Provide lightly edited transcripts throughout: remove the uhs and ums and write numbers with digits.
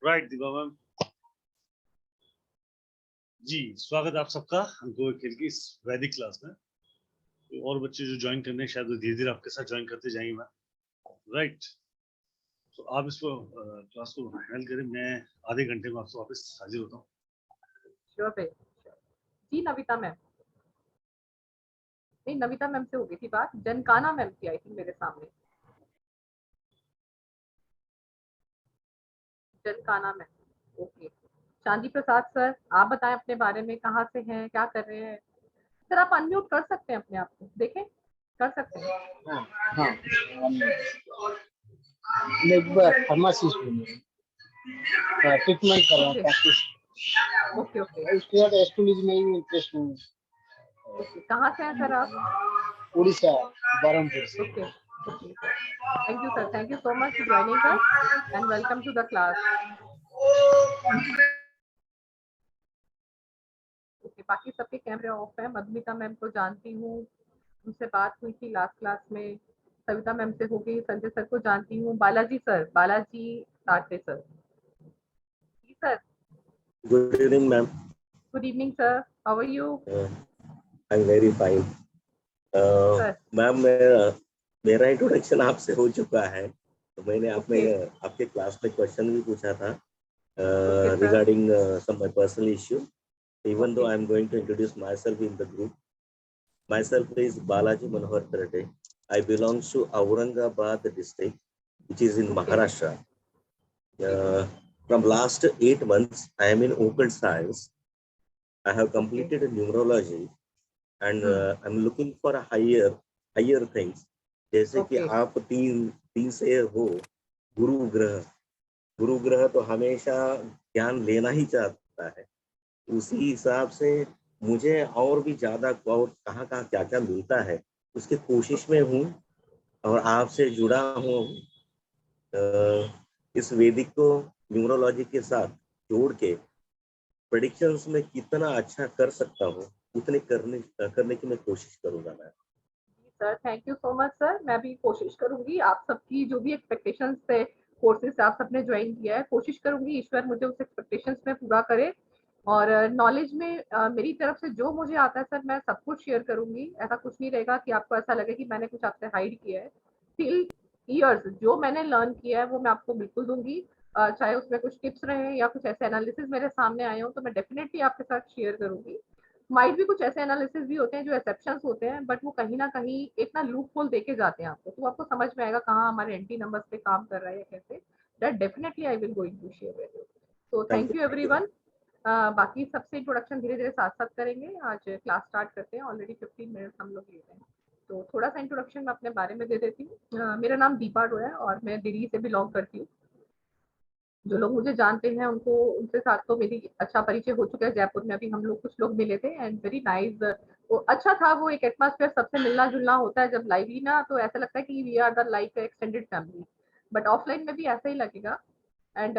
Right Deepa ma'am जी, स्वागत आप सबका अंको खेल की इस वैदिक क्लास में। तो और बच्चे जो ज्वाइन करने हैं शायद वो धीरे धीरे आपके साथ ज्वाइन करते जाएंगे मैम। राइट, तो आप इसको क्लास को हैंडल करें, मैं आधे घंटे में आपसे वापस हाजिर होता हूँ। श्योर पे जी। नविता मैम नहीं, नविता मैम से हो गई थी बात, जनकाना मैम की आई थिंक मेरे सामने। जनकाना मैम, ओके। चांदी प्रसाद सर, आप बताएं अपने बारे में, कहाँ से हैं, क्या कर रहे हैं? सर आप अनम्यूट कर सकते हैं अपने आप को, देखें कर सकते हैं। हाँ, मैं एक बार फार्मासिस्ट हूँ, ट्रीटमेंट कर रहा हूँ, प्रैक्टिस। ओके ओके, उसके बाद एस्ट्रोलॉजी में ही इंटरेस्ट हूँ। कहाँ से हैं सर आप? उड़ीसा, बरहमपुर से। Okay okay, thank you sir, thank you so much for joining us and welcome to the class. Okay, बाकी सबके कैमरे ऑफ है। मधुमिता मैम को जानती हूँ, उनसे बात हुई थी लास्ट क्लास में। सविता मैम से हो गई। संजय सर को जानती हूँ। बालाजी सर, बालाजी साठे सर जी sir. Good evening, ma'am. Good evening sir, how are you? I'm very fine. Ma'am मेरा इंट्रोडक्शन आपसे हो चुका है, तो मैंने आपके क्लास में क्वेश्चन भी पूछा था regarding some my personal issue. Even though I'm going to introduce myself in the group. Myself is Balaji Manohar Tarade. I belong to Aurangabad district, which is in Maharashtra. From last 8 months, I am in occult science. I have completed numerology and I'm looking for a higher things. जैसे कि आप तीन से हो, गुरु ग्रह तो हमेशा ज्ञान लेना ही चाहता है। उसी हिसाब से मुझे और भी ज्यादा और कहाँ क्या क्या मिलता है उसकी कोशिश में हूँ और आपसे जुड़ा हूँ। इस वैदिक को न्यूमरोलॉजी के साथ जोड़ के प्रेडिक्शंस में कितना अच्छा कर सकता हूँ उतने करने की मैं कोशिश करूंगा। मैं sir thank you so much sir, मैं भी कोशिश करूंगी। आप सबकी जो भी एक्सपेक्टेशंस थे, कोर्सेज आप सबने ज्वाइन किया है, कोशिश करूंगी ईश्वर मुझे उस एक्सपेक्टेशंस में पूरा करे। और नॉलेज में मेरी तरफ से जो मुझे आता है सर, मैं सब कुछ शेयर करूंगी। ऐसा कुछ नहीं रहेगा कि आपको ऐसा लगे कि मैंने कुछ आपसे हाइड किया है। टिल ईयर्स जो मैंने लर्न किया है वो मैं आपको बिल्कुल दूंगी। चाहे उसमें कुछ टिप्स रहे या कुछ ऐसे एनालिसिस मेरे सामने आए हो तो मैं डेफिनेटली आपके साथ शेयर करूंगी। माइट भी कुछ ऐसे एनालिसिस भी होते हैं जो एक्सेप्शंस होते हैं, बट वो कहीं ना कहीं एक ना लूप होल देके जाते हैं आपको, तो आपको समझ में आएगा कहाँ हमारे एंटी नंबर्स पे काम कर रहा है या कैसे। That definitely I will going to share with you. तो थैंक यू एवरीवन। बाकी सबसे इंट्रोडक्शन धीरे धीरे साथ साथ करेंगे। आज क्लास स्टार्ट करते हैं, ऑलरेडी 15 मिनट्स हम लोग ले रहे हैं, तो थोड़ा सा इंट्रोडक्शन मैं अपने बारे में दे देती हूँ। मेरा नाम दीपा रो है और मैं दिल्ली से बिलोंग करती हूँ। जो लोग मुझे जानते हैं उनको, उनके साथ तो मेरी अच्छा परिचय हो चुका है। जयपुर में अभी हम लोग कुछ लोग मिले थे एंड वेरी नाइस। वो अच्छा था, वो एक एटमॉस्फेयर, सबसे मिलना जुलना होता है जब लाइवली ना, तो ऐसा लगता है कि we are the like extended family, but offline में भी ऐसा ही लगेगा। एंड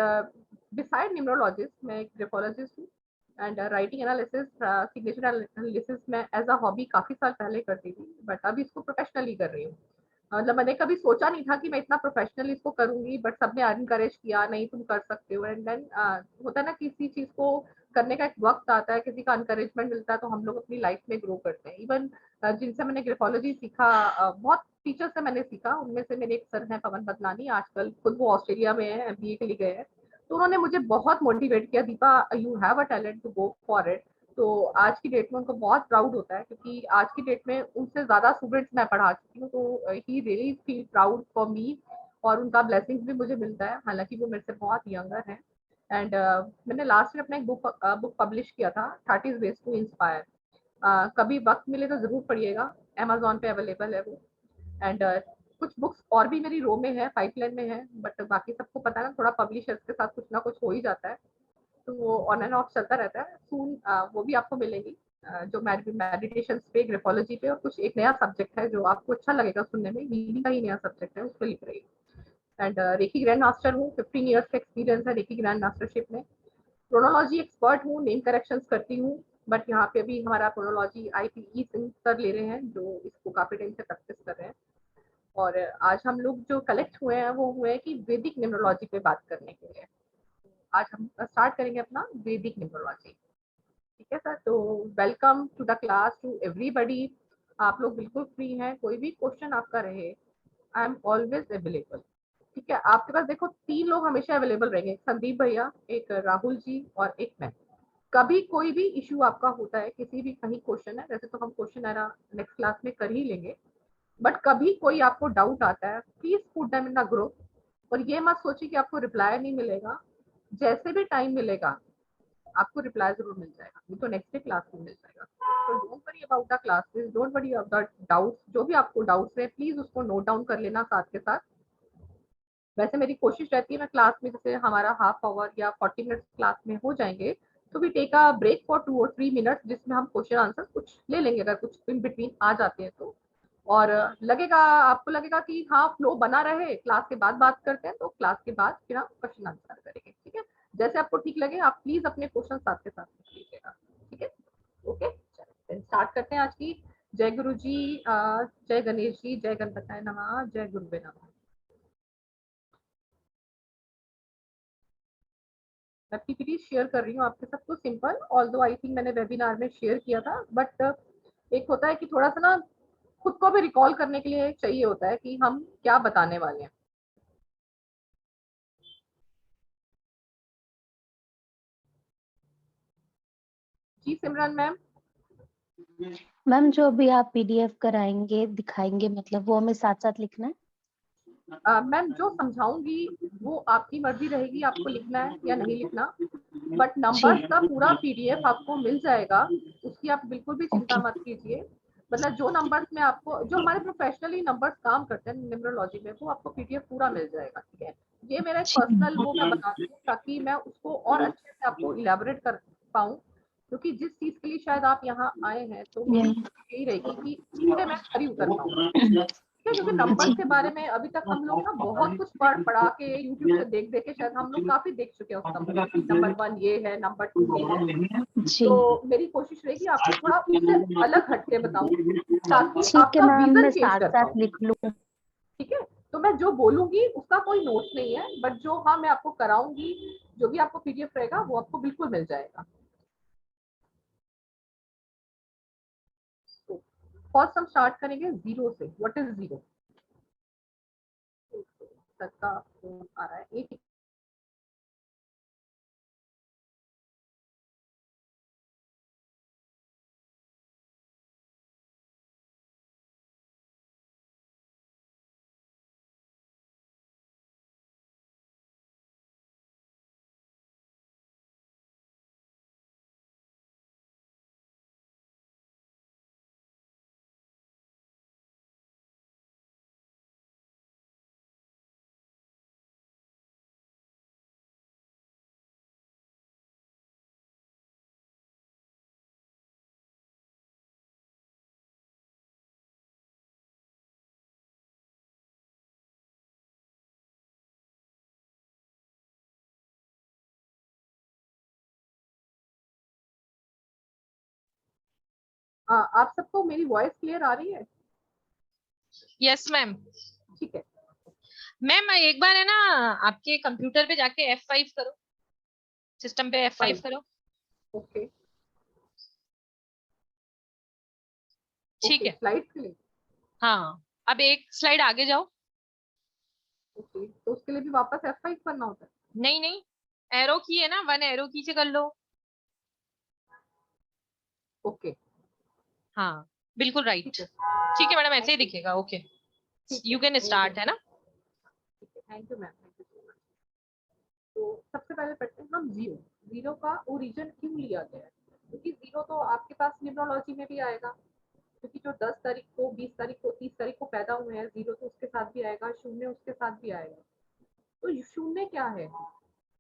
बिसाइड न्यूमरोलॉजिस्ट मैं एक ग्राफोलॉजिस्ट हूँ and writing analysis, signature analysis मैं एज अ हॉबी काफी साल पहले करती थी, बट अभी इसको प्रोफेशनली कर रही हूँ। मतलब मैंने कभी सोचा नहीं था कि मैं इतना प्रोफेशनली इसको करूंगी, बट सबने एनकरेज किया, नहीं तुम कर सकते हो। एंड देन होता है ना, किसी चीज को करने का एक वक्त आता है, किसी का एनकरेजमेंट मिलता है तो हम लोग अपनी लाइफ में ग्रो करते हैं। इवन जिनसे मैंने ग्राफोलॉजी सीखा, बहुत टीचर से मैंने सीखा, उनमें से मेरे एक सर हैं पवन बदलानी, आजकल खुद वो ऑस्ट्रेलिया में है, एमबीए के लिए गए हैं। तो उन्होंने मुझे बहुत मोटिवेट किया, Deepa you have a talent to go for it. तो आज की डेट में उनको बहुत प्राउड होता है, क्योंकि आज की डेट में उनसे ज्यादा स्टूडेंट्स मैं पढ़ा चुकी हूँ, तो he really feel proud for me. और उनका ब्लेसिंग्स भी मुझे मिलता है, हालांकि वो मेरे से बहुत यंगर है। एंड मैंने लास्ट ईयर अपना एक बुक पब्लिश किया था, 30 वेज टू इंस्पायर। कभी वक्त मिले तो जरूर पढ़िएगा, अमेजोन पे अवेलेबल है वो। एंड कुछ बुक्स और भी मेरी रो में है, पाइपलाइन में है, बट बाकी सबको पता है ना, थोड़ा पब्लिशर्स के साथ कुछ ना कुछ हो ही जाता है, तो वो ऑन एंड ऑफ चलता रहता है। सून वो भी आपको मिलेंगी, जो मेडिटेशन पे, ग्राफोलॉजी पे, और कुछ एक नया सब्जेक्ट है जो आपको अच्छा लगेगा सुनने में, हीलिंग का ही नया सब्जेक्ट है, उस पर लिख रही हूँ। एंड रेकी ग्रैंड मास्टर हूँ, 15 ईयर्स का एक्सपीरियंस है रेकी ग्रैंड मास्टरशिप में। प्रोनोलॉजी एक्सपर्ट हूँ, नेम करेक्शंस करती हूँ, बट यहाँ पे अभी हमारा प्रोनोलॉजी IPE सर ले रहे हैं, जो इसको काफी टाइम से प्रैक्टिस कर रहे हैं। और आज हम लोग जो कलेक्ट हुए हैं वो हुए हैं कि वैदिक न्यूमरोलॉजी पे बात करने के लिए। आज हम स्टार्ट करेंगे अपना वैदिक न्यूमरोलॉजी। ठीक है सर, तो welcome to the class to everybody. आप लोग बिल्कुल फ्री हैं, कोई भी क्वेश्चन आपका रहे, आई एम ऑलवेज अवेलेबल। ठीक है, आपके पास देखो 3 लोग हमेशा अवेलेबल रहेंगे, संदीप भैया, एक राहुल जी और एक मैं। कभी कोई भी इशू आपका होता है, किसी भी कहीं क्वेश्चन है, वैसे तो हम क्वेश्चन नेक्स्ट क्लास में कर ही लेंगे, बट कभी कोई आपको डाउट आता है, please put them in the group. और ये मत सोचिए कि आपको रिप्लाई नहीं मिलेगा, जैसे भी टाइम मिलेगा आपको रिप्लाई जरूर मिल जाएगा, ये तो नेक्स्ट डे क्लास में मिल जाएगा। तो don't worry about the classes, don't worry about doubts, जो भी आपको डाउट्स है प्लीज उसको नोट डाउन कर लेना साथ के साथ। वैसे मेरी कोशिश रहती है मैं क्लास में, जैसे हमारा हाफ आवर या 40 मिनट्स क्लास में हो जाएंगे, तो we take a break for 2 और 3 मिनट्स, जिसमें हम क्वेश्चन आंसर कुछ ले लेंगे अगर कुछ इन बिटवीन आ जाते हैं तो। और लगेगा आपको लगेगा कि हाँ फ्लो बना रहे, क्लास के बाद बात करते हैं, तो क्लास के बाद फिर हम क्वेश्चन आंसर करेंगे। ठीक है, जैसे आपको ठीक लगे आप प्लीज अपने क्वेश्चन साथ के साथ पूछ लीजिएगा। ठीक है, ओके, चलिए स्टार्ट करते हैं आज की। जय गुरु जी, जय गणेश जी, जय गणपताय नमः, जय गुरुवे नमः। मैं पीपीटी शेयर कर रही हूँ आपके साथ, तो सिंपल, ऑल्दो आई थिंक मैंने वेबिनार में शेयर किया था, बट एक होता है कि थोड़ा सा ना खुद को भी रिकॉल करने के लिए चाहिए होता है कि हम क्या बताने वाले हैं। जी सिमरन मैम। मैम जो भी आप पीडीएफ कराएंगे दिखाएंगे, मतलब वो हमें साथ साथ लिखना है? मैम जो समझाऊंगी वो आपकी मर्जी रहेगी, आपको लिखना है या नहीं लिखना, बट नंबर्स का पूरा पीडीएफ आपको मिल जाएगा, उसकी आप बिल्कुल भी चिंता मत कीजिए। मतलब जो नंबर्स में आपको, जो हमारे प्रोफेशनली नंबर्स काम करते हैं न्यूमरोलॉजी में, वो आपको पीडीएफ पूरा मिल जाएगा। ठीक है, ये मेरा एक पर्सनल वो मैं बता रही हूँ ताकि मैं उसको और अच्छे से आपको इलेबोरेट कर पाऊँ, क्योंकि जिस चीज के लिए शायद आप यहाँ आए हैं, तो मेरी कोशिश यही रहेगी कि उस पे मैं खरी उतर पाऊँ। ठीक है, क्योंकि नंबर्स के बारे में अभी तक हम लोग ना बहुत कुछ पढ़ा के यूट्यूब से देख देख के शायद हम लोग काफी देख चुके हैं उस नंबर 1 ये है, नंबर 2 ये है। तो मेरी कोशिश रहेगी आपको थोड़ा उससे अलग हटके बताऊं ताकि ठीक है आपका मैम, विजन मैं चेंज साथ कर साथ पाऊं। लिख लूं। ठीक है, तो मैं जो बोलूंगी उसका कोई नोट्स नहीं है, बट जो हाँ मैं आपको कराऊंगी, जो भी आपको पीडीएफ रहेगा वो आपको बिल्कुल मिल जाएगा। फर्स्ट हम स्टार्ट करेंगे जीरो से। What is zero? तक का फोन आ रहा है, एक आप सबको मेरी वॉइस क्लियर आ रही है? Yes ma'am. ठीक है, मैम एक बार है ना, आपके कंप्यूटर पे जाके F5 करो, सिस्टम पे F5 करो। ओके ठीक है, स्लाइड्स के लिए। हाँ अब एक स्लाइड आगे जाओ। ओके, तो उसके लिए भी वापस F5 करना होता है? नहीं नहीं, एरो की है ना, 1 एरो की से कर लो। ओके हाँ बिल्कुल राइट। ठीक है, ठीक है मैडम, ऐसे ही दिखेगा। ओके, यू कैन स्टार्ट, है ना? ठीक है, thank you ma'am, thank you so much. तो सबसे पहले पढ़ते हैं हम जीरो। जीरो का ओरिजिन क्यों लिया गया है? क्योंकि जीरो तो आपके पास न्यूमरोलॉजी में भी आएगा, क्योंकि जो 10 तारीख को, 20 तारीख को, 30 तारीख को पैदा हुए हैं, जीरो तो उसके साथ भी आएगा, शून्य उसके साथ भी आएगा। तो शून्य क्या है?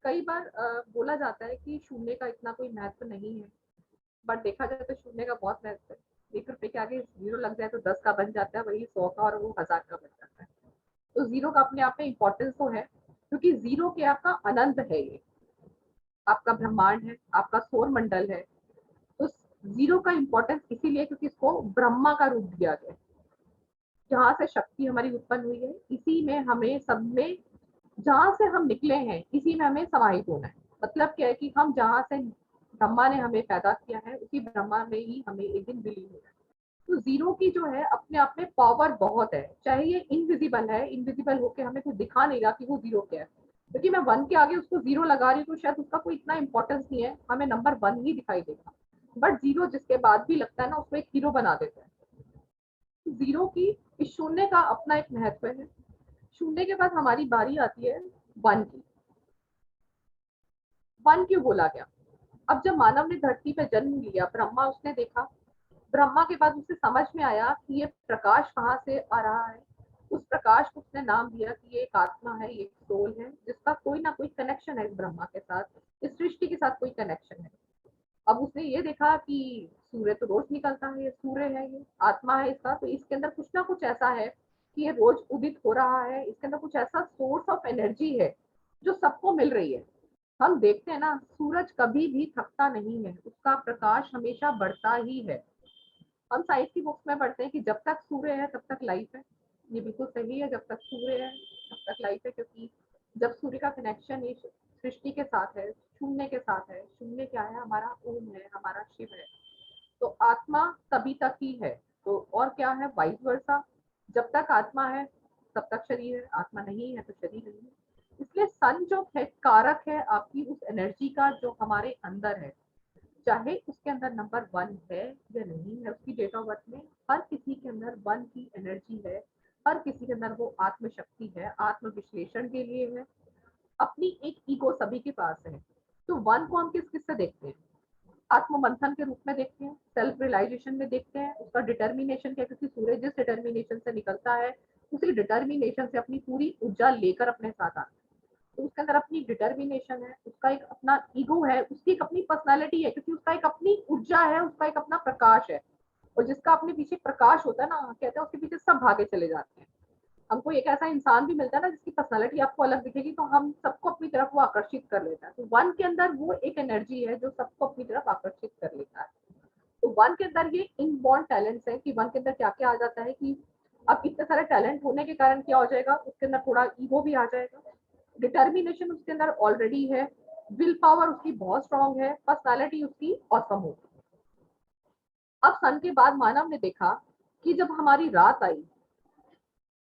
कई बार बोला जाता है कि शून्य का इतना कोई महत्व नहीं है, बट देखा जाए तो शून्य का बहुत महत्व है। 1 रुपए के आगे जीरो लग जाए तो 10 का बन जाता है, वही 100 का और वो 1000 का बन जाता है। तो जीरो का अपने आप में इम्पोर्टेंस तो है, क्योंकि जीरो के आपका अनंत है, ये आपका ब्रह्मांड है, आपका सौर मंडल है। तो जीरो का इम्पोर्टेंस इसीलिए क्योंकि इसको ब्रह्मा का रूप दिया गया, जहाँ से शक्ति हमारी उत्पन्न हुई है, इसी में हमें सब में, जहाँ से हम निकले हैं इसी में हमें समाहित होना है। मतलब क्या है कि हम जहाँ से ब्रह्मा ने हमें पैदा किया है उसी ब्रह्मा में ही हमें एक दिन विलीन होना है। तो जीरो की जो है अपने आप में पावर बहुत है, चाहे ये इनविजिबल है, इनविजिबल होके हमें कुछ दिखा नहीं रहा कि वो जीरो क्या है, क्योंकि मैं वन के आगे उसको जीरो लगा रही हूँ तो शायद उसका कोई इतना इंपॉर्टेंस नहीं है, हमें नंबर वन ही दिखाई देगा, बट जीरो जिसके बाद भी लगता है ना उसको एक हीरो बना देता है। जीरो की इस शून्य का अपना एक महत्व है। शून्य के बाद हमारी बारी आती है वन की। वन क्यों बोला गया? अब जब मानव ने धरती पे जन्म लिया, ब्रह्मा उसने देखा, ब्रह्मा के बाद उसे समझ में आया कि ये प्रकाश कहाँ से आ रहा है। उस प्रकाश को उसने नाम दिया कि ये एक आत्मा है, ये एक सोल है, जिसका कोई ना कोई कनेक्शन है इस ब्रह्मा के साथ, इस सृष्टि के साथ कोई कनेक्शन है। अब उसने ये देखा कि सूर्य तो रोज निकलता है, ये सूर्य है, ये आत्मा है इसका, तो इसके अंदर कुछ ना कुछ ऐसा है कि ये रोज उदित हो रहा है, इसके अंदर कुछ ऐसा सोर्स ऑफ एनर्जी है जो सबको मिल रही है। हम देखते हैं ना, सूरज कभी भी थकता नहीं है, उसका प्रकाश हमेशा बढ़ता ही है। हम साइंस की बुक्स में पढ़ते हैं कि जब तक सूर्य है तब तक लाइफ है। ये बिल्कुल सही है, जब तक सूर्य है तब तक लाइफ है, क्योंकि जब सूर्य का कनेक्शन इस सृष्टि के साथ है, शून्य के साथ है, शून्य क्या है? हमारा ओम है, हमारा शिव है, तो आत्मा तभी तक ही है। तो और क्या है? वाइस वर्सा, जब तक आत्मा है तब तक शरीर है, आत्मा नहीं है तो शरीर नहीं है। इसलिए सन जो है कारक है आपकी उस एनर्जी का जो हमारे अंदर है, चाहे उसके अंदर नंबर वन है या नहीं है, उसकी डेट ऑफ बर्थ में हर किसी के अंदर वन की एनर्जी है, हर किसी के अंदर वो आत्मशक्ति है, आत्म विश्लेषण के लिए है, अपनी एक ईगो सभी के पास है। तो वन को हम किस किस से देखते हैं? आत्म मंथन के रूप में देखते हैं, सेल्फ रियलाइजेशन में देखते हैं, उसका डिटर्मिनेशन क्या, क्योंकि सूर्य जिस डिटर्मिनेशन से निकलता है उसी डिटर्मिनेशन से अपनी पूरी ऊर्जा लेकर अपने साथ आता है। तो उसके अंदर अपनी डिटर्मिनेशन है, उसका एक अपना ईगो है, उसकी एक अपनी पर्सनालिटी है, क्योंकि उसका एक अपनी ऊर्जा है, उसका एक अपना प्रकाश है। और जिसका अपने पीछे प्रकाश होता है ना, कहते हैं उसके पीछे सब भागे चले जाते हैं। हमको एक ऐसा इंसान भी मिलता है ना जिसकी पर्सनालिटी आपको अलग दिखेगी, तो हम सबको अपनी तरफ वो आकर्षित कर लेता है। तो वन के अंदर वो एक एनर्जी है जो सबको अपनी तरफ आकर्षित कर लेता है। तो वन के अंदर ये इनबॉर्न टैलेंट्स है कि वन के अंदर क्या क्या आ जाता है कि अब इतने सारे टैलेंट होने के कारण क्या हो जाएगा, उसके अंदर थोड़ा ईगो भी आ जाएगा, डिटर्मिनेशन उसके अंदर ऑलरेडी है, विल पावर उसकी बहुत स्ट्रांग है, पर्सनालिटी उसकी ऑसम होगी। अब सन के बाद मानव ने देखा कि जब हमारी रात आई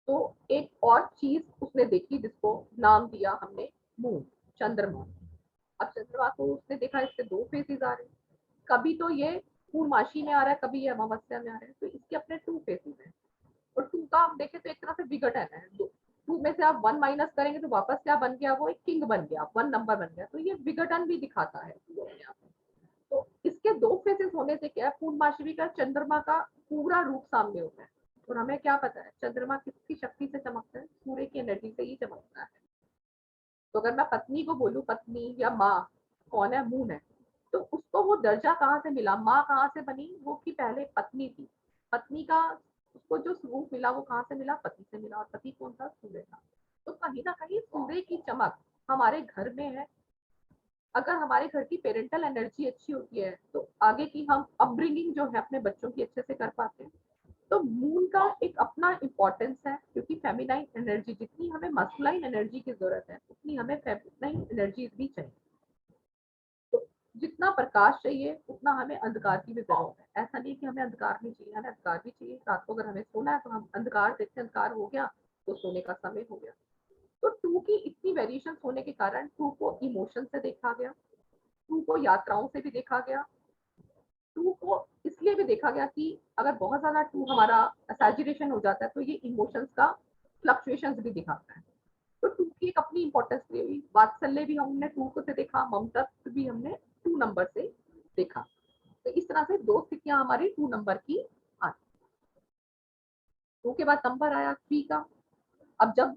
तो एक और चीज उसने देखी जिसको नाम दिया हमने मून, चंद्रमा। अब चंद्रमा को उसने देखा, इसके दो फेसेस आ रहे हैं, कभी तो ये पूर्णमासी में आ रहा है, कभी ये अमावस्या में आ रहा है, तो इसके अपने टू फेसेस हैं। और टू का हम देखें तो एक तरह से विघटन है, टू में से आप वन माइनस करेंगे तो वापस क्या बन गया? वो एक किंग बन गया, वन नंबर बन गया, तो ये विघटन भी दिखाता है। तो इसके दो फेसेस होने से क्या है, पूर्णमासी का चंद्रमा का पूरा रूप सामने होता है। और हमें क्या पता है चंद्रमा किसकी शक्ति से चमकता है? सूर्य की एनर्जी से ही चमकता है। तो अगर मैं पत्नी को बोलूं पत्नी या माँ, कौन है? मून है। तो उसको वो दर्जा कहाँ से मिला? माँ कहाँ से बनी? वो की पहले पत्नी थी, पत्नी का उसको जो स्वरूप मिला वो कहाँ से मिला? पति से मिला। और पति कौन था? सूर्य था। तो कहीं ना कहीं सूर्य की चमक हमारे घर में है। अगर हमारे घर की पेरेंटल एनर्जी अच्छी होती है तो आगे की हम अपब्रिंगिंग जो है अपने बच्चों की अच्छे से कर पाते हैं। तो मून का एक अपना इम्पोर्टेंस है, क्योंकि फेमिनाइन एनर्जी जितनी हमें मस्कुलाइन एनर्जी की जरूरत है उतनी हमें फेमिनाइन एनर्जी भी चाहिए। तो जितना प्रकाश चाहिए उतना हमें अंधकार की भी जरूरत है। ऐसा नहीं कि हमें अंधकार नहीं चाहिए, हमें अंधकार भी चाहिए। रात को अगर हमें सोना है तो हम अंधकार देखते, अंधकार हो गया तो सोने का समय हो गया। तो टू की इतनी वेरिएशन होने के कारण टू को इमोशन से देखा गया, टू को यात्राओं से भी देखा गया, टू को इसलिए भी देखा गया कि अगर बहुत ज्यादा टू हमारा सैचुरेशन हो जाता है तो ये इमोशंस का फ्लक्चुएशंस भी दिखाता है। तो टू की एक अपनी इंपॉर्टेंस हुई। वात्सल्य भी हमने टू को से देखा, ममता भी हमने टू नंबर से देखा। तो इस तरह से दो स्थितियां हमारी टू नंबर की आई। टू के बाद नंबर आया थ्री का। अब जब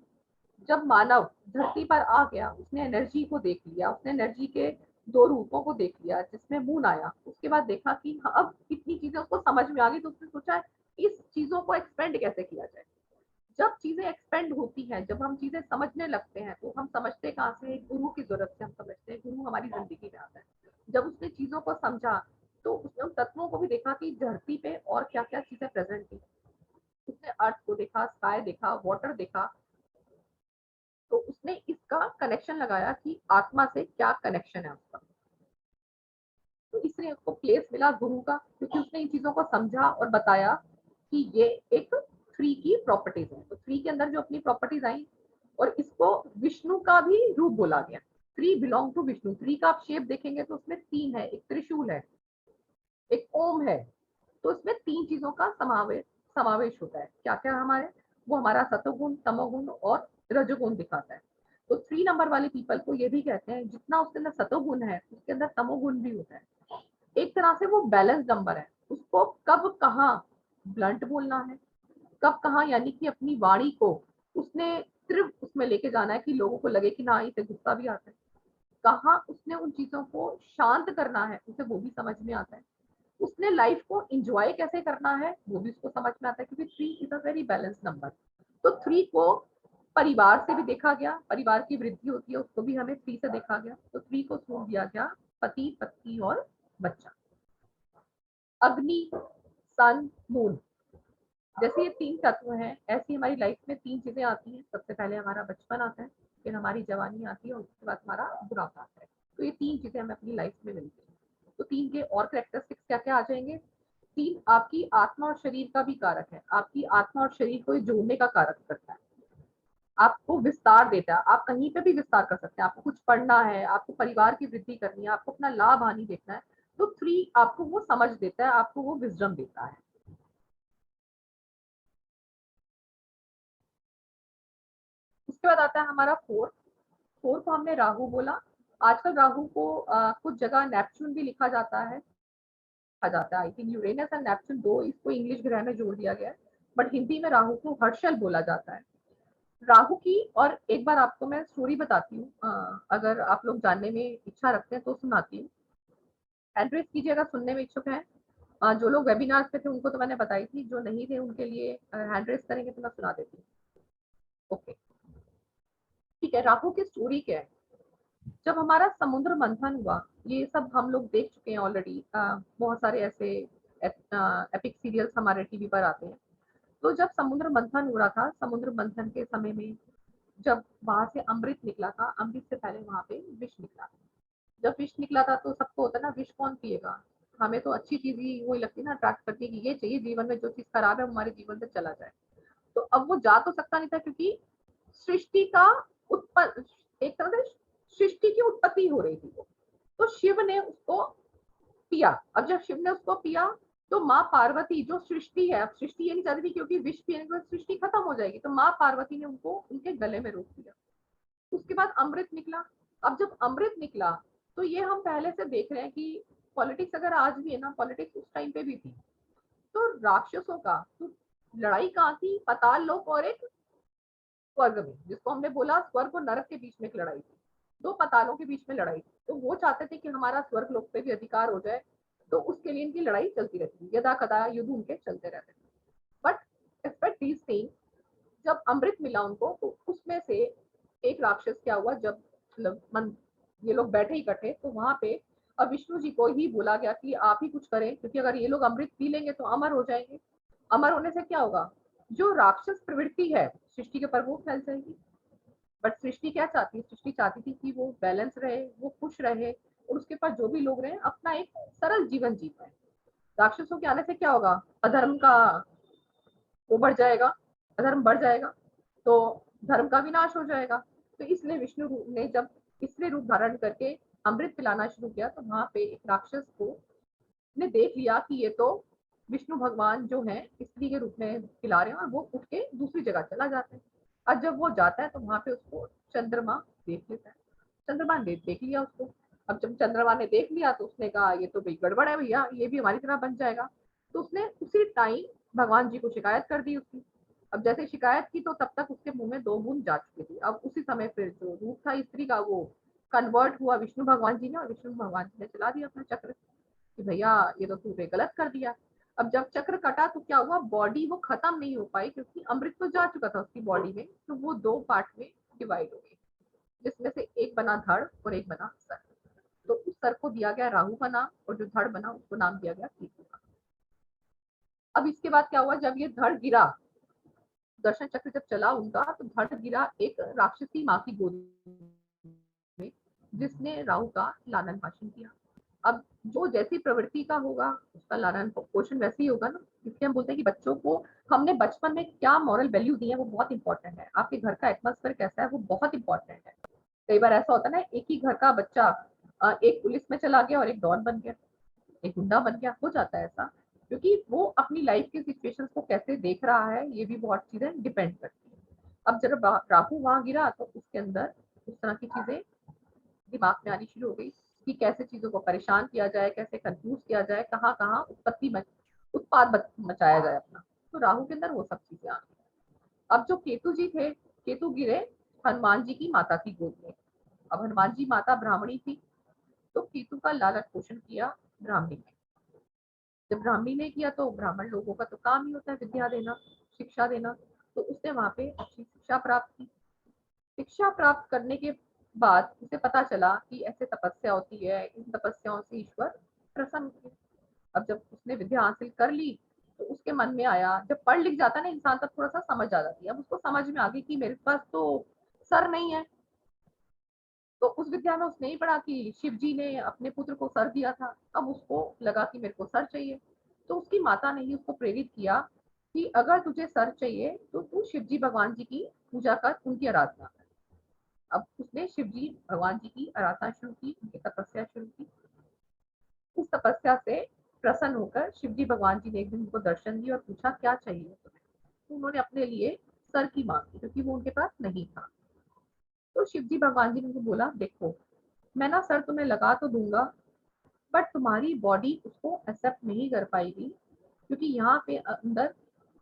जब मानव धरती पर आ गया, उसने एनर्जी को देख लिया, उसने एनर्जी के दो रूपों को देख लिया जिसमें मून आया, उसके बाद देखा कि हाँ, अब इतनी चीजें उसको समझ में आ गई, तो उसने सोचा इस चीजों को एक्सपेंड कैसे किया जाए। जब चीजें एक्सपेंड होती हैं, जब हम चीजें समझने लगते हैं, तो हम समझते कहाँ से? गुरु की जरूरत से हम समझते हैं। गुरु हमारी जिंदगी में आता है। जब उसने चीजों को समझा तो उसने उन तत्वों को भी देखा कि धरती पे और क्या क्या चीजें प्रेजेंट थी। उसने अर्थ को देखा, स्काई देखा, वाटर देखा, तो उसने इसका कनेक्शन लगाया कि आत्मा से क्या कनेक्शन है उसका। तो इसलिए उसको प्लेस मिला गुरु का, क्योंकि उसने इन चीजों को समझा और बताया कि ये एक थ्री की प्रॉपर्टीज है। तो थ्री के अंदर जो अपनी प्रॉपर्टीज आई, और इसको विष्णु का भी रूप बोला गया। Three belong to Vishnu. Three का आप शेप देखेंगे तो उसमें तीन है, एक त्रिशूल है, एक ओम है। तो इसमें तीन चीजों का समावेश होता है। क्या क्या हमारे, वो हमारा सतोगुण, तमोगुण और रजोगुण दिखाता है। तो थ्री नंबर वाले पीपल को ये भी कहते हैं, जितना उसके अंदर सतोगुण है उसके अंदर तमोगुण भी होता है। एक तरह से वो बैलेंस नंबर है। उसको कब कहाँ ब्लंट बोलना है, कब कहाँ, यानी कि अपनी वाणी को उसने सिर्फ उसमें लेके जाना है कि लोगों को लगे कि ना इसे गुस्सा भी आता है, कहाँ उसने उन चीजों को शांत करना है उसे वो भी समझ में आता है, उसने लाइफ को एंजॉय कैसे करना है वो भी उसको समझ में आता है, क्योंकि three is a very balance number. तो थ्री को परिवार से भी देखा गया, परिवार की वृद्धि होती है उसको भी हमें थ्री से देखा गया। तो थ्री को छोड़ दिया गया पति, पत्नी और बच्चा। अग्नि, सन, मून, जैसे ये तीन तत्व हैं, ऐसी हमारी लाइफ में तीन चीजें आती हैं। सबसे पहले हमारा बचपन आता है, फिर हमारी जवानी आती है और उसके बाद हमारा बुढ़ापा आता है। तो ये तीन चीजें हमें अपनी लाइफ में मिलती हैं। तो तीन के और कैरेक्टरिस्टिक्स क्या क्या आ जाएंगे। तीन आपकी आत्मा और शरीर का भी कारक है, आपकी आत्मा और शरीर को जोड़ने का कारक करता है, आपको विस्तार देता है। आप कहीं पे भी विस्तार कर सकते हैं, आपको कुछ पढ़ना है, आपको परिवार की वृद्धि करनी है, आपको अपना लाभ हानि देखना है, तो थ्री आपको वो समझ देता है, आपको वो विजडम देता है। उसके बाद आता है हमारा फोर। फोर को हमने राहु बोला। आजकल राहु को कुछ जगह नेपच्यून भी लिखा जाता है, I think Uranus and Neptune दो, इसको इंग्लिश ग्रह में जोड़ दिया गया है, बट हिंदी में राहु को हर्षल बोला जाता है। राहु की, और एक बार आपको मैं स्टोरी बताती हूँ, अगर आप लोग जानने में इच्छा रखते हैं तो सुनाती हूँ। हैंड रेस कीजिए अगर सुनने में इच्छुक है। जो लोग वेबिनार पे थे उनको तो मैंने बताई थी, जो नहीं थे उनके लिए हैंड रेस करेंगे तो मैं सुना देती हूँ। ओके, ठीक है। राहु की स्टोरी क्या है। जब हमारा समुद्र मंथन हुआ, ये सब हम लोग देख चुके हैं ऑलरेडी, बहुत सारे ऐसे एपिक सीरियल्स हमारे टीवी पर आते हैं। तो जब समुद्र मंथन हो रहा था, समुद्र मंथन के समय में जब वहां से अमृत निकला था, अमृत से पहले वहां पे विष निकला था। जब विष निकला था तो सबको होता है ना, विष कौन पिएगा। हमें तो अच्छी चीज ही वही लगती है ना, अट्रैक्ट करती है कि ये चाहिए जीवन में, जो चीज खराब है हमारे जीवन से चला जाए। तो अब वो जा तो सकता नहीं था, क्योंकि सृष्टि का उत्पन्न, एक तरह से सृष्टि की उत्पत्ति हो रही थी वो। तो शिव ने उसको पिया। अब जब शिव ने उसको पिया तो माँ पार्वती जो सृष्टि है, अब सृष्टि ये नहीं चाहती थी क्योंकि विष पीने के बाद सृष्टि खत्म हो जाएगी, तो माँ पार्वती ने उनको उनके गले में रोक दिया। उसके बाद अमृत निकला। अब जब अमृत निकला तो ये हम पहले से देख रहे हैं कि पॉलिटिक्स अगर आज भी है ना, पॉलिटिक्स उस टाइम पे भी थी। तो राक्षसों का तो लड़ाई कहाँ थी, पाताल लोक और एक स्वर्ग में, जिसको हमने बोला स्वर्ग और नरक के बीच में एक लड़ाई थी, दो पातालों के बीच में लड़ाई थी। तो वो चाहते थे कि हमारा स्वर्ग लोक पे भी अधिकार हो जाए, तो उसके लिए इनकी लड़ाई चलती रहती थी, यदा कदा युद्ध उनके चलते रहते थे। बट एक्सपेक्ट दीज थिंग, जब अमृत मिला उनको तो उसमें से एक राक्षस क्या हुआ, जब ये लोग बैठे इकट्ठे तो वहां पे अब विष्णु जी को ही बोला गया कि आप ही कुछ करें, क्योंकि अगर ये लोग अमृत पी लेंगे तो अमर हो जाएंगे। अमर होने से क्या होगा, जो राक्षस प्रवृत्ति है सृष्टि के ऊपर वो फैल जाएगी। बट सृष्टि क्या चाहती है, सृष्टि चाहती थी कि वो बैलेंस रहे, वो खुश रहे, और उसके पास जो भी लोग रहे अपना एक सरल जीवन जी पाए। राक्षसों के आने से क्या होगा, अधर्म का वो बढ़ जाएगा, अधर्म बढ़ जाएगा, तो धर्म का विनाश हो जाएगा। तो इसलिए विष्णु ने जब इसलिए रूप धारण करके अमृत पिलाना शुरू किया, तो वहां पे एक राक्षस को ने देख लिया कि ये तो विष्णु भगवान जो है स्त्री के रूप में खिला रहे हैं, और वो उठ के दूसरी जगह चला जाता है। और जब वो जाता है तो वहां पे उसको चंद्रमा देख लेता है। चंद्रमा ने देख लिया उसको। अब जब चंद्रमा ने देख लिया तो उसने कहा ये तो भाई गड़बड़ है भैया, ये भी हमारी तरह बन जाएगा। तो उसने उसी टाइम भगवान जी को शिकायत कर दी उसकी। अब जैसे शिकायत की तो तब तक उसके मुंह में दो बूंद जा चुकी थी। अब उसी समय फिर जो रूप था स्त्री का वो कन्वर्ट हुआ विष्णु भगवान जी ने, और विष्णु भगवान जी ने चला दिया अपना चक्र कि भैया ये तो तूने गलत कर दिया। अब जब चक्र कटा तो क्या हुआ, बॉडी वो खत्म नहीं हो पाई, क्योंकि अमृत तो जा चुका था उसकी बॉडी में, तो वो दो पार्ट में डिवाइड हो गई, जिसमें से एक बना धड़ और एक बना सर। तो उस सर को दिया गया राहु का नाम, और जो धड़ बना उसको नाम दिया गया केतु का। अब इसके बाद क्या हुआ, जब ये धड़ गिरा दर्शन चक्र जब चला उनका तो धड़ गिरा एक राक्षसी माँ की गोद में, जिसने राहु का लालन पालन किया। अब जो जैसी प्रवृत्ति का होगा उसका लालन पोषण वैसे ही होगा ना। इसलिए हम बोलते हैं कि बच्चों को हमने बचपन में क्या मॉरल वैल्यू दी है वो बहुत इंपॉर्टेंट है। आपके घर का एटमॉस्फेयर कैसा है वो बहुत इंपॉर्टेंट है। कई बार ऐसा होता है ना, एक ही घर का बच्चा एक पुलिस में चला गया और एक डॉन बन गया, एक गुंडा बन गया, हो जाता है ऐसा, क्योंकि वो अपनी लाइफ के सिचुएशंस को कैसे देख रहा है ये भी बहुत चीजें डिपेंड करती है। अब जब राहु वहां गिरा तो उसके अंदर उस तरह की चीजें दिमाग में आनी शुरू हो गई कि कैसे चीजों को परेशान किया जाए, कैसे कंफ्यूज किया जाए, कहाँ कहाँ उत्पाद मचाया जाए अपना। तो राहु के अंदर वो सब चीजें आ गई। अब जो केतु जी थे, केतु गिरे हनुमान जी की माता की गोद में। अब हनुमान जी माता ब्राह्मणी थी, तो केतु का लालन पोषण किया ब्राह्मणी ने। जब ब्राह्मणी ने किया तो ब्राह्मण लोगों का तो काम ही होता है विद्या देना, शिक्षा देना, तो उसने वहां पे अच्छी शिक्षा प्राप्त की। शिक्षा प्राप्त करने के बाद उसे पता चला कि ऐसे तपस्या होती है, इन तपस्याओं से ईश्वर प्रसन्न होते हैं। अब जब उसने विद्या हासिल कर ली तो उसके मन में आया, जब पढ़ लिख जाता ना इंसान तब थोड़ा सा समझ आ जाती है। अब उसको समझ में आ गई कि मेरे पास तो सर नहीं है। तो उस विद्या में उसने ही पढ़ा कि शिव जी ने अपने पुत्र को सर दिया था। अब उसको लगा कि मेरे को सर चाहिए, तो उसकी माता ने ही उसको प्रेरित किया कि अगर तुझे सर चाहिए तो तू शिव जी भगवान जी की पूजा कर, उनकी आराधना कर। अब उसने शिव जी भगवान जी की आराधना शुरू की, उनकी तपस्या शुरू की। उस तपस्या से प्रसन्न होकर शिव जी भगवान जी ने एक दिन उनको दर्शन दिया और पूछा क्या चाहिए तुम्हें। तो उन्होंने अपने लिए सर की मांग की, क्योंकि वो उनके पास नहीं था। तो शिव जी भगवान जी ने उनको बोला, देखो मैं ना सर तुम्हें लगा तो दूंगा, बट तुम्हारी बॉडी उसको एक्सेप्ट नहीं कर पाएगी, क्योंकि यहाँ पे अंदर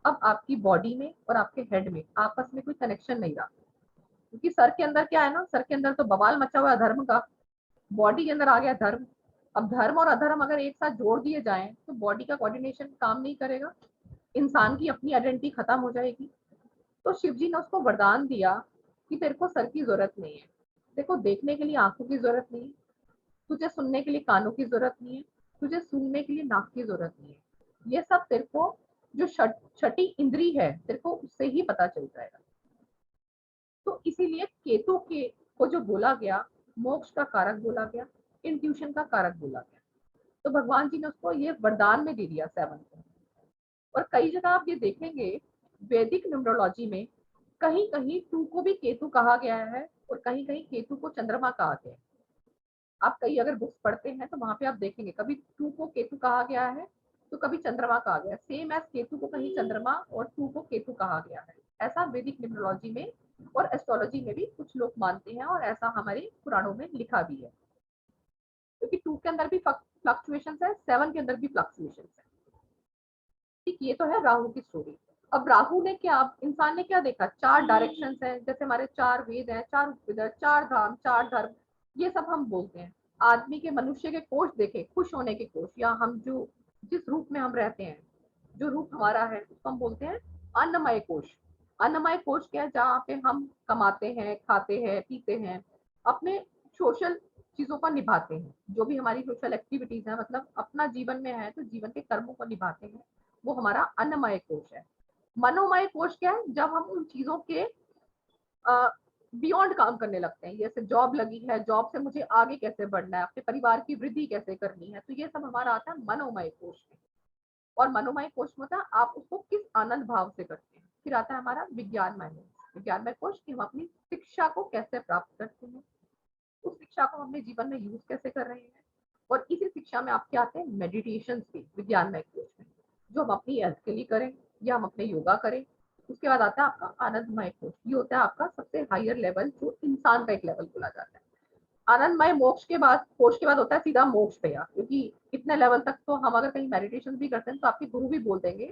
अब आपकी बॉडी में और आपके हेड में आपस में कोई कनेक्शन नहीं रहा। क्योंकि सर के अंदर क्या है ना, सर के अंदर तो बवाल मचा हुआ है धर्म का, बॉडी के अंदर आ गया धर्म। अब धर्म और अधर्म अगर एक साथ जोड़ दिए जाएं तो बॉडी का कोऑर्डिनेशन काम नहीं करेगा, इंसान की अपनी आइडेंटिटी खत्म हो जाएगी। तो शिव जी ने उसको वरदान दिया कि तेरे को सर की जरूरत नहीं है, देखो देखने के लिए आंखों की जरूरत नहीं है, तुझे सुनने के लिए कानों की जरूरत नहीं है, तुझे सूंघने के लिए नाक की जरूरत नहीं है, ये सब तेरे को जो छठी इंद्री है तेरे को उससे ही पता चल जाएगा। तो इसीलिए केतु के को जो बोला गया, मोक्ष का कारक बोला गया, इंट्यूशन का कारक बोला गया। तो भगवान जी ने उसको ये वरदान में दे दिया 7 को। और कई जगह आप ये देखेंगे वैदिक न्यूमरोलॉजी में कहीं कहीं 2 को भी केतु कहा गया है और कहीं कहीं केतु को चंद्रमा कहा गया है। आप कई अगर बुक्स पढ़ते हैं तो वहां पे आप देखेंगे कभी 2 को केतु कहा गया है तो कभी चंद्रमा कहा गया, सेम एज केतु को कहीं चंद्रमा और 2 को केतु कहा गया है। ऐसा वैदिक न्यूमरोलॉजी में और एस्ट्रोलॉजी में भी कुछ लोग मानते हैं और ऐसा हमारे पुराणों में लिखा भी है। क्योंकि 2 के अंदर भी फ्लक्चुएशन है, 7 के अंदर भी फ्लक्चुएशन है। ठीक, ये तो है राहु की स्टोरी। अब राहु ने क्या, इंसान ने क्या देखा, 4 डायरेक्शंस हैं, जैसे हमारे 4 वेद हैं, 4 उपवेद, 4 धाम, 4 धर्म, ये सब हम बोलते हैं। आदमी के मनुष्य के कोष देखे, खुश होने के कोष, या हम जो जिस रूप में हम रहते हैं, जो रूप हमारा है उसको हम बोलते हैं अन्नमय कोष। अन्नमय कोष क्या है, जहाँ पे हम कमाते हैं, खाते हैं, पीते हैं, अपने सोशल चीजों को निभाते हैं, जो भी हमारी सोशल एक्टिविटीज है, मतलब अपना जीवन में है तो जीवन के कर्मों को निभाते हैं, वो हमारा अन्नमय कोष है। मनोमय कोष क्या है, जब हम उन चीजों के बियॉन्ड काम करने लगते हैं, जैसे जॉब लगी है, जॉब से मुझे आगे कैसे बढ़ना है, अपने परिवार की वृद्धि कैसे करनी है, तो ये सब हमारा आता है मनोमय कोष में। और मनोमय कोष में आप उसको किस आनंद भाव से करते हैं। फिर आता है हमारा विज्ञानमय कोष। विज्ञानमय कोष कि हम अपनी शिक्षा को कैसे प्राप्त करते हैं, उस शिक्षा को अपने जीवन में यूज कैसे कर रहे हैं। और इसी शिक्षा में आपके आते हैं मेडिटेशन भी विज्ञानमय कोष में, जो हम अपनी हेल्थ के लिए करें या हम अपने योगा करें। उसके बाद आता है आपका आनंदमय कोष, ये होता है आपका सबसे हायर लेवल, जो इंसान का एक लेवल बोला जाता है। आनंदमय मोक्ष के बाद, कोष के बाद होता है सीधा मोक्ष भैया, क्योंकि इतने लेवल तक तो हम अगर कहीं मेडिटेशन भी करते हैं तो आपके गुरु भी बोल देंगे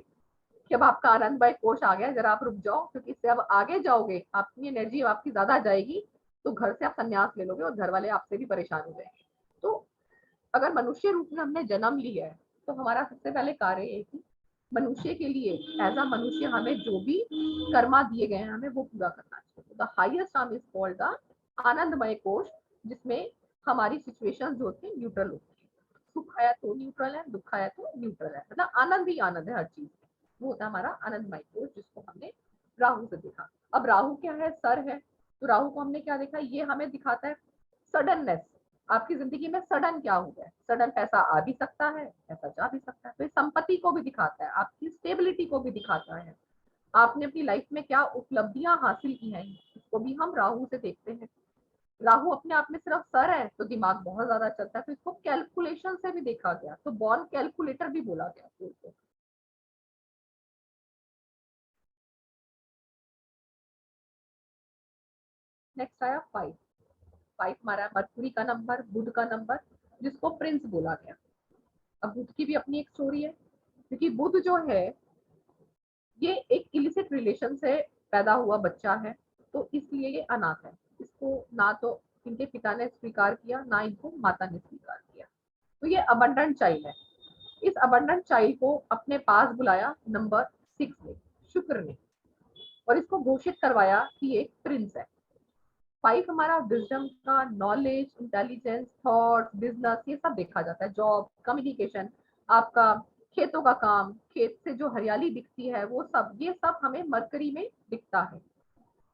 कि अब आपका आनंदमय कोष आ गया, जरा आप रुक जाओ, क्योंकि इससे अब आगे जाओगे आपकी एनर्जी आपकी ज्यादा जाएगी, तो घर से आप संन्यास ले लोगे और घर वाले आपसे भी परेशान हो जाएंगे। तो अगर मनुष्य रूप में हमने जन्म लिया है तो हमारा सबसे पहले कार्य है कि मनुष्य के लिए एज अ मनुष्य हमें जो भी कर्मा दिए गए हैं हमें वो पूरा करना चाहिए। द हाईएस्ट नाम इज कॉल्ड द आनंदमय कोष, जिसमें हमारी सिचुएशन जो होती है न्यूट्रल होती है। सुख आया तो न्यूट्रल है, दुख आया तो न्यूट्रल है, मतलब आनंद ही आनंद है हर चीज में, वो होता है हमारा आनंदमय कोष, जिसको हमने राहु से देखा। अब राहु क्या है, सर है, तो राहु को हमने क्या देखा, ये हमें दिखाता है सडननेस, आपकी जिंदगी में सडन क्या हो गया, सडन पैसा आ भी सकता है, पैसा जा भी सकता है। तो ये संपत्ति को भी दिखाता है, आपकी स्टेबिलिटी को भी दिखाता है, आपने अपनी लाइफ में क्या उपलब्धियां हासिल की हैं, इसको भी हम राहु से देखते हैं। राहु अपने आप में सिर्फ सर है तो दिमाग बहुत ज्यादा चलता है, तो इसको कैलकुलेशन से भी देखा गया, तो बॉर्न कैलकुलेटर भी बोला गया इसको। नेक्स्ट आया 5। 5 हमारा मरकुरी का नंबर, बुध का नंबर, जिसको प्रिंस बोला गया। अब बुध की भी अपनी एक स्टोरी है, क्योंकि बुध जो है ये एक इलिसिट रिलेशन से पैदा हुआ बच्चा है, तो इसलिए ये अनाथ है। इसको ना तो इनके पिता ने स्वीकार किया, ना इनको माता ने स्वीकार किया, तो ये अबंडेंट चाइल्ड है। इस अबंडेंट चाइल्ड को अपने पास बुलाया नंबर 6 ने, शुक्र ने, और इसको घोषित करवाया कि ये एक प्रिंस है। 5 हमारा विजडम का, नॉलेज, इंटेलिजेंस, थॉट, बिजनेस, ये सब देखा जाता है, जॉब, कम्युनिकेशन, आपका खेतों का काम, खेत से जो हरियाली दिखती है वो सब, ये सब हमें मरकरी में दिखता है,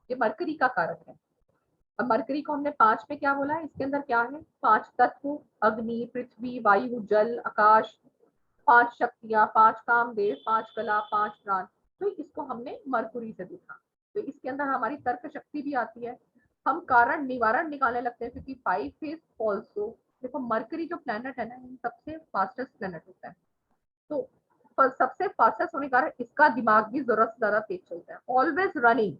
ये मरकरी का कारक है। अब मरकरी को हमने 5 में क्या बोला है, इसके अंदर क्या है, 5 तत्व, अग्नि, पृथ्वी, वायु, जल, आकाश, 5 शक्तियां, 5 कामदेव, 5 कला, 5 प्राण, तो इसको हमने मरकुरी से देखा। तो इसके अंदर हमारी तर्क शक्ति भी आती है, हम कारण निवारण निकालने लगते हैं, क्योंकि 5 इज ऑल्सो, देखो मरकरी जो प्लेनेट है ना, सबसे फास्टेस्ट प्लेनेट होता है, तो सबसे फास्टेस्ट होने के कारण इसका दिमाग भी जरूरत से ज्यादा तेज चलता है, ऑलवेज रनिंग,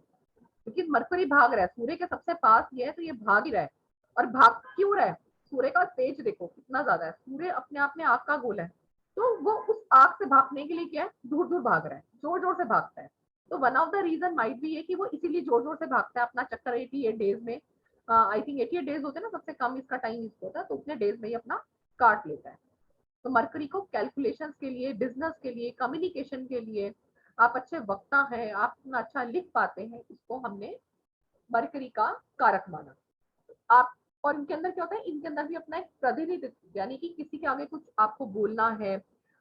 क्योंकि मरकरी भाग रहा है, सूर्य के सबसे पास ये है, तो ये भाग ही रहा है। और भाग क्यों रहा है, सूर्य का तेज देखो कितना ज्यादा है, सूर्य अपने आप में आग का गोला है, तो वो उस आग से भागने के लिए क्या है, दूर दूर भाग रहा है, जोर जोर से भागता है। तो one of the reason might भी ये कि वो इसीलिए जोर जोर से भागता है, अपना चक्कर 88 डेज में, आई थिंक 88 डेज होते हैं ना, सबसे कम इसका टाइम इसको होता है, तो उतने डेज में ही अपना काट लेता है। तो मरकरी को कैलकुलेशंस के लिए, बिजनेस के लिए, कम्युनिकेशन के लिए, आप अच्छे वक्ता हैं, आप इतना अच्छा लिख पाते हैं, इसको हमने मरकरी का कारक माना। आप, और इनके अंदर क्या होता है, इनके अंदर भी अपना एक प्रतिनिधित्व, यानी कि किसी के आगे कुछ आपको बोलना है,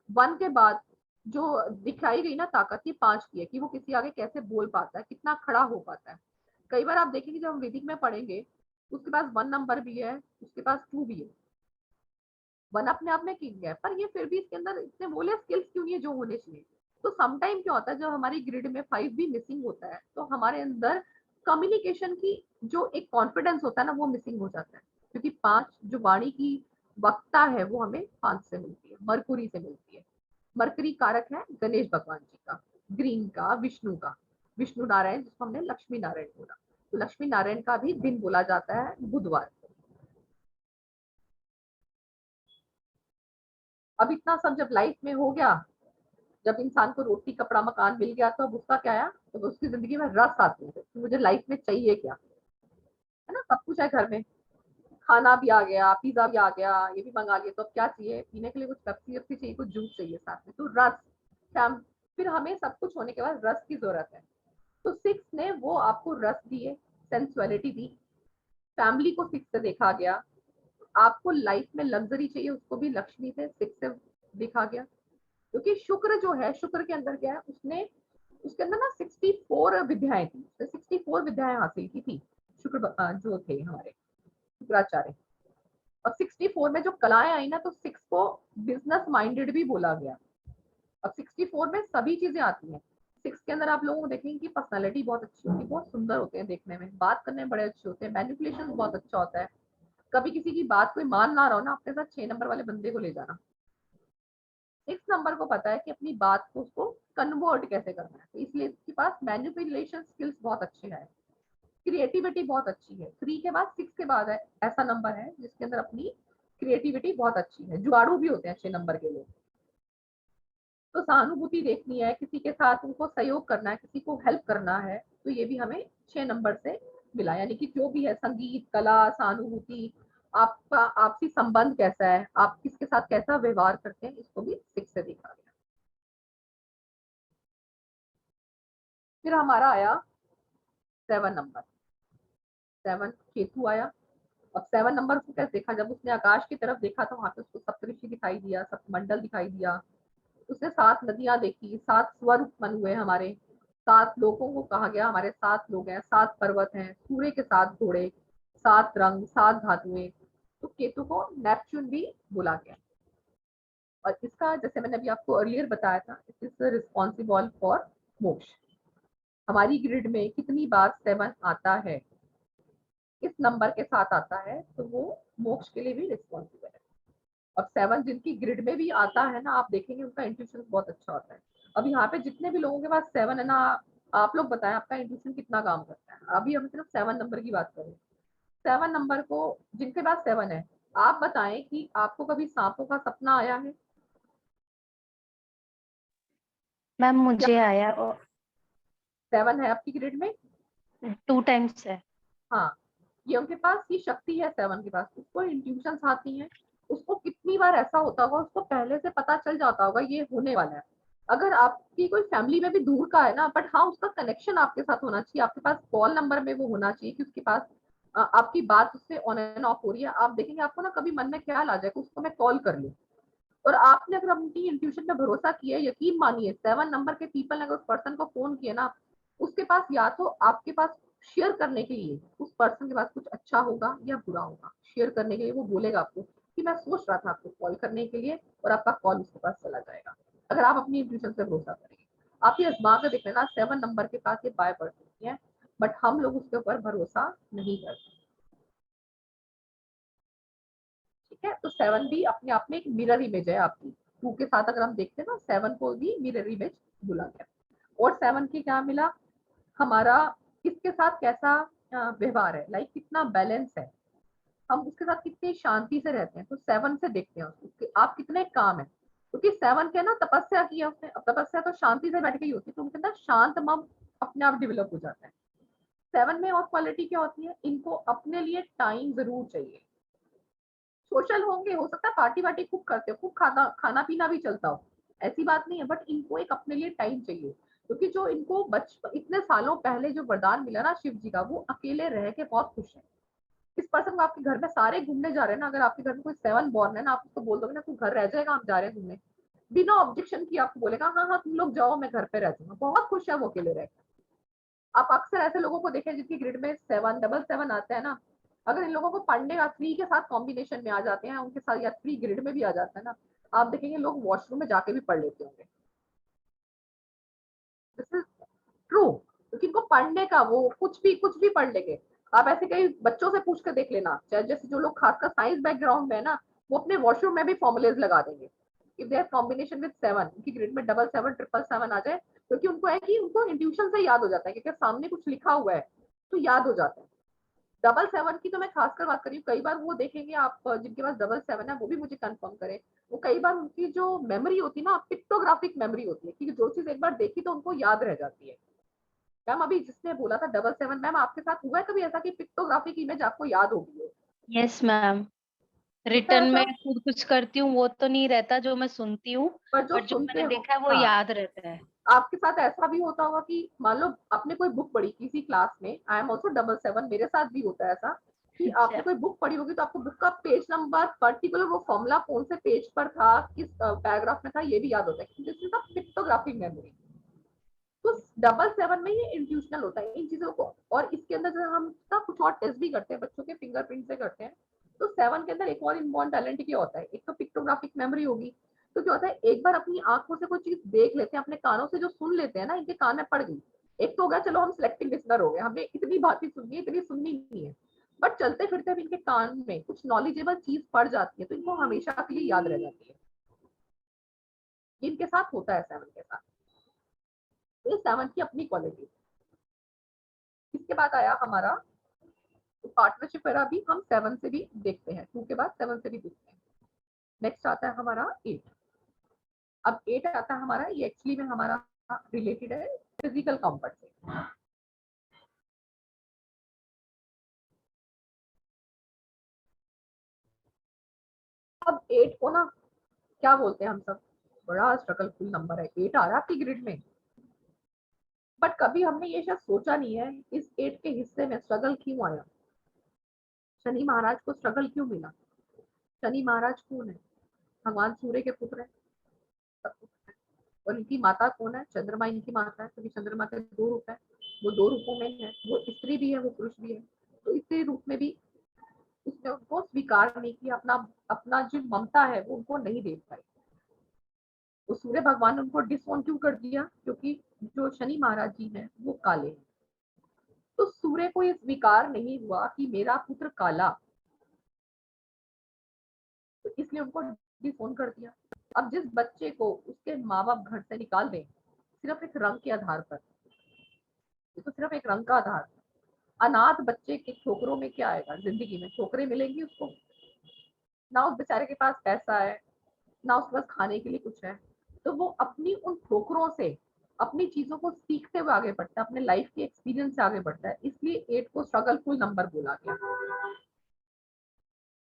1 के बाद जो दिखाई गई ना ताकत, ये 5 की है, कि वो किसी आगे कैसे बोल पाता है, कितना खड़ा हो पाता है। कई बार आप देखेंगे जब हम वैदिक में पढ़ेंगे, उसके पास 1 नंबर भी है, उसके पास 2 भी है, 1 अपने आप में किंग है, पर ये फिर भी इसके अंदर इतने बोले स्किल्स क्यों नहीं है जो होने चाहिए। तो समटाइम क्या होता है, जब हमारी ग्रिड में 5 भी मिसिंग होता है, तो हमारे अंदर कम्युनिकेशन की जो एक कॉन्फिडेंस होता है ना, वो मिसिंग हो जाता है, क्योंकि 5 जो वाणी की वक्ता है वो हमें 5 से मिलती है, मरकुरी से मिलती है। मरकरी कारक है गणेश भगवान जी का, ग्रीन का, विष्णु का, विष्णु नारायण, जिसको हमने लक्ष्मी नारायण बोला, तो लक्ष्मी नारायण का भी दिन बोला जाता है बुधवार। अब इतना सब जब लाइफ में हो गया, जब इंसान को रोटी कपड़ा मकान मिल गया, तो अब उसका क्या आया, तो उसकी जिंदगी में रस आते हैं कि मुझे लाइफ में चाहिए क्या, है ना, सब कुछ है घर में, खाना भी आ गया, पिज्जा भी आ गया, ये भी मंगा लिया, तो अब क्या चाहिए, पीने के लिए कुछ पेप्सी वेप्सी चाहिए, कुछ जूस चाहिए साथ में, तो रस, फिर हमें सब कुछ होने के बाद रस की जरूरत है। तो 6 ने वो आपको रस दिए, सेंसुअलिटी दी, फैमिली को 6 से देखा गया, आपको लाइफ में लग्जरी चाहिए, उसको भी लक्ष्मी से 6 से देखा गया, क्योंकि शुक्र जो है, शुक्र के अंदर क्या है, उसने उसके अंदर ना 64 विद्याएं थी, 64 विद्याएं हासिल की थी शुक्र जो थे हमारे शुक्राचार्य। और 64 में जो कलाएं आई ना, तो 6 को बिजनेस माइंडेड भी बोला गया। अब 64 में सभी चीजें आती हैं। 6 के अंदर आप लोगों को देखेंगे कि पर्सनालिटी बहुत अच्छी होती है, बहुत सुंदर होते हैं देखने में, बात करने में बड़े अच्छे होते हैं, मैनिपुलेशन बहुत अच्छा होता है। कभी किसी की बात कोई मान ना रहा हो ना, अपने साथ 6 नंबर वाले बंदे को ले जाना। 6 नंबर को पता है कि अपनी बात को उसको कन्वर्ट कैसे करना है, तो इसलिए इसके पास मैनिपुलेशन स्किल्स बहुत अच्छे हैं, क्रिएटिविटी बहुत अच्छी है। 3 के बाद 6 के बाद है ऐसा नंबर है जिसके अंदर अपनी क्रिएटिविटी बहुत अच्छी है, जुगाड़ू भी होते हैं 6 नंबर के लोग। तो सहानुभूति देखनी है, किसी के साथ उनको सहयोग करना है, किसी को हेल्प करना है, तो ये भी हमें 6 नंबर से मिला, यानी कि जो भी है संगीत, कला, सहानुभूति, आपका आपसी संबंध कैसा है, आप किसके साथ कैसा व्यवहार करते हैं, इसको भी 6 से देखा गया। फिर हमारा आया 7 नंबर, 7 केतु आया। अब 7 नंबर को कैसे देखा, जब उसने आकाश की तरफ देखा तो वहां पे उसको सप्तऋषि दिखाई दिया, सप्तमंडल दिखाई दिया, उसने 7 नदियां देखी, 7 स्वरूप मन हुए हमारे, 7 लोगों को कहा गया हमारे 7 लोग हैं, 7 पर्वत हैं, सूर्य के 7 घोड़े, 7 रंग, 7 धातुएं, तो केतु को नेपच्यून भी बोला गया। और इसका जैसे मैंने अभी आपको अर्लियर बताया था, इट इज रिस्पॉन्सिबल फॉर मोक्ष। हमारी ग्रिड में कितनी बार 7 आता है, इस नंबर के साथ आता है, तो वो मोक्ष के लिए भी रिस्पॉन्सिबल है। और 7 जिनकी ग्रिड में भी आता है ना, आप देखेंगे उनका इंट्यूशन बहुत अच्छा होता है। अब यहाँ पे जितने भी लोगों के पास 7 है ना, आप लोग बताएं आपका इंट्यूशन कितना काम करता है। अभी हम सिर्फ 7 नंबर की बात करें। 7 नंबर को जिनके पास 7 है, आप बताएं कि आपको कभी सांपों का सपना आया है? मैम मुझे आया 7 है आपकी ग्रिड में? 2 टाइम्स है। हाँ, ये उनके पास ये शक्ति है 7 के पास, उसको इंट्यूशंस आती हैं। उसको कितनी बार ऐसा होता होगा, उसको पहले से पता चल जाता होगा ये होने वाला है। अगर आपकी कोई फैमिली में भी दूर का है ना, बट हाँ उसका कनेक्शन आपके साथ होना चाहिए, आपके पास कॉल नंबर में वो होना चाहिए कि उसके पास आपकी बात उससे ऑन एंड ऑफ हो रही है। आप देखेंगे आपको ना कभी मन में ख्याल आ जाएगा उसको मैं कॉल कर लूं। और आपने अगर अपनी इंट्यूशन पे भरोसा किया, यकीन मानिए 7 नंबर के पीपल ने अगर उस पर्सन को फोन किया ना, उसके पास या तो आपके पास शेयर करने के लिए उस पर्सन के पास कुछ अच्छा होगा या बुरा होगा। शेयर करने के लिए वो बोलेगा आपको कि मैं सोच रहा था आपको कॉल करने के लिए, और आपका कॉल उसके पास चला जाएगा अगर आप अपनी इंट्यूशन पे भरोसा करेंगे। आप ये आजमा के देख लेना, 7 नंबर के पास ये बाय बर्थ होती है, बट हम लोग उसके ऊपर भरोसा नहीं करते। ठीक है, तो 7 भी अपने आप में एक मिरर इमेज है आपकी। 2 के साथ अगर हम देखते हैं ना, 7 को भी मिरर इमेज बोला गया। और 7 की क्या मिला, हमारा किसके साथ कैसा व्यवहार है, लाइक कितना बैलेंस है, हम उसके साथ कितनी शांति से रहते हैं। तो 7 से देखते हैं उसको कि आप कितने काम है, क्योंकि 7 के ना तपस्या की है उसने। अब तपस्या तो शांति से बैठ के ही होती है, तो उनके अंदर शांत मन अपने आप डेवलप हो जाता है। 7 में और क्वालिटी क्या होती है, इनको अपने लिए टाइम जरूर चाहिए। सोशल होंगे, हो सकता है पार्टी वार्टी खूब करते हो, खूब खाना पीना भी चलता हो, ऐसी बात नहीं है, बट इनको एक अपने लिए टाइम चाहिए। क्योंकि जो इनको बचपन इतने सालों पहले जो वरदान मिला ना शिव जी का, वो अकेले रह के बहुत खुश है। इस पर्सन को आपके घर में सारे घूमने जा रहे हैं ना, अगर आपके घर में कोई 7 बॉर्न है ना, आप उसको बोल दोगे ना तू घर रह जाएगा, हम जा रहे हैं घूमने, बिना ऑब्जेक्शन किए आपको बोलेगा हाँ हाँ तुम लोग जाओ मैं घर पे रह जाऊंगा, बहुत खुश है वो अकेले रह के। आप अक्सर ऐसे लोगों को देखें जिनकी ग्रिड में 7 डबल 7 आते हैं ना, अगर इन लोगों को पढ़ने का 3 के साथ कॉम्बिनेशन में आ जाते हैं उनके साथ, या 3 ग्रिड में भी आ जाता है ना, आप देखेंगे लोग वॉशरूम में जाके भी पढ़ लेते होंगे। दिस इज ट्रू, क्योंकि इनको पढ़ने का वो कुछ भी पढ़ लेंगे। आप ऐसे कई बच्चों से पूछ कर देख लेना, चाहे जैसे जो लोग खासकर साइंस बैकग्राउंड में है ना, वो अपने वॉशरूम में भी फॉर्मुलेज लगा देंगे if they have combination with 7, उनकी ग्रिड में डबल 7 ट्रिपल 7 आ जाए, क्योंकि उनको है कि उनको इंट्यूशन से याद हो जाता है, क्योंकि सामने कुछ लिखा हुआ है तो याद हो जाता है। डबल 7 की तो मैं खासकर बात करी हूँ, कई बार वो देखेंगे आप जिनके पास डबल 7 है वो भी मुझे कंफर्म करें, वो कई बार उनकी जो मेमोरी होती है ना, पिक्टोग्राफिक मेमोरी होती है, कि जो चीज एक बार देखी तो उनको याद रह जाती है। मैम अभी जिसने बोला था डबल 7, मैम आपके साथ हुआ है कभी ऐसा कि पिक्टोग्राफिक इमेज आपको याद होगी हो? यस मैम, होता है रिटर्न में ऐसा? खुद कुछ करती हूँ वो तो नहीं रहता, जो मैं सुनती हूँ पर जो बट जो सुनते मैंने हो, देखा है वो हाँ, याद रहता है। आपके साथ ऐसा भी होता होगा कि मान लो आपने कोई बुक पढ़ी किसी क्लास में, आई एम ऑल्सो डबल 7, मेरे साथ भी होता है ऐसा कि आपने अच्छा। कोई बुक पढ़ी होगी तो आपको बुक का पेज नंबर पर्टिकुलर वो फॉर्मूला कौन से पेज पर था, किस पैराग्राफ में था, ये भी याद होता है। This is a pictographic memory. तो डबल 7 में ये इंट्यूशनल होता है इन चीजों को। और इसके अंदर जो हम ना कुछ और टेस्ट भी करते हैं, बच्चों के फिंगरप्रिंट से करते हैं। तो 7 के अंदर एक और इनबॉर्न टैलेंट क्या होता है, एक तो पिक्टोग्राफिक मेमोरी होगी। तो क्या होता है, एक बार अपनी आंखों से कोई चीज देख लेते हैं, अपने कानों से जो सुन लेते हैं ना, इनके कान में पड़ गई, एक तो हो गया चलो हम सिलेक्टिव लिसनर हो गए, हमने इतनी बातें सुनी है, इतनी सुननी नहीं है, बट चलते फिरते भी इनके कान में कुछ नॉलेजेबल चीज पड़ जाती है, तो इनको हमेशा के लिए याद रह जाती है। इनके साथ होता है 7 के साथ। तो 7 की अपनी क्वालिटी। इसके बाद आया हमारा पार्टनरशिप वगैरह भी हम 7 से भी देखते हैं, 2 के बाद 7 से भी देखते हैं। नेक्स्ट आता है हमारा 8। अब 8 आता है हमारा, ये एक्चुअली में हमारा रिलेटेड है फिजिकल कंफर्ट से। अब 8 को ना क्या बोलते हैं हम सब, बड़ा स्ट्रगलफुल नंबर है 8 आ रहा है आपकी ग्रिड में, बट कभी हमने ये शायद सोचा नहीं है इस 8 के हिस्से में स्ट्रगल क्यों आया, शनि महाराज को स्ट्रगल क्यों मिला। शनि महाराज कौन है, भगवान सूर्य के पुत्र है, और इनकी माता कौन है? चंद्रमा इनकी माता है, क्योंकि चंद्रमा के 2 रूप है, वो 2 रूपों में है, वो स्त्री भी है, वो पुरुष भी है। तो स्त्री रूप में भी उसने उनको स्वीकार नहीं किया, अपना अपना जो ममता है वो उनको नहीं दे पाई। तो सूर्य भगवान ने उनको डिसऑन क्यों कर दिया? क्योंकि जो शनि महाराज जी हैं वो काले हैं। तो सूर्य को ये स्वीकार नहीं हुआ कि मेरा पुत्र काला, तो इसलिए उनको डिसऑन कर दिया। अब जिस बच्चे को उसके माँ बाप घर से निकाल दें सिर्फ एक रंग के आधार पर, तो सिर्फ एक रंग का आधार, अनाथ बच्चे के ठोकरों में क्या आएगा? जिंदगी में ठोकरें मिलेंगी उसको, ना उस बेचारे के पास पैसा है, ना उसके पास खाने के लिए कुछ है, तो वो अपनी उन ठोकरों से अपनी चीजों को सीखते हुए आगे बढ़ता है, अपने लाइफ के एक्सपीरियंस से आगे बढ़ता है। इसलिए 8 को स्ट्रगलफुल नंबर बोला गया।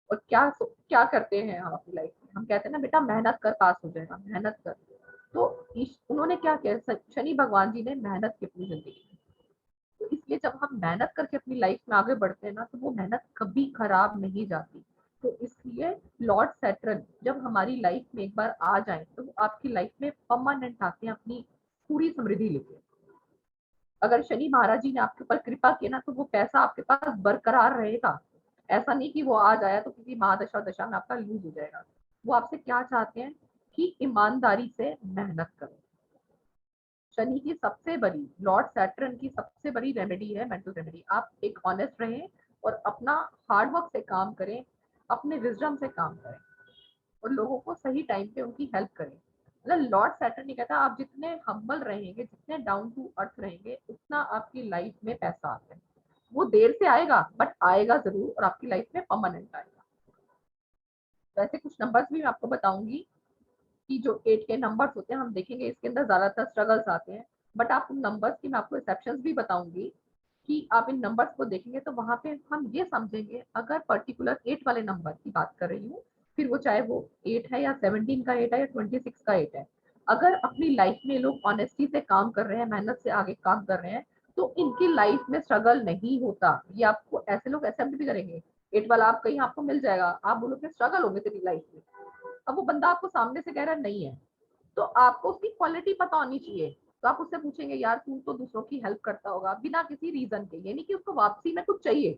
और क्या क्या करते हैं हम अपनी लाइफ में? हम कहते हैं ना बेटा मेहनत कर पास हो जाएगा, मेहनत कर। तो उन्होंने क्या किया? शनि भगवान जी ने मेहनत की अपनी जिंदगी में। तो इसलिए जब हम मेहनत करके अपनी लाइफ में आगे बढ़ते हैं ना, तो वो मेहनत कभी खराब नहीं जाती। तो इसलिए लॉर्ड सैटर्न जब हमारी लाइफ में एक बार आ जाए तो वो आपकी लाइफ में परमानेंट आते हैं अपनी पूरी समृद्धि लेके। अगर शनि महाराज जी ने आपके ऊपर कृपा की ना, तो वो पैसा आपके पास बरकरार रहेगा। ऐसा नहीं कि वो आज आया तो किसी महादशा दशा में आपका लूज हो जाएगा। वो आपसे क्या चाहते हैं कि ईमानदारी से मेहनत करो। शनि की सबसे बड़ी, लॉर्ड सैटर्न की सबसे बड़ी रेमेडी है मेंटल रेमेडी। आप एक ऑनेस्ट रहें और अपना हार्डवर्क से काम करें, अपने विजडम से काम करें और लोगों को सही टाइम पे उनकी हेल्प करें। मतलब लॉर्ड सैटर्न ने कहता है आप जितने हम्बल रहेंगे, जितने डाउन टू अर्थ रहेंगे, उतना आपकी लाइफ में पैसा आता है। वो देर से आएगा बट आएगा जरूर और आपकी लाइफ में परमानेंट आएगा। वैसे कुछ नंबर्स भी मैं आपको बताऊंगी कि जो 8 के नंबर्स होते हैं, हम देखेंगे इसके अंदर ज्यादातर स्ट्रगल्स आते हैं। बट आप उन नंबर्स की मैं आपको एक्सेप्शंस भी बताऊंगी कि आप इन नंबर्स को देखेंगे तो वहां पे हम ये समझेंगे, अगर पर्टिकुलर 8 वाले नंबर की बात कर रही हूँ, फिर वो चाहे वो 8 है या 17 का 8 है या 26 का 8 है, अगर अपनी लाइफ में लोग ऑनेस्टी से काम कर रहे हैं, मेहनत से आगे काम कर रहे हैं, तो इनकी लाइफ में स्ट्रगल नहीं होता। ये आपको ऐसे लोग एक्सेप्ट भी करेंगे। 8 वाला आप कहीं आपको मिल जाएगा, आप बोलोगे स्ट्रगल होगी तेरी लाइफ में। अब वो बंदा आपको सामने से कह रहा है नहीं है, तो आपको उसकी क्वालिटी पता होनी चाहिए। तो आप उससे पूछेंगे यार तू तो दूसरों की हेल्प करता होगा बिना किसी रीजन के, यानी कि उसको वापसी में कुछ चाहिए,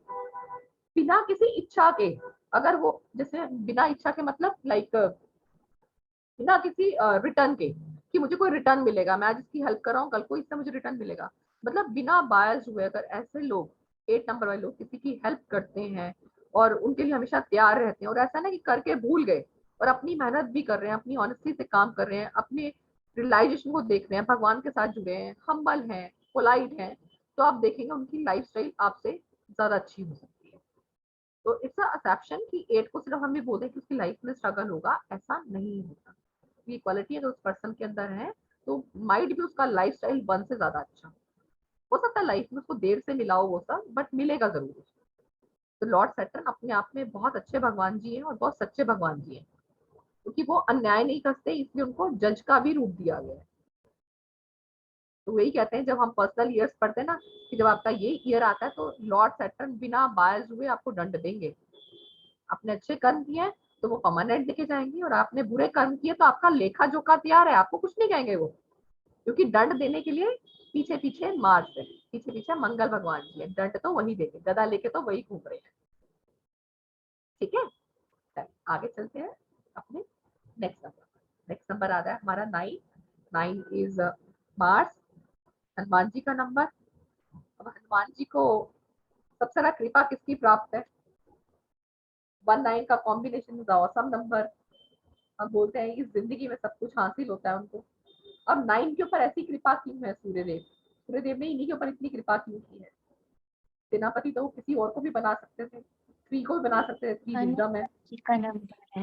बिना किसी इच्छा के। अगर वो जैसे बिना इच्छा के मतलब लाइक बिना किसी रिटर्न के, कि मुझे कोई रिटर्न मिलेगा, मैं आज इसकी हेल्प कर रहा हूँ, कल को इससे मुझे रिटर्न मिलेगा, मतलब बिना बायस हुए अगर ऐसे लोग 8 नंबर वाले लोग किसी की हेल्प करते हैं और उनके लिए हमेशा तैयार रहते हैं, और ऐसा ना कि करके भूल गए और अपनी मेहनत भी कर रहे हैं, अपनी ऑनेस्टी से काम कर रहे हैं, अपने रियलाइजेशन को देख रहे हैं, भगवान के साथ जुड़े हैं, हम्बल हैं, पोलाइट हैं, तो आप देखेंगे उनकी लाइफस्टाइल आपसे ज्यादा अच्छी हो सकती है। तो इट्स असेप्शन कि 8 को सिर्फ हम ये बोलते हैं कि उसकी लाइफ में स्ट्रगल होगा, ऐसा नहीं होता। ये क्वालिटी अगर उस पर्सन के अंदर है तो माइट भी उसका लाइफस्टाइल 1 से ज्यादा अच्छा हो सकता है। लाइफ में उसको देर से मिला हो वो सब, बट मिलेगा जरूर उसको। तो लॉर्ड सैटर्न अपने आप में बहुत अच्छे भगवान जी हैं और बहुत सच्चे भगवान जी हैं, क्योंकि वो अन्याय नहीं करते, इसलिए उनको जज का भी रूप दिया गया है। तो वही कहते हैं जब हम पर्सनल ईयर्स पढ़ते हैं ना, कि जब आपका ये ईयर आता है तो लॉर्ड सैटर्न बिना बायस हुए आपको दंड देंगे। आपने अच्छे कर्म किए हैं तो वो परमानेंट लेके जाएंगे, और आपने बुरे कर्म किए तो आपका लेखा जोखा तैयार है, आपको कुछ नहीं कहेंगे वो, क्योंकि दंड देने के लिए पीछे पीछे मार्स है, पीछे पीछे मंगल भगवान जी है, दंड तो वही देंगे, गदा लेके तो वही घूम रहे हैं। ठीक है, आगे चलते हैं अपने नेक्स्ट नंबर। नेक्स्ट नंबर आ रहा है हमारा 9। 9 इज मार्स, हनुमान जी का नंबर। अब हनुमान जी को सबसे ज्यादा कृपा किसकी प्राप्त है? 1-9 का कॉम्बिनेशन इज ऑसम नंबर। हम बोलते हैं इस जिंदगी में सब कुछ हासिल होता है उनको। अब 9 के ऊपर ऐसी कृपा क्यों है? सूर्यदेव, सूर्यदेव ने इन्हीं के ऊपर इतनी कृपा क्यों की है? सेनापति तो किसी और को भी बना सकते थे, 3 को भी बना सकते थे, 3 विजडम है का नंबर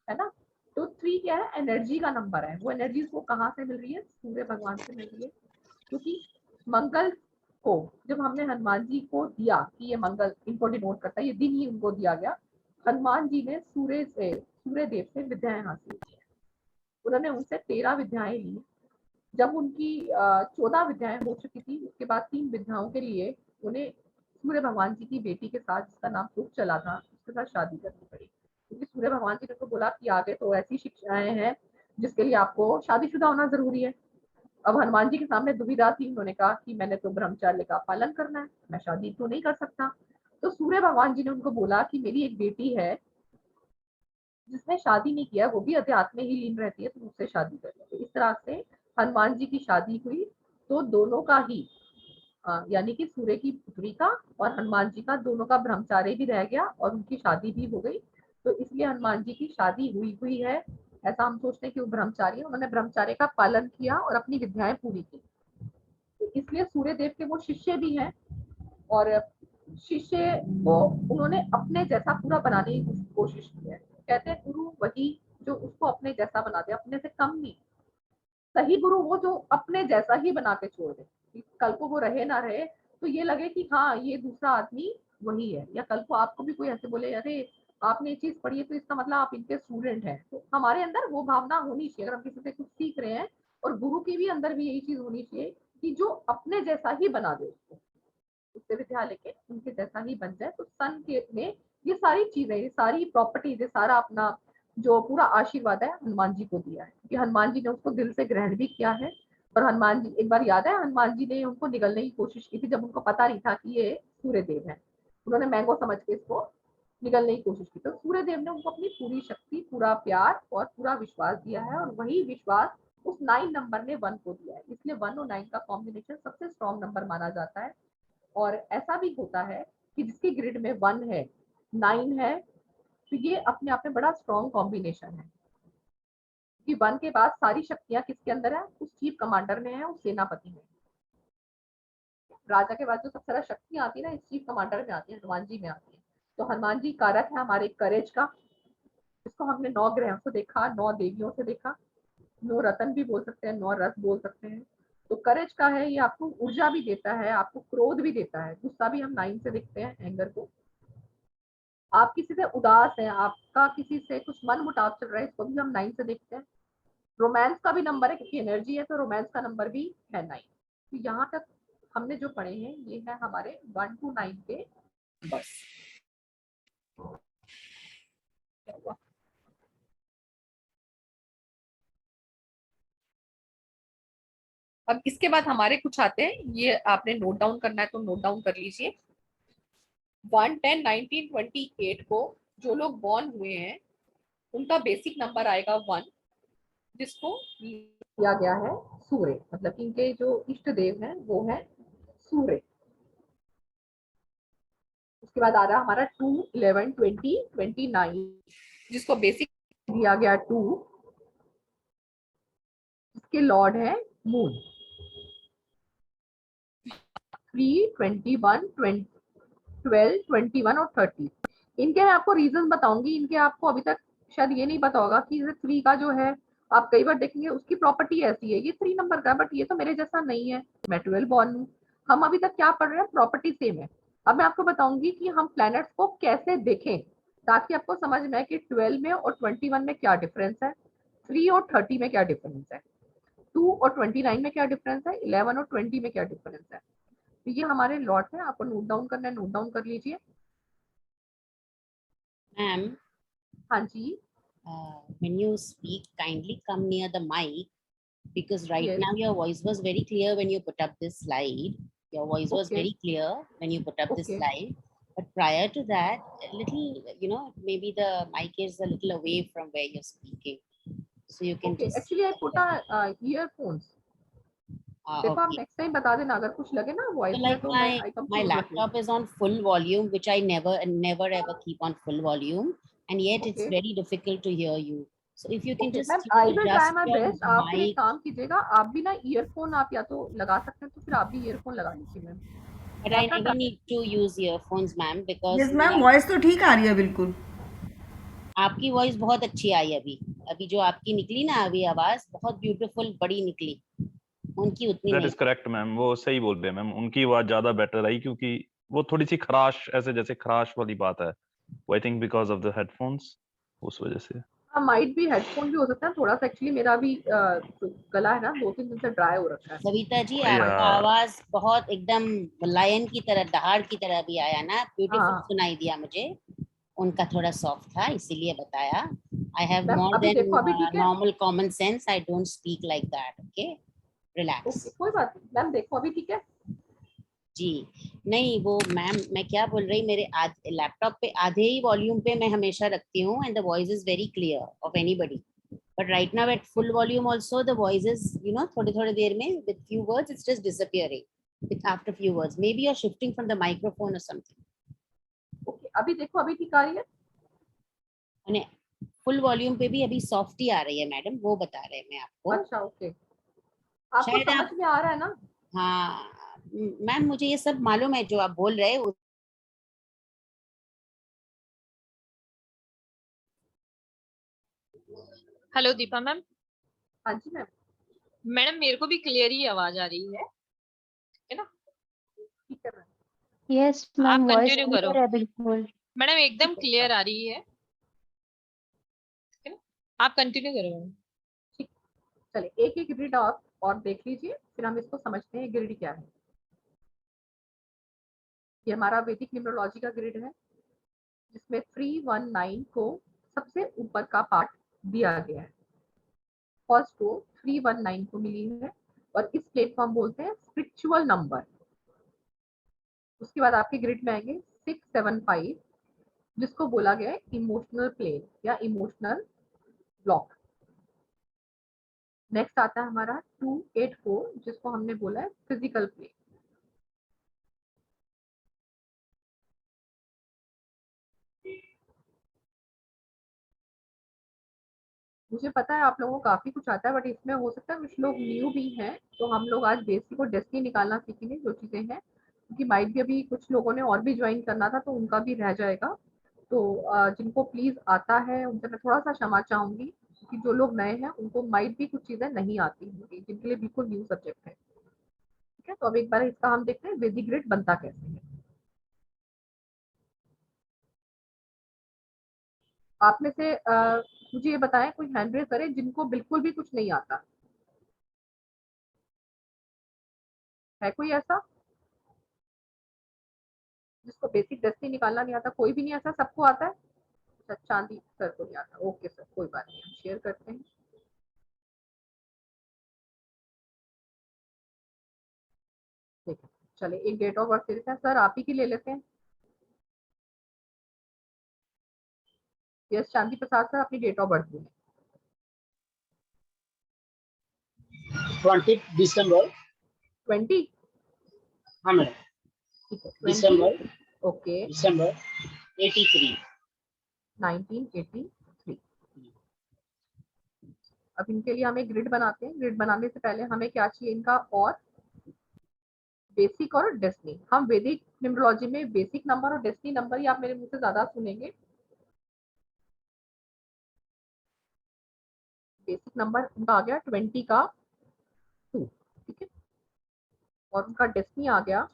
है ना। तो 3 क्या है? एनर्जी का नंबर है। वो एनर्जी को कहाँ से मिल रही है? सूर्य भगवान से मिल रही है। क्योंकि मंगल को जब हमने हनुमान जी को दिया कि ये मंगल इनको डिनोट करता है, ये दिन ही उनको दिया गया, हनुमान जी ने सूर्य देव से विद्याएं हासिल की। उन्होंने उनसे 13 विद्याएं ली। जब उनकी 14 विद्याएं हो चुकी थी, उसके बाद 3 विद्याओं के लिए उन्हें सूर्य भगवान जी की बेटी के साथ, जिसका नाम सुख चला था, उसके साथ शादी करनी पड़ी। क्योंकि सूर्य भगवान जी ने तो बोला कि आगे तो ऐसी शिक्षाएं हैं जिसके लिए आपको शादीशुदा होना जरूरी है। अब हनुमान जी के सामने दुविधा थी, उन्होंने कहा कि मैंने तो ब्रह्मचर्य का पालन करना है, मैं शादी तो नहीं कर सकता। तो सूर्य भगवान जी ने उनको बोला कि मेरी एक बेटी है जिसने शादी नहीं किया, वो भी अध्यात्म में ही लीन रहती है, तो उससे शादी कर लो। तो इस तरह से हनुमान जी की शादी हुई। तो दोनों का ही यानी कि सूर्य की पुत्री का और हनुमान जी का दोनों का ब्रह्मचार्य भी रह गया और उनकी शादी भी हो गई। तो इसलिए हनुमान जी की शादी हुई है, ऐसा हम सोचते हैं कि वो ब्रह्मचारी, उन्होंने ब्रह्मचार्य का पालन किया और अपनी विद्याएं पूरी की। तो इसलिए सूर्य देव के वो शिष्य भी हैं और शिष्य को उन्होंने अपने जैसा पूरा बनाने की कोशिश की है। कहते हैं गुरु वही जो उसको अपने जैसा बना दे, अपने से कम नहीं। सही गुरु वो जो अपने जैसा ही बना के छोड़ दे, कल को वो रहे ना रहे तो ये लगे कि हाँ ये दूसरा आदमी वही है। या कल को आपको भी कोई ऐसे बोले अरे आपने ये चीज पढ़ी है तो इसका मतलब आप इनके स्टूडेंट हैं, तो हमारे अंदर वो भावना होनी चाहिए। अगर हम किसी से कुछ सीख रहे हैं और गुरु की भी अंदर भी यही चीज होनी चाहिए कि जो अपने जैसा ही बना दे उसको, उससे विद्यालय के उनके जैसा ही बन जाए। तो सन के ने ये सारी चीजें, ये सारी प्रॉपर्टीज, सारा अपना जो पूरा आशीर्वाद है हनुमान जी को दिया है कि हनुमान जी ने उसको दिल से ग्रहण भी किया है। और हनुमान जी, एक बार याद है हनुमान जी ने उनको निगलने की कोशिश की थी जब उनको पता नहीं था कि ये सूर्य देव है, उन्होंने मैंगो समझ के इसको निगलने की कोशिश की। तो सूर्य देव ने उनको अपनी पूरी शक्ति, पूरा प्यार और पूरा विश्वास दिया है और वही विश्वास उस 9 नंबर ने 1 को दिया है। इसलिए 1 और 9 का कॉम्बिनेशन सबसे स्ट्रॉन्ग नंबर माना जाता है। और ऐसा भी होता है कि जिसकी ग्रिड में 1 है 9 है तो ये अपने आप में बड़ा स्ट्रॉन्ग कॉम्बिनेशन है कि 1 के बाद सारी शक्तियां किसके अंदर है, उस चीफ कमांडर में है, उस सेनापति में। राजा के बाद जो सबसे ज्यादा शक्तियां आती है ना, इस चीफ कमांडर में आती है, हनुमान जी में आती है। तो हनुमान जी कारक है हमारे करेज का। इसको हमने 9 ग्रहों से देखा, 9 देवियों से देखा, 9 रतन भी बोल सकते हैं, 9 रस बोल सकते हैं। तो करेज का है, ये आपको ऊर्जा भी देता है, आपको क्रोध भी देता है, गुस्सा भी हम 9 से देखते हैं, एंगर को। आप किसी से उदास है, आपका किसी से कुछ मन मुटाव चल रहा है, इसको भी हम 9 से देखते हैं। रोमांस का भी नंबर है क्योंकि एनर्जी है, तो रोमांस का नंबर भी है 9। तो यहाँ तक हमने जो पढ़े हैं ये है हमारे 1 to 9 के बस। अब इसके बाद हमारे कुछ आते हैं, ये आपने नोट डाउन करना है तो नोट डाउन कर लीजिए। 1, 10, 19, 28 को जो लोग बॉर्न हुए हैं उनका बेसिक नंबर आएगा 1, जिसको दिया गया है सूर्य, मतलब इनके जो इष्ट देव हैं वो है सूर्य। उसके बाद आ रहा हमारा 2, 11, 20, 29, जिसको बेसिक दिया गया 2, जिसके लॉर्ड है मून। 3, 21, 12, 21 और 30। इनके मैं आपको रीजन बताऊंगी। इनके आपको अभी तक शायद ये नहीं पता होगा कि 3 का जो है, आप कई बार देखेंगे उसकी प्रॉपर्टी ऐसी है, ये 3 नंबर का, बट ये तो मेरे जैसा नहीं है, मैं 12 बॉर्न हूँ। हम अभी तक क्या पढ़ रहे हैं, प्रॉपर्टी सेम है। अब मैं आपको बताऊंगी कि हम प्लैनेट्स को कैसे देखें ताकि आपको समझ में आए कि 12 में और 21 में क्या डिफरेंस है, 3 और 30 में क्या डिफरेंस है, 2 और 29 में क्या डिफरेंस है, 11 और 20 में क्या डिफरेंस है। तो ये हमारे लॉट है, आपको नोट डाउन करना है, नोट डाउन कर लीजिए। Ma'am, हाँ जी, when you speak, kindly come near the mic because right Yes. now your voice was very clear when you put up this slide. Your voice was Okay. very clear when you put up this Okay. slide. But prior to that, a little, maybe the mic is a little away from where you're speaking. So you can okay. just. Actually, I put a earphones. देखो आप Okay. Next time बता देना अगर कुछ लगे ना So voice में like तो my laptop is on full volume, which I never ever keep on full volume, and yet it's Okay. very difficult to hear you. So if you can okay just ma'am, I will try adjust my your best. आप फिर एक mic. काम कीजिएगा, आप भी ना earphone आप या तो लगा सकते हैं, तो फिर आप भी ईयरफोन लगा लीजिए ma'am. But I never need to use earphones, ma'am, because yes ma'am, voice तो ठीक आ रही है बिल्कुल। आपकी वॉइस बहुत अच्छी आई अभी। अभी जो आपकी निकली ना अभी आवाज बहुत ब्यूटीफुल बड़ी निकली, उनकी उतनी दैट नहीं। इज करेक्ट मैम, वो सही बोल रहे हैं मैम, उनकी आवाज ज्यादा बेटर आई क्योंकि वो थोड़ी सी खराश, ऐसे जैसे खराश वाली बात है, वो I think because of the headphones, उस वजह से। हाँ माइट भी, हेडफोन भी हो सकता है थोड़ा सा। एक्चुअली मेरा भी जो गला है ना 2-3 दिन से ड्राई हो रखा है। कविता जी या आपका आवाज बहुत एकदम लायन की तरह, दहाड़ की तरह भी आया ना, ब्यूटीफुल हाँ सुनाई दिया मुझे। उनका थोड़ा सॉफ्ट था इसीलिए बताया। आई हैव मैम मोर अभी देन देखो, अभी ठीक है। Normal common sense, I don't speak like that. Okay, relax. Okay, कोई बात नहीं मैम, देखो अभी ठीक है। जी नहीं, वो मैम मैं क्या बोल रही, मेरे आज लैपटॉप पे आधे ही वॉल्यूम पे मैं हमेशा रखती हूँ and the voice is very clear of anybody, but right now at full volume also the voice is you know थोड़े थोड़े देर में with few words it's just disappearing with after few words, maybe you are shifting from the microphone और something. Okay, अभी देखो अभी ठीक आ रही है। मैंने फुल वॉल्यूम पे भी अभी सॉफ्ट ही आ रही है मैडम, वो बता रहे हैं मैं आपको। अच्छा ओके, आपको शायद समझ आप, में आ रहा है ना? हाँ मैम मुझे ये सब मालूम है जो आप बोल रहे हैं। Hello Deepa ma'am. हाँ जी मैम। मैडम मेरे को भी क्लियर ही आवाज आ रही है ना? ठीक है मैम। यस आप मैम, वॉइस कंटिन्यू करो। क्लियर है बिल्कुल। मैडम एकदम ठीक है क्लियर मैम, आ रही है ना? आप कंटिन्यू करो मैम। ठीक। चलिए एक एक ग्रिड आप और देख लीजिए, फिर हम इसको समझते हैं ग्रिड क्या है। ये हमारा वैदिक न्यूमरोलॉजी का ग्रिड है, जिसमें 319 को सबसे ऊपर का पार्ट दिया गया है। फर्स्ट रो 319 को मिली है और इस प्लेट को हम बोलते हैं स्पिरिचुअल नंबर। उसके बाद आपके ग्रिड में आएंगे 675, जिसको बोला गया है इमोशनल प्लेन या इमोशनल ब्लॉक। नेक्स्ट आता है हमारा 284, जिसको हमने बोला है फिजिकल प्लेन। मुझे पता है आप लोगों को काफी कुछ आता है, बट इसमें हो सकता है कुछ लोग न्यू भी हैं, तो हम लोग आज बेसिक और डेस्टिनी निकालना सीखेंगे जो चीजें हैं, क्योंकि माइट भी अभी कुछ लोगों ने और भी ज्वाइन करना था तो उनका भी रह जाएगा। तो जिनको प्लीज आता है उनसे मैं थोड़ा सा क्षमा चाहूंगी, क्योंकि जो लोग नए हैं उनको माइट भी कुछ चीजें नहीं आती होंगी, जिनके लिए बिल्कुल न्यू सब्जेक्ट है। ठीक है, तो अब एक बार इसका हम देखते हैं वैदिक ग्रिड बनता कैसे है। आप में से मुझे ये बताएं, कोई हैंड रेज करे जिनको बिल्कुल भी कुछ नहीं आता है? कोई ऐसा जिसको बेसिक डेस्टिनी निकालना नहीं आता? कोई भी नहीं ऐसा, सबको आता है? अच्छा, चांदी सर को नहीं आता, ओके सर कोई बात नहीं, हम शेयर करते हैं। ठीक है, चलिए एक डेट ऑफ बर्थ दे देते हैं सर, आप ही की ले लेते हैं। यस शांति प्रसाद सर, अपनी डेट ऑफ बर्थ दें। 20 दिसंबर। 20? हाँ मैडम, ठीक है, 20 दिसंबर, ओके, दिसंबर 83। 1983। अब इनके लिए हम एक ग्रिड बनाते हैं। ग्रिड बनाने से पहले हमें क्या चाहिए इनका, और बेसिक और डेस्टिनी। हम वैदिक न्यूमरोलॉजी में बेसिक नंबर और डेस्टिनी नंबर ही आप मेरे मुंह से ज्यादा सुनेंगे। बेसिक नंबर उनका आ गया 20 का 2, ठीक है, और उनका डेस्टिनी आ गया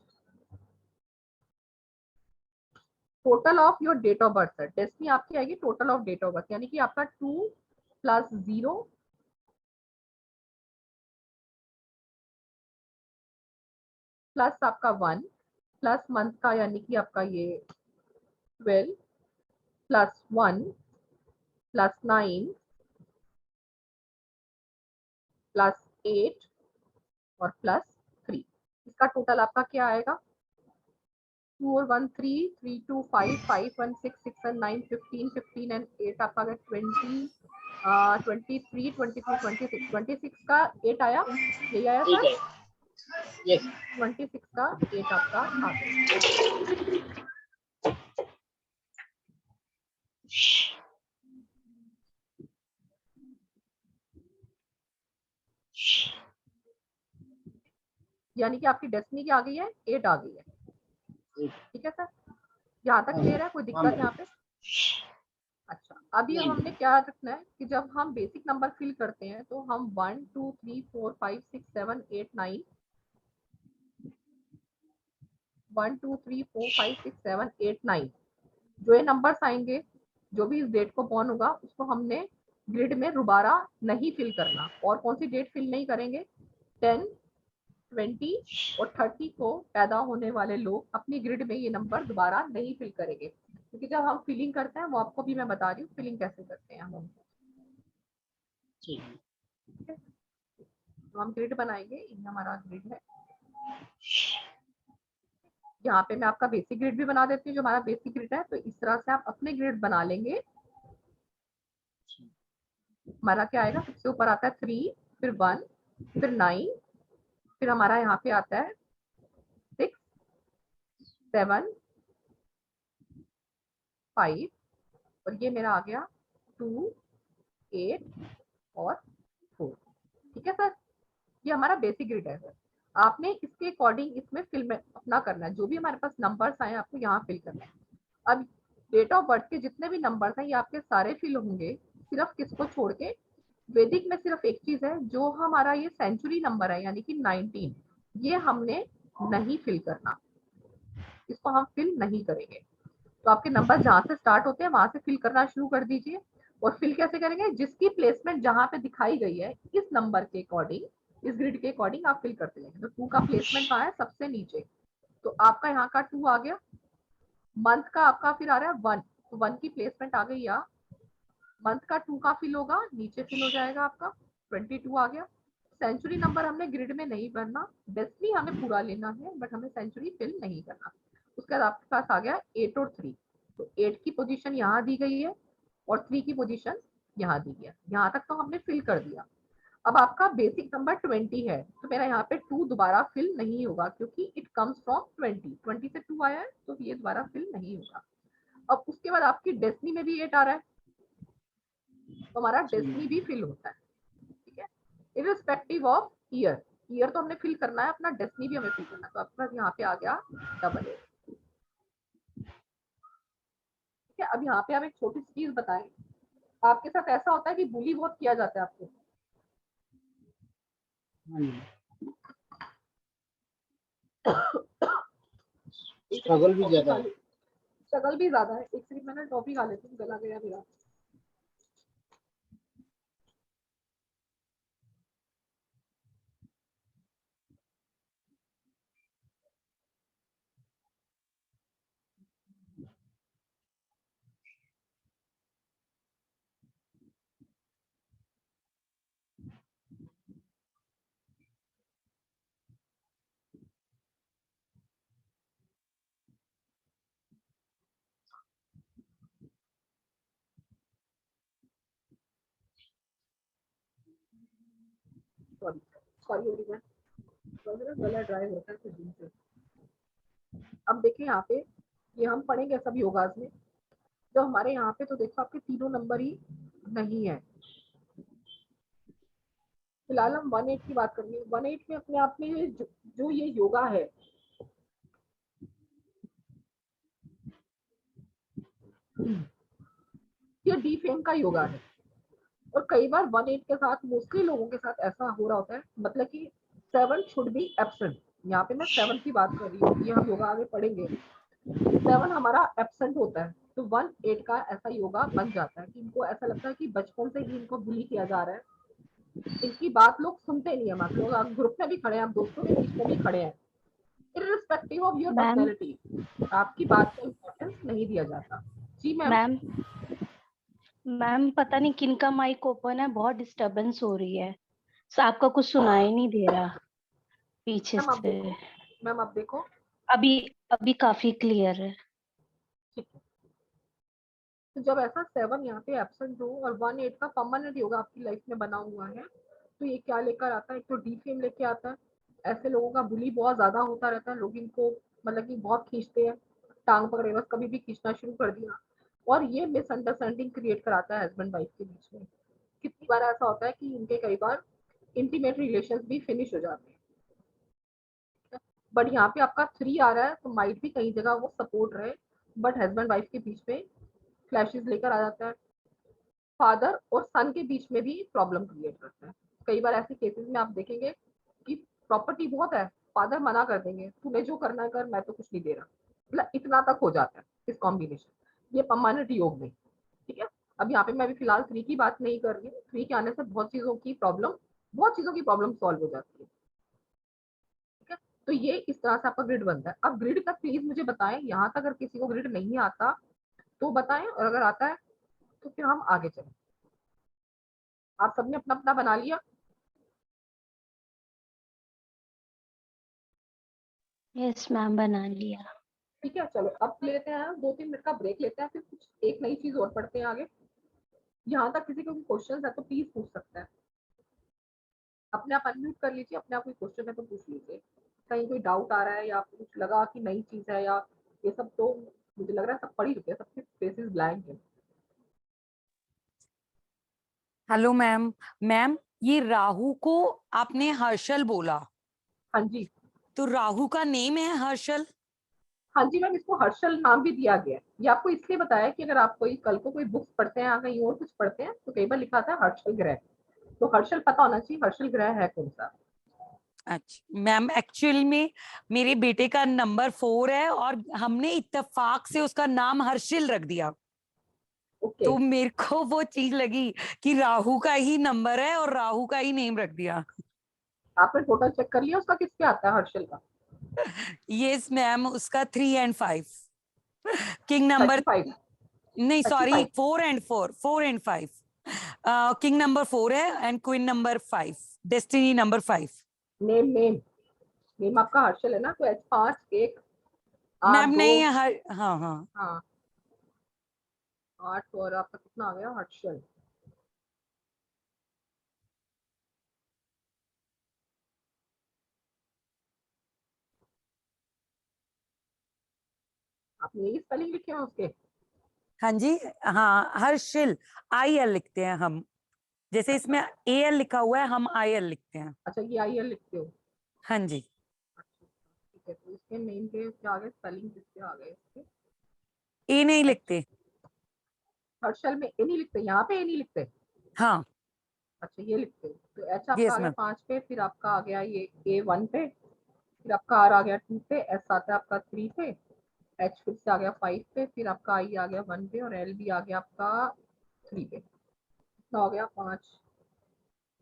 total of your date of birth. Sir destiny आपकी आएगी total of date of birth, यानी कि आपका 2 + 0 प्लस आपका 1 प्लस मंथ का, यानी कि आपका ये 12 +1 +9 +8 और +3। इसका टोटल आपका क्या आएगा? 2 और 1 3, 3 2 5, 5 1 6, 6 and 9 15, 15 and 8 आपका आ गया 20, 23 23 26, 26 का 8 आया, यही आया ठीक सर? है, यस। 26 का 8 आपका आ गया। यानी कि आपकी डेस्टिनी क्या आ गई है? 8 आ गई है। ठीक है सर, यहाँ तक क्लियर है? कोई हाँ दिक्कत मैडम, यहाँ पे? अच्छा, अभी नहीं हमने क्या रखना है कि जब हम बेसिक नंबर फिल करते हैं तो हम 1 2 3 4 5 6 7 8 9 1 2 3 4 5 6 7 8 9 जो ये नंबर्स आएंगे, जो भी इस डेट को बॉर्न होगा उसको हमने ग्रिड में दोबारा नहीं फिल करना। और कौन सी डेट फिल नहीं करेंगे? 10 20 और 30 को पैदा होने वाले लोग अपनी ग्रिड में ये नंबर दोबारा नहीं फिल करेंगे, क्योंकि जब हम फिलिंग करते हैं, वो आपको भी मैं बता रही हूँ फिलिंग कैसे करते हैं हम। ठीक है। तो हम ग्रिड बनाएंगे, ये हमारा ग्रिड है। यहाँ पे मैं आपका बेसिक ग्रिड भी बना देती हूँ, जो हमारा बेसिक ग्रिड है। तो इस तरह से आप अपने ग्रिड बना लेंगे। हमारा क्या आएगा, सबसे ऊपर आता है 3, फिर 1, फिर 9, फिर हमारा यहाँ पे आता है 6, 7, 5, और ये मेरा आ गया 2, 8 और 4। ठीक है सर, ये हमारा बेसिक ग्रिड है सर। आपने इसके अकॉर्डिंग इसमें फिल अपना करना है, जो भी हमारे पास नंबर्स आए आपको यहाँ फिल करना है। अब डेट ऑफ बर्थ के जितने भी नंबर्स हैं ये आपके सारे फिल होंगे, सिर्फ किसको छोड़ के, वैदिक में सिर्फ एक चीज है, जो हमारा ये सेंचुरी नंबर है यानी कि 19, ये हमने नहीं फिल करना, इसको हम फिल नहीं करेंगे। तो आपके नंबर जहां से स्टार्ट होते हैं वहां से फिल करना शुरू कर दीजिए। और फिल कैसे करेंगे, जिसकी प्लेसमेंट जहां पे दिखाई गई है इस नंबर के अकॉर्डिंग, इस ग्रिड के अकॉर्डिंग आप फिल करते जाएंगे। तो 2 का प्लेसमेंट कहाँ है, सबसे नीचे। तो आपका यहाँ का 2 आ गया। मंथ का आपका फिर आ रहा है 1, तो 1 की प्लेसमेंट आ गई यहाँ। मंथ का 2 का फिल होगा, नीचे फिल हो जाएगा आपका 22 आ गया। सेंचुरी नंबर हमने ग्रिड में नहीं भरना, डेस्टिनी हमें पूरा लेना है, बट हमें सेंचुरी फिल नहीं करना। उसके बाद आपके पास आ गया 8 और 3, तो 8 की पोजीशन यहाँ दी गई है और 3 की पोजीशन यहाँ दी गई है। यहाँ तक तो हमने फिल कर दिया। अब आपका बेसिक नंबर 20 है, तो मेरा यहाँ पे 2 दोबारा फिल नहीं होगा, क्योंकि इट कम्स फ्रॉम 20 से 2 आया है, तो ये दोबारा फिल नहीं होगा। अब उसके बाद आपकी डेस्टिनी में भी 8 आ रहा है, तो हमारा डेस्टिनी भी फिल होता है। ठीक है, इररिस्पेक्टिव ऑफ ईयर, ईयर तो हमने फिल करना है, अपना डेस्टिनी भी हमें फिल करना है। तो आपके पास यहाँ पे आ गया 88। ठीक है, अब यहाँ पे हम एक छोटी सी चीज बताएं, आपके साथ ऐसा होता है कि बुली बहुत किया जाता है आपको, स्ट्रगल भी ज्यादा है। स्ट्रगल भी ज्यादा है। एक सेकंड मैंने टॉपिक खा लेती हूँ, गला गया मेरा। सॉरी सॉरी एवरीवन, गला ड्राई होता है कुछ दिन से। अब देखिए यहाँ पे, ये हम पढ़ेंगे सब योगास में। तो हमारे यहाँ पे तो देखो आपके तीनों नंबर ही नहीं है। फिलहाल हम 18 की बात करेंगे। 18 में अपने आप में जो ये योगा है, ये डी फेम का योगा है। और कई बार 18 के साथ मोस्टली लोगों के साथ ऐसा हो रहा होता है, मतलब कि 7 शुड बी एब्सेंट। यहाँ पे मैं 7 की बात कर रही हूँ, ये हम योगा आगे पढ़ेंगे। 7 हमारा एब्सेंट होता है, तो 18 का ऐसा योगा बन जाता है कि इनको ऐसा लगता है कि बचपन से ही इनको बुली किया जा रहा है, इनकी बात लोग सुनते नहीं है। हम लोग ग्रुप में भी खड़े हैं, हम दोस्तों के बीच में भी खड़े हैं, irrespective of your ma'am personality आपकी बात को इम्पोर्टेंस नहीं दिया जाता। जी मैम। मैम मैम पता नहीं किनका माइक ओपन है, बहुत डिस्टरबेंस हो रही है। आपका कुछ सुनाई नहीं दे रहा पीछे मैम अब से। देखो, मैम अब देखो। अभी अभी काफी क्लियर है। ठीक है, तो जब ऐसा 7 यहाँ पे एब्सेंट हो और 18 का परमानेंट योगा आपकी लाइफ में बना हुआ है, तो ये क्या लेकर आता है, एक तो डी फेम लेके आता है। ऐसे लोगों का बुली बहुत ज्यादा होता रहता है, लोग इनको मतलब कि बहुत खींचते हैं, टांग पकड़े बस कभी भी खींचना शुरू कर दिया। और ये मिसअंडरस्टैंडिंग क्रिएट कराता है हस्बैंड वाइफ के बीच में। कितनी बार ऐसा होता है कि इनके कई बार इंटीमेट रिलेशंस भी फिनिश हो जाते हैं। बट यहाँ पे आपका 3 आ रहा है, तो माइट भी कई जगह वो सपोर्ट रहे, बट हस्बैंड वाइफ के बीच में क्लैशेस लेकर आ जाता है। फादर और सन के बीच में भी प्रॉब्लम क्रिएट करता है। कई बार ऐसे केसेस में आप देखेंगे कि प्रॉपर्टी बहुत है, फादर मना कर देंगे, तूने जो करना है कर, मैं तो कुछ नहीं दे रहा, मतलब इतना तक हो जाता है इस कॉम्बिनेशन, ये परमानेंट योग में। ठीक है, अब यहाँ पे मैं अभी फिलहाल 3 की बात नहीं कर रही हूँ। 3 के आने से बहुत चीजों की प्रॉब्लम सॉल्व हो जाती है। ठीक है, तो ये इस तरह से आपका ग्रिड बनता है। अब ग्रिड का प्लीज मुझे बताएं, यहाँ तक अगर किसी को ग्रिड नहीं आता तो बताएं, और अगर आता है तो फिर हम आगे चलें। आप सबने अपना अपना बना लिया? यस मैम, बना लिया। ठीक है, चलो अब लेते हैं 2-3 मिनट का ब्रेक लेते हैं, फिर कुछ एक नई चीज और पढ़ते हैं आगे। यहाँ तक किसी को भी क्वेश्चन है तो प्लीज पूछ सकते हैं। अपने आप अनम्यूट कर लीजिए, अपने आप कोई क्वेश्चन है तो पूछ लीजिए। कहीं कोई डाउट आ रहा है या आपको कुछ लगा कि नई चीज है, या ये सब तो मुझे लग रहा है सब पढ़ ही चुके हैं, सबके फेसेस ब्लैंक है। Hello ma'am. मैम, ये राहु को आपने हर्षल बोला, हाँ जी, तो राहु का नेम है हर्षल? हाँ जी मैम, इसको हर्षल नाम भी दिया गया है। ये आपको इसलिए बताया कि अगर आप कोई कल को कोई बुक्स पढ़ते हैं या कहीं और कुछ पढ़ते हैं तो कई बार लिखा था हर्षल ग्रह, तो हर्षल पता होना चाहिए हर्षल ग्रह है कौन सा। अच्छा मैम, एक्चुअल में मेरे बेटे का नंबर 4 है और हमने इत्तेफाक से उसका नाम हर्षिल रख दिया। ओके, तो मेरे को वो चीज लगी कि राहु का ही नंबर है और राहु का ही नेम रख दिया। आपने टोटल चेक कर लिया उसका किस पे आता है हर्षल का? यस मैम, उसका 3 and 5 किंग नंबर 35, नहीं सॉरी 35 4 and 5 किंग नंबर 4 है and queen number 5, destiny number 5। Name name name आपका हर्षल है ना, तो H5 1 8 मैम 2, नहीं हर, हाँ हाँ हाँ 8 और आपका कितना आ गया हर्षल? आपने यही स्पेलिंग लिखे हैं उसके? हाँ जी, हाँ हर्षिल IL लिखते हैं हम, जैसे इसमें AL लिखा हुआ है हम IL लिखते हैं। अच्छा, ये IL लिखते हो? हाँ जी। अच्छा ठीक है, तो इसके नेम पे क्या आ गए, स्पेलिंग किसके आ गए इसके? A नहीं लिखते। हर्षल में ए नहीं लिखते, यहाँ पे ए नहीं लिखते? हाँ अच्छा ये लिखते हो, तो H आपका यस आ गया मैम। 5 पे, फिर आपका आ गया ये A1 पे, फिर आपका R आ गया 2 पे, S आता है आपका 3 पे, H फिर से आ गया 5 पे, फिर आपका I आ गया 1 पे, और L भी आ गया आपका 3 पे। कितना हो गया? 5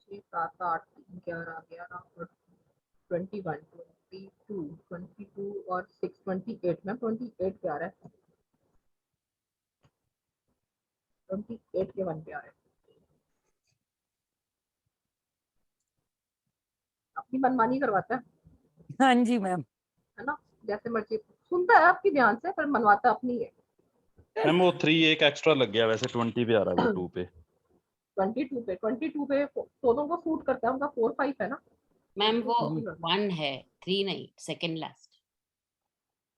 6 7 8 3 11 11 और 21 22 22 और 6 28 में 28 पे आ रहा है, 28 के 1 पे आ रहा है। अपनी मनमानी करवाता है हाँ जी मैम। है ना, जैसे मर्जी सुनता है आपकी ध्यान से, पर मनवाता अपनी है। मैम वो 3 एक एक्स्ट्रा लग गया, वैसे 20 पे आ रहा है वो 2 पे। 22 पे दोनों को सूट करता है, उनका 4-5 है ना। मैम वो हम्म। 1 है, 3 नहीं, सेकंड लास्ट।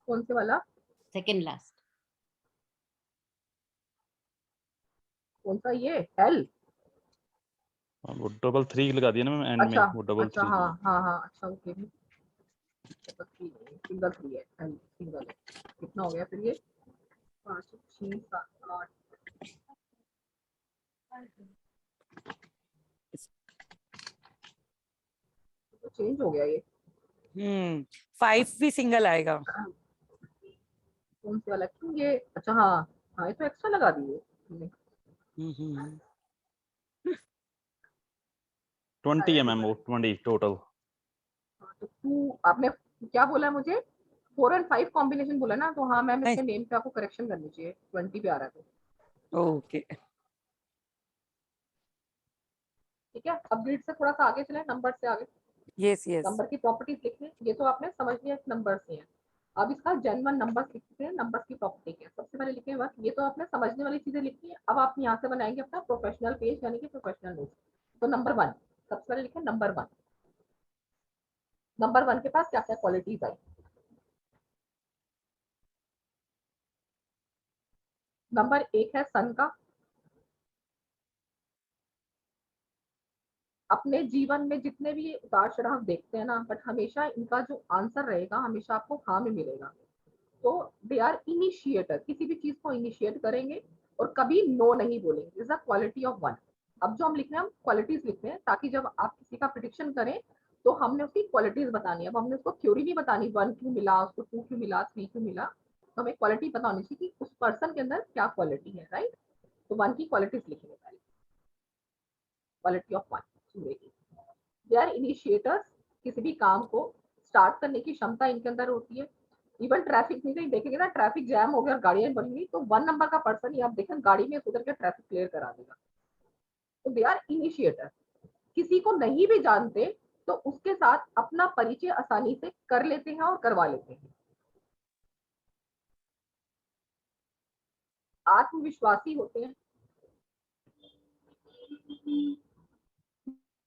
कौन से वाला? Second last. कौन सा? ये L? वो डबल 3 लगा दिया ना मैम एंड में, अच्छा वो डबल अच्छा, 3 हाँ नहीं। हाँ हाँ, अच्छा ओके, सिंगल 3 है, L सिंगल है। कितना हो गया फिर ये? 5 6 7 8, तो चेंज हो गया ये। 5 भी सिंगल आएगा। कौन से वाला? क्यों ये? अच्छा हाँ हाँ, ये तो एक्स्ट्रा लगा दिए तुमने। हम्म। 20 है मैम, वो 20 टोटल। हाँ, तो 2 आपने क्या बोला मुझे? 4 और 5 कॉम्बिनेशन बोला ना, तो हाँ मैम इसके नेम पे आपको करेक्शन करनी चाहिए, 20 पे आ रहा है तो। ओके ठीक है, अब ग्रिड से थोड़ा सा आगे चले, नंबर से आगे। Yes yes. नंबर की प्रॉपर्टीज लिखनी है, ये तो आपने समझ लिया नंबर से है। अब इसका जेन्युइन नंबर्स लिखते हैं, नंबर्स की प्रॉपर्टी क्या है सबसे पहले लिखे बस, ये तो आपने समझने वाली चीजें लिखी है। अब आप यहाँ से बनाएंगे अपना प्रोफेशनल पेज, यानी कि प्रोफेशनल नोट। तो नंबर 1 सबसे पहले लिखे, नंबर 1। नंबर 1 के पास क्या क्या क्वालिटीज आई? नंबर 1 है सन का। अपने जीवन में जितने भी ये उतार चढ़ाव देखते हैं ना, बट हमेशा इनका जो आंसर रहेगा हमेशा आपको हाँ में मिलेगा। तो दे आर इनिशिएटर, किसी भी चीज को इनिशिएट करेंगे और कभी नो नहीं बोलेंगे। Is the quality of 1। अब जो हम लिख रहे हैं, हम क्वालिटीज लिखते हैं ताकि जब आप किसी का प्रिडिक्शन करें तो हमने उसकी क्वालिटीज बतानी है। अब हमने उसको थ्योरी नहीं बतानी, 1 क्यों मिला उसको, 2 क्यों मिला, 3 क्यों मिला। तो हमें क्वालिटी पता होनी चाहिए कि उस पर्सन के अंदर क्या क्वालिटी है, राइट। तो 1 की क्वालिटीज लिखेंगे पहले, quality of 1। They are initiators, किसी भी काम को स्टार्ट करने की क्षमता इनके अंदर होती है। इवन ट्रैफिक में कहीं देखेंगे ना, ट्रैफिक जैम हो गया और गाड़ियां बन गई, तो 1 नंबर का पर्सन ही आप देखें गाड़ी में उतर के ट्रैफिक क्लियर करा देगा। तो दे आर इनिशिएटर। किसी को नहीं भी जानते तो उसके साथ अपना परिचय आसानी से कर लेते हैं और करवा लेते हैं। आत्मविश्वासी होते हैं।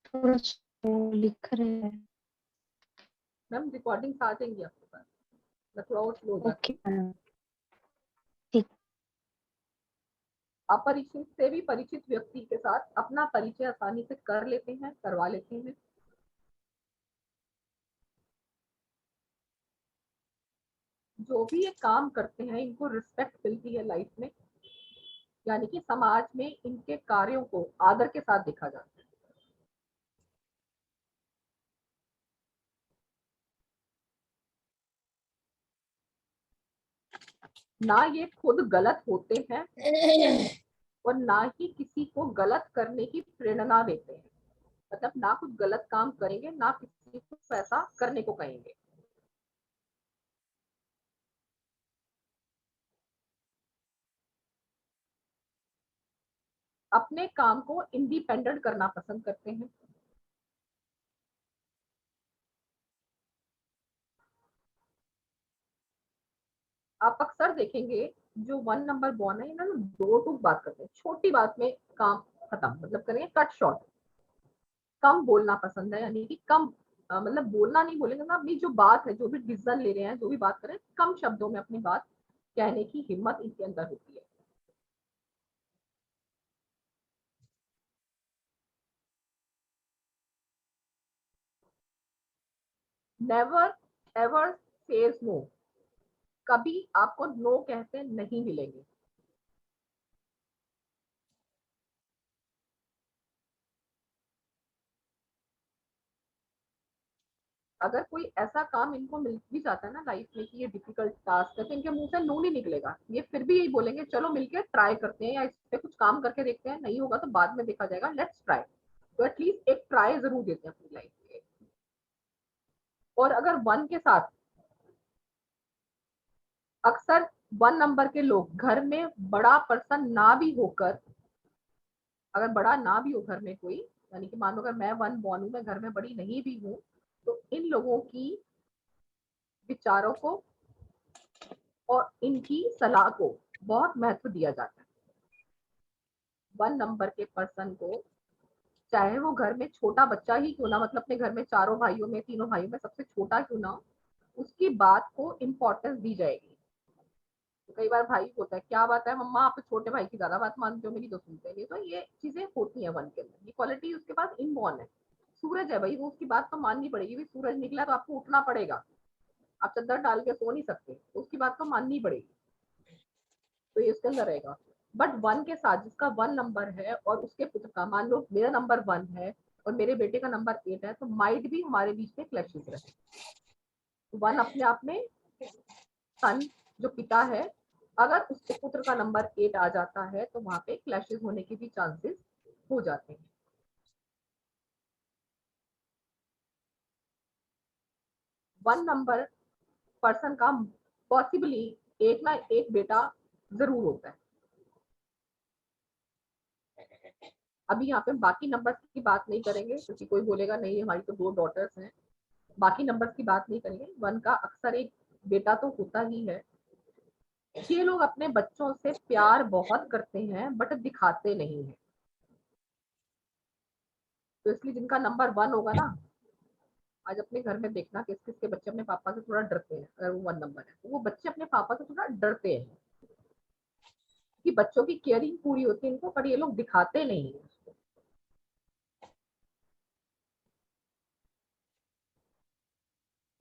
थोड़ा slow लिख रहे हैं। मैम रिकॉर्डिंग आ जाएंगी आपके पास, मैं थोड़ा और स्लो हो जाती ओके मैम। हूँ। अपरिचित से भी परिचित व्यक्ति के साथ अपना परिचय आसानी से कर लेते हैं, करवा लेते हैं। जो भी ये काम करते हैं इनको रिस्पेक्ट मिलती है लाइफ में, यानी कि समाज में इनके कार्यों को आदर के साथ देखा जाता है। ना ये खुद गलत होते हैं और ना ही किसी को गलत करने की प्रेरणा देते हैं। मतलब ना कुछ गलत काम करेंगे, ना किसी को ऐसा करने को कहेंगे। अपने काम को इंडिपेंडेंट करना पसंद करते हैं। आप अक्सर देखेंगे जो 1 नंबर बॉर्न है, इन्होंने दो टूक बात करते हैं, छोटी बात में काम खत्म, मतलब करेंगे कट शॉर्ट। कम बोलना पसंद है, यानी कि कम मतलब बोलना नहीं बोलेंगे ना, अपनी जो बात है, जो भी डिसीजन ले रहे हैं, जो भी बात करें, कम शब्दों में अपनी बात कहने की हिम्मत इनके अंदर होती है। नेवर एवर सेज नो, कभी आपको नो कहते नहीं मिलेंगे। अगर कोई ऐसा काम इनको मिल भी जाता है ना लाइफ में कि ये डिफिकल्ट टास्क है, तो इनके मुंह से नो नहीं निकलेगा। ये फिर भी यही बोलेंगे चलो मिलके ट्राई करते हैं, या इस पे कुछ काम करके देखते हैं, नहीं होगा तो बाद में देखा जाएगा, लेट्स ट्राई। तो एटलीस्ट एक ट्राई जरूर देते हैं अपनी लाइफ में। और अगर 1 के साथ अक्सर 1 नंबर के लोग घर में बड़ा पर्सन ना भी होकर, अगर बड़ा ना भी हो घर में कोई, यानी कि मान लो अगर मैं 1 बॉर्न हूं, मैं घर में बड़ी नहीं भी हूँ, तो इन लोगों की विचारों को और इनकी सलाह को बहुत महत्व दिया जाता है। 1 नंबर के पर्सन को, चाहे वो घर में छोटा बच्चा ही क्यों ना, मतलब अपने घर में चारों भाइयों में, तीनों भाइयों में सबसे छोटा क्यों ना, उसकी बात को इम्पोर्टेंस दी जाएगी। तो कई बार भाई होता है, क्या बात है मम्मा, आप तो छोटे भाई की ज्यादा बात मानते हो, मेरी तो सुनते नहीं। तो ये चीजें होती हैं 1 के अंदर, ये क्वालिटी उसके पास इनबॉर्न है। सूरज है भाई, वो उसकी बात तो माननी पड़ेगी, भी सूरज निकला तो आपको उठना पड़ेगा, आप चद्दर डाल के सो नहीं सकते, तो उसकी बात तो माननी पड़ेगी। तो ये उसके अंदर रहेगा। बट 1 के साथ जिसका 1 नंबर है और उसके पुत्र का, मान लो मेरा नंबर 1 है और मेरे बेटे का नंबर 8 है, तो माइट भी हमारे बीच में क्लैशेस रहे। 1 अपने आप में सन जो पिता है, अगर उसके पुत्र का नंबर 8 आ जाता है तो वहां पे क्लैशेस होने के भी चांसेस हो जाते हैं। वन नंबर पर्सन का पॉसिबली एक ना एक बेटा जरूर होता है। अभी यहाँ पे बाकी नंबर्स की बात नहीं करेंगे, क्योंकि कोई बोलेगा नहीं हमारी तो 2 डॉटर्स हैं, बाकी नंबर्स की बात नहीं करेंगे। 1 का अक्सर एक बेटा तो होता ही है। ये लोग अपने बच्चों से प्यार बहुत करते हैं बट दिखाते नहीं है। तो इसलिए जिनका नंबर 1 होगा ना, आज अपने घर में देखना किस किस के बच्चे अपने पापा से थोड़ा डरते हैं। अगर वो 1 नंबर है तो वो बच्चे अपने पापा से थोड़ा डरते हैं, कि बच्चों की केयरिंग पूरी होती है इनको, पर ये लोग दिखाते नहीं है।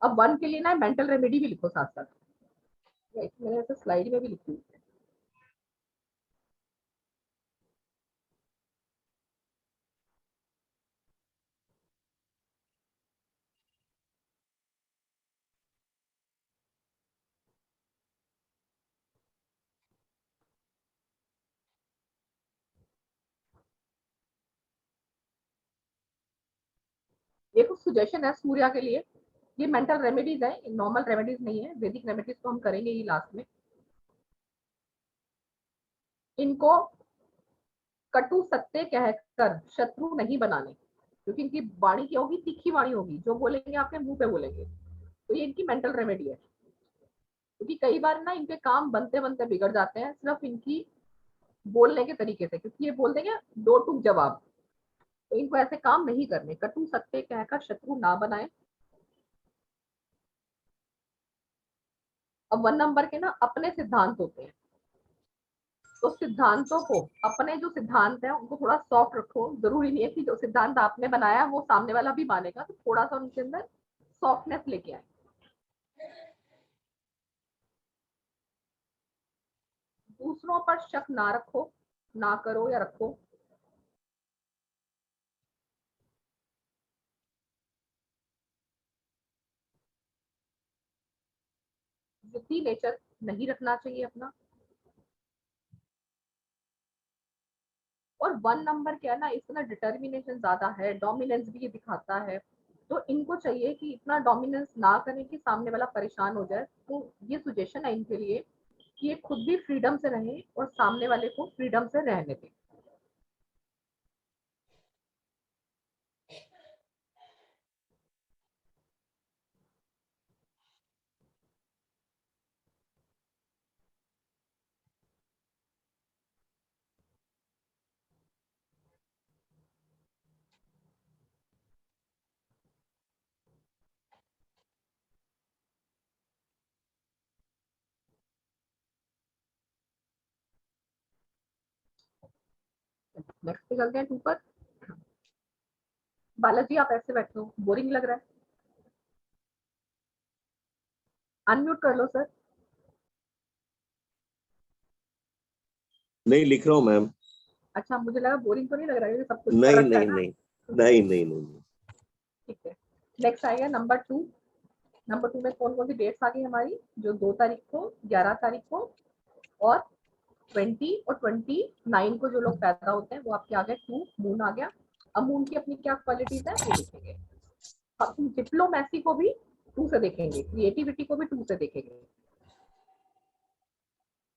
अब 1 के लिए ना मेंटल रेमेडी भी लिखो साथ साथ, मैंने ऐसे स्लाइड में भी लिखी हुई है। ये कुछ सुजेशन है सूर्या के लिए, ये मेंटल रेमेडीज है, नॉर्मल रेमेडीज नहीं है। वैदिक रेमेडीज तो हम करेंगे ही लास्ट में। इनको कटु सत्य कहकर शत्रु नहीं बनाने। क्योंकि इनकी वाणी क्या होगी, तीखी वाणी होगी, जो बोलेंगे आपके मुंह पे बोलेंगे। तो ये इनकी मेंटल रेमेडी है, क्योंकि कई बार ना इनके काम बनते बनते बिगड़ जाते हैं सिर्फ इनकी बोलने के तरीके से, क्योंकि ये बोल देंगे दो टूक जवाब। तो इनको ऐसे काम नहीं करने। कटु सत्य कहकर शत्रु ना बनाए। अब 1 नंबर के ना अपने सिद्धांत होते हैं, तो सिद्धांतों को, अपने जो सिद्धांत है उनको थोड़ा सॉफ्ट रखो। जरूरी नहीं है कि जो सिद्धांत आपने बनाया वो सामने वाला भी मानेगा, तो थोड़ा सा उनके अंदर सॉफ्टनेस लेके आए। दूसरों पर शक ना रखो, ना करो या रखो। जिद्दी नेचर नहीं रखना चाहिए अपना। और 1 नंबर क्या है ना, इसमें डिटर्मिनेशन ज्यादा है, डोमिनेंस भी ये दिखाता है। तो इनको चाहिए कि इतना डोमिनेंस ना करें कि सामने वाला परेशान हो जाए। तो ये सजेशन है इनके लिए कि ये खुद भी फ्रीडम से रहें और सामने वाले को फ्रीडम से रहने दें। नेक्स्ट पे चलते हैं 2 पर। बालाजी आप ऐसे बैठे हो, बोरिंग लग रहा है? अनम्यूट कर लो सर। नहीं लिख रहा हूँ मैम। अच्छा, मुझे लगा बोरिंग तो नहीं लग रहा है, सब कुछ कर नहीं रखा है नहीं ना। नहीं नहीं नहीं नहीं। ठीक है, नेक्स्ट आएगा नंबर 2। नंबर 2 में कौन कौन सी डेट्स आ गई हमारी? जो 2 तारीख को, 11 तारीख को और 20 और 29 को जो लोग पैदा होते हैं वो आपके आ गए 2। मून आ गया। अब मून की अपनी क्या क्वालिटीज है वो देखेंगे। हम डिप्लोमेसी को भी 2 से देखेंगे, क्रिएटिविटी को भी 2 से देखेंगे।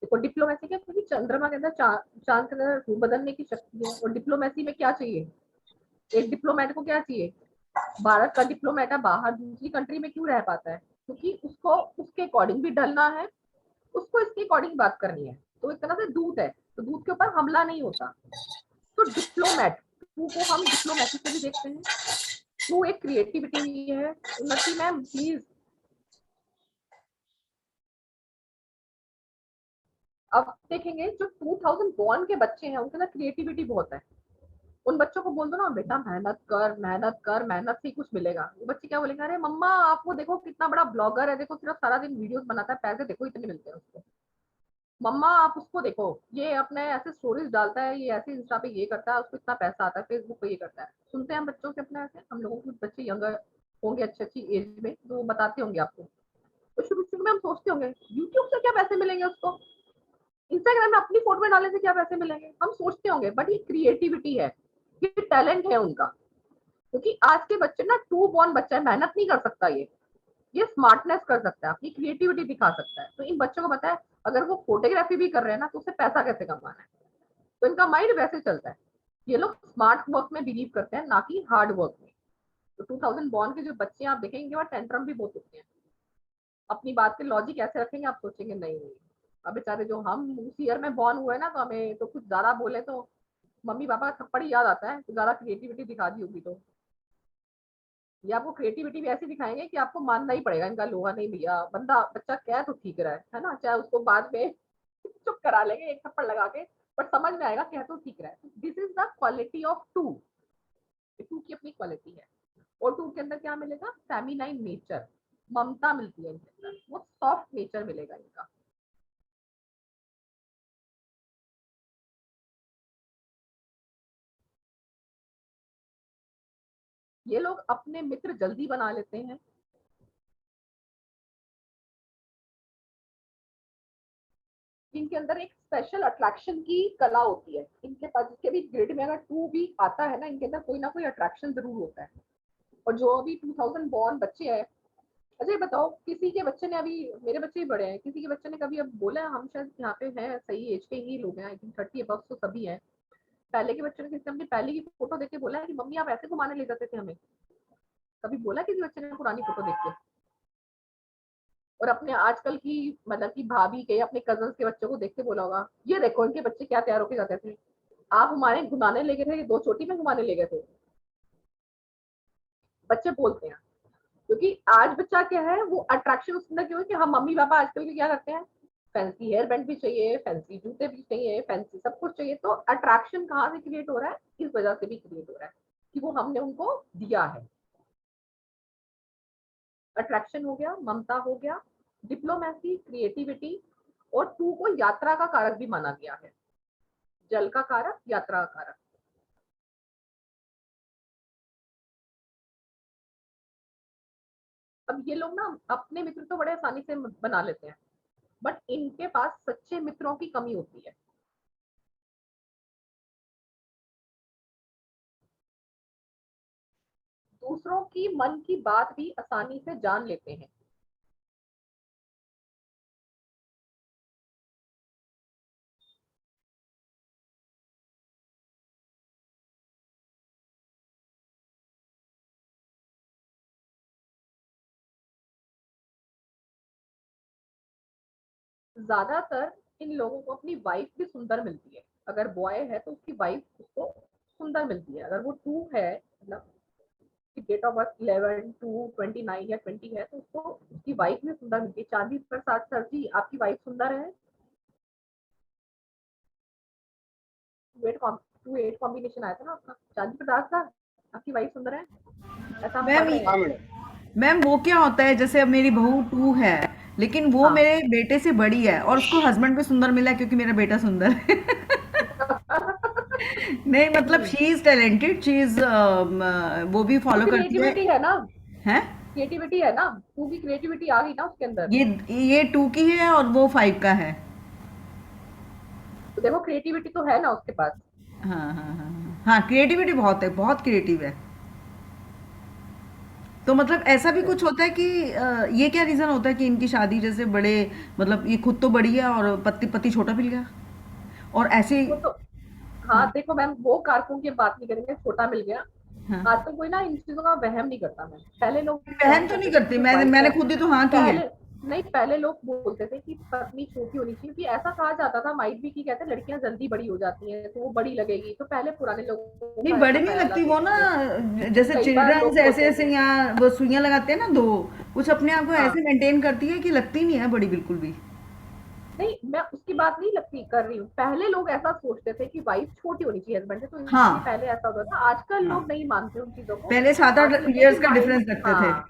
देखो डिप्लोमेसी क्या, क्योंकि चंद्रमा के अंदर चांद के अंदर रूप बदलने की शक्ति है। और डिप्लोमेसी में क्या चाहिए, एक डिप्लोमेट को क्या चाहिए? भारत का डिप्लोमेट है बाहर दूसरी कंट्री में क्यों रह पाता है? क्योंकि उसको उसके अकॉर्डिंग भी ढलना है, उसको इसके अकॉर्डिंग बात करनी है। तो एक तरह से दूत है, तो दूत के ऊपर हमला नहीं होता। तो डिप्लोमेट 2 को हम डिप्लोमेसी से भी देखते हैं। 2 एक क्रिएटिविटी भी है। उन्नति मैम प्लीज। अब देखेंगे जो 2000 बॉर्न के बच्चे हैं उनके अंदर क्रिएटिविटी बहुत है। उन बच्चों को बोल दो ना बेटा मेहनत कर मेहनत कर, मेहनत से ही कुछ मिलेगा। वो बच्चे क्या बोलेंगे, अरे मम्मा आप वो देखो कितना बड़ा ब्लॉगर है, देखो सिर्फ सारा दिन वीडियोस बनाता है, पैसे देखो इतने मिलते हैं उसको। मम्मा आप उसको देखो, ये अपने ऐसे स्टोरीज डालता है, ये ऐसे इंस्टा पे ये करता है, उसको इतना पैसा आता है, फेसबुक पे ये करता है। सुनते हैं हम बच्चों से अपने ऐसे, हम लोगों के बच्चे यंगर होंगे अच्छी अच्छी एज में, तो वो बताते होंगे आपको। तो शुरू शुरू में हम सोचते होंगे यूट्यूब से क्या पैसे मिलेंगे उसको, इंस्टाग्राम में अपनी फोटो में डालने से क्या पैसे मिलेंगे, हम सोचते होंगे। बट ये क्रिएटिविटी है, ये टैलेंट है उनका। क्योंकि आज के बच्चे ना 2 बॉर्न बच्चा है, मेहनत नहीं कर सकता, ये स्मार्टनेस कर सकता है, अपनी क्रिएटिविटी दिखा सकता है। तो इन बच्चों को पता है अगर वो फोटोग्राफी भी कर रहे हैं ना तो उससे पैसा कैसे कमाना है। तो इनका माइंड वैसे चलता है। ये लोग स्मार्ट वर्क में बिलीव करते हैं, ना कि हार्ड वर्क में। तो 2000 बॉर्न के जो बच्चे आप देखेंगे वहाँ टेंट्रम भी बहुत होते हैं। अपनी बात के लॉजिक ऐसे रखेंगे, आप सोचेंगे नहीं नहीं। अब बेचारे जो हम उस ईयर में बॉर्न हुए ना, तो हमें तो कुछ ज्यादा बोले तो मम्मी पापा का थप्पड़ ही याद आता है, तो ज्यादा क्रिएटिविटी दिखा दी होगी। तो ये आपको क्रिएटिविटी भी ऐसी दिखाएंगे कि आपको मानना ही पड़ेगा इनका लोहा नहीं भैया, बंदा बच्चा कह तो ठीक रहा है ना, चाहे उसको बाद में चुप करा लेंगे एक थप्पड़ लगा के, बट समझ में आएगा कह तो ठीक रहा है। This is the quality of 2। 2 की अपनी क्वालिटी है। और 2 के अंदर क्या मिलेगा, फेमिनाइन नेचर, ममता मिलती है इनके अंदर, वो सॉफ्ट नेचर मिलेगा इनका। ये लोग अपने मित्र जल्दी बना लेते हैं। इनके अंदर एक स्पेशल अट्रैक्शन की कला होती है इनके पास, जिसके भी ग्रिड में अगर 2 भी आता है ना, इनके अंदर कोई ना कोई अट्रैक्शन जरूर होता है। और जो अभी 2000 बॉर्न बच्चे हैं, अच्छा बताओ किसी के बच्चे ने, अभी मेरे बच्चे ही बड़े हैं, किसी के बच्चे ने कभी अब बोला, हम शायद यहाँ पे हैं सही एज के ही लोग हैं, आई थिंक 30 अबव तो सभी हैं, पहले के बच्चों ने किसी ने अपनी पहले की फोटो देख के बोला है कि मम्मी आप ऐसे घुमाने ले जाते थे हमें? कभी बोला किसी बच्चे ने पुरानी फोटो देख के? और अपने आजकल की मतलब कि भाभी के अपने कजन के बच्चों को देख के बोला होगा ये देखो इनके बच्चे क्या तैयार होके जाते थे, आप हमारे घुमाने ले गए थे, 2 चोटी में घुमाने ले गए थे। बच्चे बोलते हैं क्योंकि आज बच्चा क्या है, वो अट्रैक्शन उसके अंदर क्यों है कि हम मम्मी पापा आजकल के क्या करते हैं, फैंसी हेयर बैंड भी चाहिए, फैंसी जूते भी चाहिए, फैंसी सब कुछ चाहिए। तो अट्रैक्शन कहाँ से क्रिएट हो रहा है? इस वजह से भी क्रिएट हो रहा है कि वो हमने उनको दिया है। अट्रैक्शन हो गया, ममता हो गया, डिप्लोमेसी, क्रिएटिविटी, और 2 को यात्रा का कारक भी माना गया है। जल का कारक, यात्रा का कारक। अब ये लोग ना अपने मित्र तो बड़े आसानी से बना लेते हैं, बट इनके पास सच्चे मित्रों की कमी होती है। दूसरों की मन की बात भी आसानी से जान लेते हैं। ज्यादातर इन लोगों को अपनी वाइफ भी सुंदर मिलती है। अगर बॉय है तो उसकी वाइफ उसको सुंदर मिलती है। अगर वो 2 है, मतलब डेट ऑफ बर्थ 11, 2, 29 या 20 है, तो उसको उसकी वाइफ भी सुंदर मिलती है। चांदी प्रसाद सर जी, आपकी वाइफ सुंदर है? 2-8 कॉम्बिनेशन आया था ना आपका। चांदी प्रसाद सर, आपकी वाइफ सुंदर है? ऐसा हम पढ़ रहे हाँ हैं। मैडम। मैम वो क्या होता है, जैसे अब मेरी बहू 2 है, लेकिन वो हाँ। मेरे बेटे से बड़ी है और उसको हस्बैंड भी सुंदर मिला क्योंकि मेरा बेटा सुंदर है। नहीं मतलब she is talented, she is वो भी फॉलो करती है। क्रिएटिविटी है ना, हैं? क्रिएटिविटी है ना, 2 की क्रिएटिविटी आ गई ना उसके अंदर। ये 2 की है और वो 5 का है। तो देखो क्रिएटिविटी तो है ना उसके पास। हाँ हाँ हाँ हाँ, क्रिएटिविटी बहुत है, बहुत क्रिएटिव है। तो मतलब ऐसा भी कुछ होता है कि ये क्या रीजन होता है कि इनकी शादी जैसे बड़े, मतलब ये खुद तो बड़ी है और पति पति छोटा मिल गया और ऐसे। वो तो हाँ देखो मैम, वो कारकों की बात नहीं करेंगे, छोटा मिल गया। हाँ, आजकल कोई ना इन चीजों का वहम नहीं करता। मैं पहले लोग वहम बहन तो नहीं करते थे करती, कि मैंने वाइफ मैंने है, खुद ही तो हाँ की है। पहले नहीं, पहले लोग बोलते थे कि पत्नी छोटी होनी चाहिए, क्योंकि ऐसा कहा जाता था माइट भी, कि कहते हैं लड़कियां जल्दी बड़ी हो जाती हैं तो वो बड़ी लगेगी। तो पहले पुराने लोगों नहीं का ऐसा बड़ी नहीं ख्याल लगती वो ना, थे। जैसे कई बार चिल्ड्रंस लोग ऐसे बोलते ऐसे थे, यहाँ वो सुइयां लगाते हैं ना 2, कुछ अपने आप को हाँ ऐसे मेंटेन करती है कि लगती नहीं है बड़ी बिल्कुल भी। नहीं, मैं उसकी बात नहीं लगती कर रही हूँ। पहले लोग ऐसा सोचते थे कि वाइफ छोटी होनी चाहिए हस्बैंड से, तो इसलिए हाँ पहले ऐसा होता था। आजकल हाँ, लोग नहीं मानते उन चीजों को। पहले 7-8 आजकल देखते हैं इयर्स कि का माइंड, डिफरेंस रखते थे। हाँ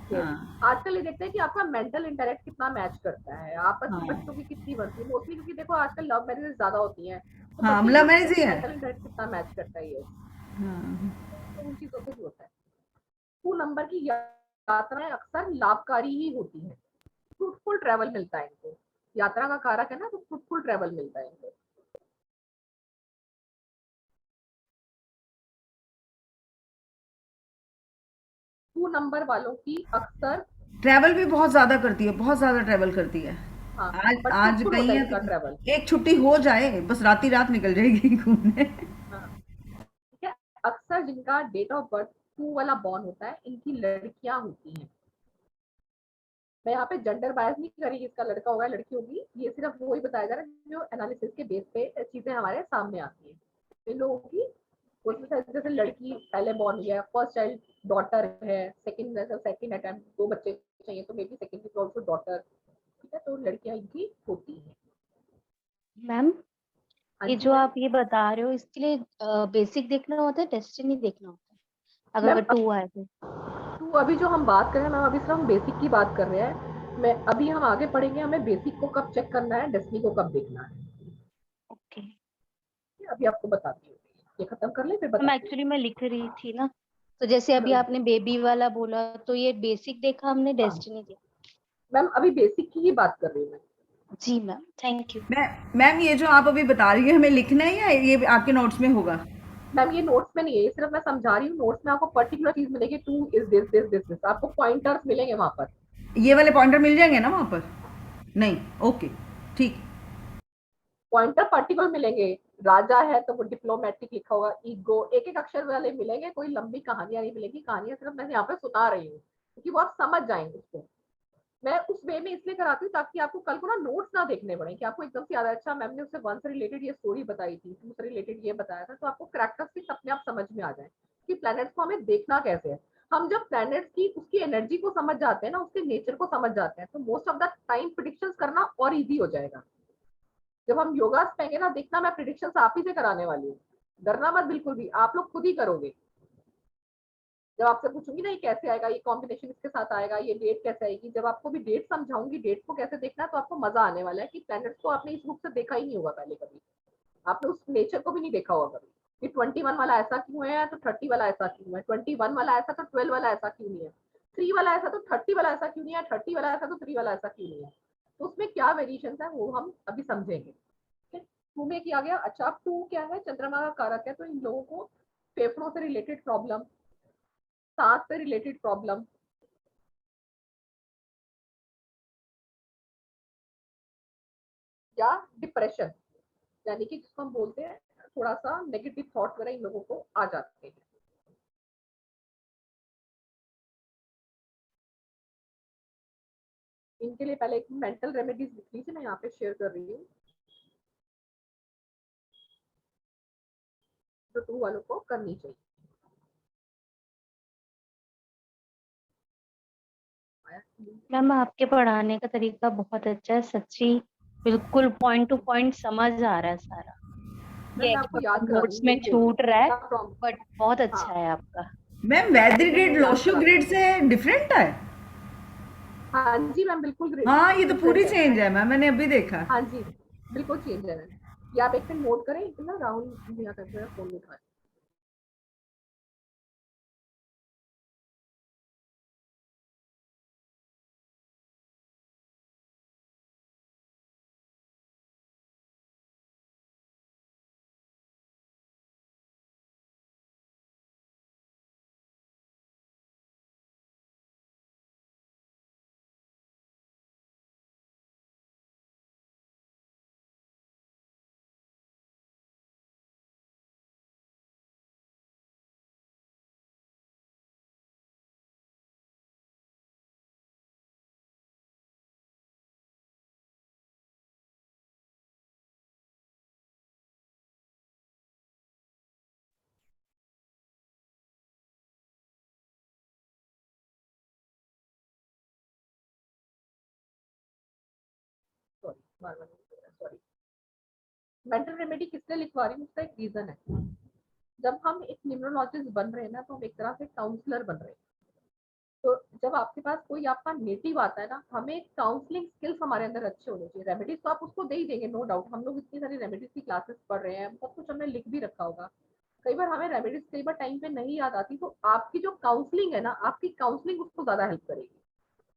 yes, हाँ आजकल ये देखते हैं कि आपका मेंटल इंटरेक्ट कितना मैच करता है, आपस हाँ की बच्चों की कितनी बनती है। मोस्टली क्योंकि देखो आजकल लव मैरिज ज्यादा होती हैं, तो हाँ, बच्चे भी लव देखते मैरिज हैं ही कि है। मेंटल इंटरेक्ट कितना मैच करता है ये। हाँ तो उन चीजों से भी होता है। 2 नंबर की यात्राएं अक्सर लाभकारी ही होती हैं। फ्रूटफुल ट्रैवल मिलता है इनको। यात्रा का कारक है ना, तो फ्रूटफुल ट्रैवल मिलता है इनको। 2 नंबर वालों की अक्सर, ट्रैवल भी बहुत ज्यादा करती है, बहुत ज्यादा ट्रैवल करती है। हाँ आज बट आज फ्रूटफुल होता कहीं है है इनका ट्रैवल। तो एक छुट्टी हो जाए बस, रात ही रात निकल जाएगी घूमने। हाँ ठीक है। अक्सर जिनका डेट ऑफ बर्थ 2 वाला बॉर्न होता है, इनकी लड़कियां होती हैं। मैं यहाँ पे जेंडर बायस नहीं करी इसका लड़का होगा लड़की होगी, ये सिर्फ वही बताया जा रहा है जो एनालिसिस के बेस पे चीजें हमारे सामने आती हैं। इन लोगों की उसमें जैसे लड़की पहले बॉर्न हुई है, फर्स्ट चाइल्ड डॉटर है, सेकंड अटेम्प्ट 2 बच्चे चाहिए तो may be second is also daughter. ठीक है, तो लड़कियां इनकी होती हैं। मैम हाँ ये जी जो मैम। आप ये बता रहे हो इसके लिए बेसिक देखना होता है, डेस्टिनी देखना होता है मैम अगर 2 आए तो? तो अभी जो हम बात कर रहे हैं मैम, अभी सिर्फ हम बेसिक की बात कर रहे हैं। मैं अभी हम आगे पढ़ेंगे, हमें बेसिक को कब चेक करना है, डेस्टिनी को कब देखना है। ओके अभी आपको बताती हूँ, ये खत्म कर ले फिर मैम, बताती एक्चुअली मैं लिख रही थी ना, तो जैसे अभी हूँ। आपने बेबी वाला बोला तो ये बेसिक देखा हमने, डेस्टिनी देखा। मैम अभी बेसिक की ही बात कर रही हूँ मैं। जी मैम, थैंक यू। मैम ये जो आप अभी बता रही है हमें लिखना है या ये आपके नोट्स में होगा? मैम ये नोट्स में नहीं है, ये सिर्फ मैं समझा रही हूँ। नोट्स में आपको पर्टिकुलर चीज मिलेगी, 2 is this this this this, आपको पॉइंटर्स मिलेंगे वहां पर। ये वाले पॉइंटर मिल जाएंगे ना वहां पर? नहीं, ओके ठीक। पॉइंटर पर्टिकुलर मिलेंगे, राजा है तो वो डिप्लोमेटिक लिखा होगा, ईगो, एक एक अक्षर वाले मिलेंगे, कोई लंबी कहानियां नहीं मिलेगी, कहानियां सिर्फ मैं यहाँ पे सुना रही हूँ क्योंकि वो आप समझ जाएंगे उसको। मैं उस वे में इसलिए कराती हूँ ताकि आपको कल को ना नोट्स ना देखने पड़े कि आपको एकदम से याद है, अच्छा मैम ने उससे 1 से रिलेटेड ये स्टोरी बताई थी, 2 से रिलेटेड ये बताया था, तो आपको कैरेक्टरिस्टिक्स अपने आप समझ में आ जाए कि प्लैनेट्स को हमें देखना कैसे है। हम जब प्लैनेट्स की उसकी एनर्जी को समझ जाते हैं ना, उसके नेचर को समझ जाते हैं, तो most of the time predictions करना और इजी हो जाएगा। जब हम योगा कहेंगे ना, देखना मैं प्रिडिक्शंस आप ही से कराने वाली हूँ, डरना मत बिल्कुल भी, आप लोग खुद ही करोगे। जब आपसे पूछूंगी ना ये कैसे आएगा, ये कॉम्बिनेशन इसके साथ आएगा, ये डेट कैसे आएगी, जब आपको भी डेट समझाऊंगी, डेट को कैसे देखना है, तो आपको मजा आने वाला है कि प्लैनेट्स को आपने इस रूप से देखा ही नहीं होगा पहले कभी, आपने उस नेचर को भी नहीं देखा होगा कभी कि 21 वाला ऐसा क्यों है तो 30 वाला ऐसा क्यों है, 21 वाला ऐसा तो 12 वाला ऐसा क्यों नहीं है, 3 वाला ऐसा तो 30 वाला ऐसा क्यों नहीं है, 30 वाला ऐसा तो 3 वाला ऐसा क्यों नहीं है। तो उसमें क्या वेरिएशन है वो हम अभी समझेंगे। 2 में किया गया। अच्छा, अब 2 क्या है, चंद्रमा का कारक है, तो इन लोगों को फेफड़ों से रिलेटेड प्रॉब्लम, सांस से रिलेटेड प्रॉब्लम, या डिप्रेशन, यानी कि जिसको हम बोलते हैं थोड़ा सा नेगेटिव थॉट वगैरह इन लोगों को आ जाते हैं। इनके लिए पहले एक मेंटल रेमेडीज लिख लीजिए, मैं यहाँ पे शेयर कर रही हूँ, जो 2 वालों को करनी चाहिए। मैम आपके पढ़ाने का तरीका बहुत अच्छा है, सच्ची बिल्कुल पॉइंट टू पॉइंट समझ आ रहा है सारा। मैं ये आपको याद करा नोट्स दूंगी, में छूट रहा है, no problem। बट बहुत अच्छा हाँ है आपका। मैम वैदिक ग्रेड मैं याद लोशो करा ग्रेड दूंगी। से डिफरेंट है? हाँ जी मैम, बिल्कुल हाँ ये तो डिफरेंट पूरी है। चेंज है मैम, मैंने अभी देखा। हाँ जी, बिल्कुल चेंज है मैम। ये आप एक मिनट नोट करें, एक ना राहुल भैया करके मेरा फोन उठा। Sorry, sorry. मेंटल रेमेडी किस लिए लिखवा रही हूँ, उसका एक रीजन है। जब हम एक न्यूमरोलॉजिस्ट बन रहे हैं ना, तो हम एक तरह से काउंसलर बन रहे हैं। तो जब आपके पास कोई आपका नेटिव आता है ना, हमें काउंसलिंग स्किल्स हमारे अंदर अच्छे होने चाहिए। रेमेडीज तो आप उसको दे ही देंगे, नो डाउट। हम लोग इतनी सारी रेमेडीज की क्लासेस पढ़ रहे हैं, बहुत कुछ हमने लिख भी रखा होगा। कई बार हमें रेमेडीज कई बार टाइम पे नहीं याद आती, तो आपकी जो काउंसलिंग है ना, आपकी काउंसलिंग उसको ज्यादा हेल्प करेगी।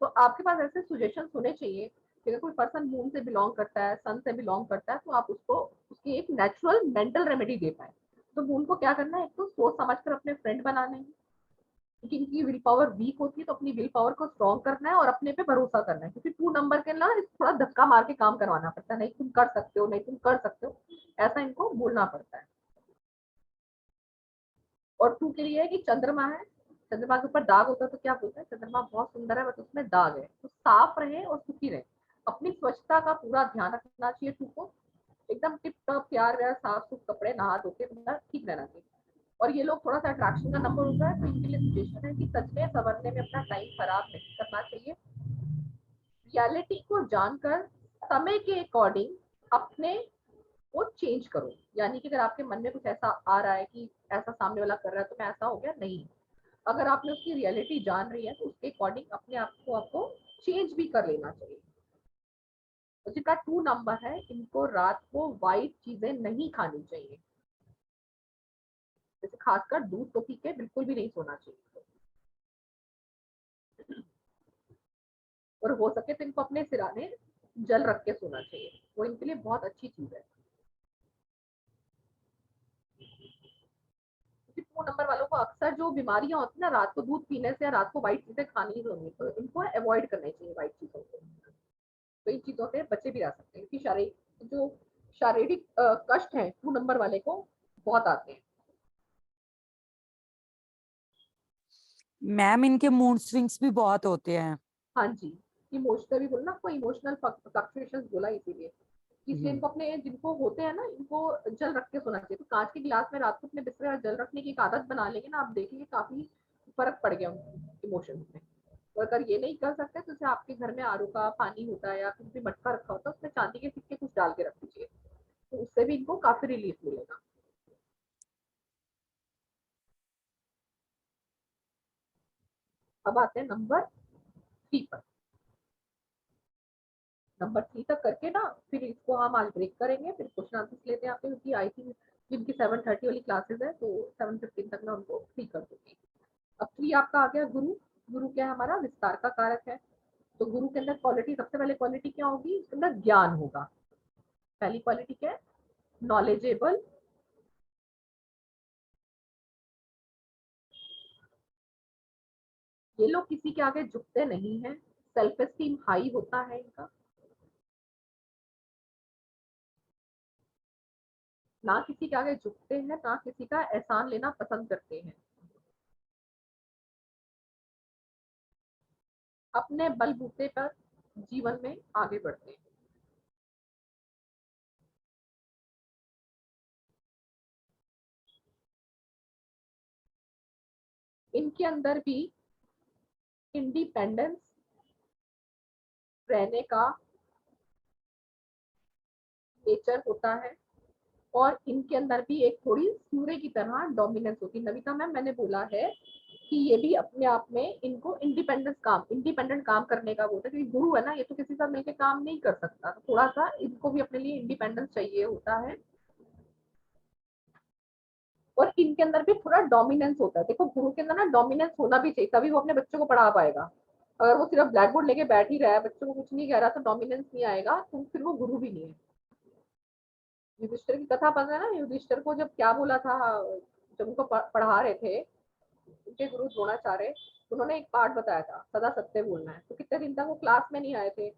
तो आपके पास ऐसे सजेशन होने चाहिए कि अगर कोई पर्सन मून से बिलोंग करता है, सन से बिलोंग करता है, तो आप उसको उसकी एक नेचुरल मेंटल रेमेडी दे पाए। तो मून को क्या करना है, एक तो सोच समझ कर अपने फ्रेंड बनाने हैं, क्योंकि इनकी विल पावर वीक होती है, तो अपनी विल पावर को स्ट्रॉन्ग करना है और अपने पे भरोसा करना है। क्योंकि 2 नंबर के ना थोड़ा धक्का मार के काम करवाना पड़ता है, नहीं तुम कर सकते हो, नहीं तुम कर सकते हो, ऐसा इनको बोलना पड़ता है। और 2 के लिए है कि चंद्रमा है, चंद्रमा के ऊपर दाग होता है, तो क्या बोलते हैं, चंद्रमा बहुत सुंदर है बट उसमें दाग है, तो साफ रहे और सुखी रहे। अपनी स्वच्छता का पूरा ध्यान रखना चाहिए 2 को, एकदम टिप टॉप तैयार व्यार, साफ सुथ कपड़े, नहा धो के ठीक रहना चाहिए। और ये लोग थोड़ा सा अट्रैक्शन का नंबर होता है, तो इनके लिए सजेशन है कि सजने संवरने में अपना टाइम खराब नहीं करना चाहिए। रियलिटी को जानकर समय के अकॉर्डिंग अपने को चेंज करो। यानी कि अगर आपके मन में कुछ ऐसा आ रहा है कि ऐसा सामने वाला कर रहा है तो मैं ऐसा हो गया, नहीं। अगर आपने उसकी रियलिटी जान रही है तो उसके अकॉर्डिंग अपने आप को आपको चेंज भी कर लेना चाहिए। तो जिनका 2 नंबर है, इनको रात को वाइट चीजें नहीं खानी चाहिए, जैसे खासकर दूध तो पी के बिल्कुल भी नहीं सोना चाहिए। और हो सके तो इनको अपने सिराने जल रख के सोना चाहिए, वो इनके लिए बहुत अच्छी चीज है। 2 नंबर वालों को अक्सर जो बीमारियां होती है ना, रात को दूध पीने से या रात को व्हाइट चीजें खानी ही होंगी, तो इनको अवॉइड करना चाहिए व्हाइट चीजों को। तो इन चीजों से बचे भी रह सकते हैं, क्योंकि शारीरिक जो शारीरिक कष्ट है 2 नंबर वाले को बहुत आते हैं। मैम इनके मूड स्विंग्स भी बहुत होते हैं। हाँ जी, इमोशनल भी बोलना, आपको इमोशनल फ्लक्चुएशंस बोला इसीलिए, इसलिए इनको अपने जिनको होते हैं ना, इनको जल रख के सोना चाहिए। तो कांच के गिलास में रात को अपने बिस्तर में जल रखने की एक आदत बना लेंगे ना, आप देखेंगे काफी फर्क पड़ गया उनके इमोशंस में। तो अगर ये नहीं कर सकते तो जैसे आपके घर में आरओ का पानी होता है या कुछ भी मटका रखा होता है, उसमें चांदी के सिक्के कुछ डाल के रख दीजिए, तो उससे भी इनको काफी रिलीफ मिलेगा। अब आते हैं नंबर 3 पर। नंबर 3 तक करके ना फिर इसको हम आज ब्रेक करेंगे, फिर क्वेश्चन आंसर्स लेते हैं आपके, क्योंकि आई थिंक जिनकी 7:30 वाली क्लासेस है तो 7:15 तक मैं उनको फ्री कर दूंगी। अब 3 आपका आ गया गुरु। गुरु क्या है? हमारा विस्तार का कारक है। तो गुरु के अंदर क्वालिटी, सबसे पहले क्वालिटी क्या होगी? उसके अंदर ज्ञान होगा। पहली क्वालिटी क्या है? नॉलेजेबल, ये लोग किसी के आगे झुकते नहीं हैं, सेल्फ एस्टीम हाई होता है इनका, ना किसी के आगे झुकते हैं, ना किसी का एहसान लेना पसंद करते हैं, अपने बलबूते पर जीवन में आगे बढ़ते हैं। इनके अंदर भी इंडिपेंडेंस रहने का नेचर होता है, और इनके अंदर भी एक थोड़ी सूर्य की तरह डोमिनेंस होती है। नविता मैम, मैंने बोला है कि ये भी अपने आप में इनको इंडिपेंडेंट काम करने का बोलता है, क्योंकि गुरु है ना, ये तो किसी से मिलकर काम नहीं कर सकता, तो थोड़ा सा इनको भी अपने लिए इंडिपेंडेंस चाहिए होता है। और इनके अंदर भी थोड़ा डोमिनेंस होता है। देखो, गुरु के अंदर ना डोमिनेंस होना भी चाहिए, तभी वो अपने बच्चों को पढ़ा पाएगा। अगर वो सिर्फ ब्लैक बोर्ड लेके बैठ ही रहा है, बच्चों को कुछ नहीं कह रहा, तो डोमिनेंस नहीं आएगा, तो फिर वो गुरु भी नहीं है। युधिष्ठिर की कथा पता है ना? युधिष्ठिर को जब क्या बोला था, जब उनको पढ़ा रहे थे उनके गुरु द्रोणाचार्य, उन्होंने एक पाठ बताया था, सदा सत्य बोलना है। तो कितने दिन तक वो क्लास में नहीं आए थे।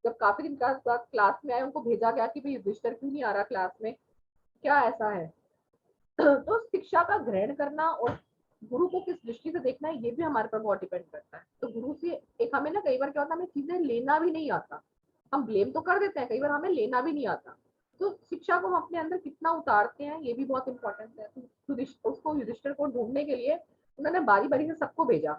जब काफी दिन का क्लास में आए, उनको भेजा गया कि भाई युधिष्ठिर क्यों नहीं आ रहा क्लास में, क्या ऐसा है? तो शिक्षा का ग्रहण करना और गुरु को किस दृष्टि से देखना है, ये भी हमारे पर बहुत डिपेंड करता है। तो गुरु से एक हमें ना कई बार क्या होता है, हमें चीजें लेना भी नहीं आता, हम ब्लेम तो कर देते हैं, कई बार हमें लेना भी नहीं आता। तो शिक्षा को हम अपने अंदर कितना उतारते हैं, ये भी बहुत इंपॉर्टेंट है। तो उसको युधिष्ठिर को ढूंढने के लिए उन्होंने बारी बारी से सबको भेजा,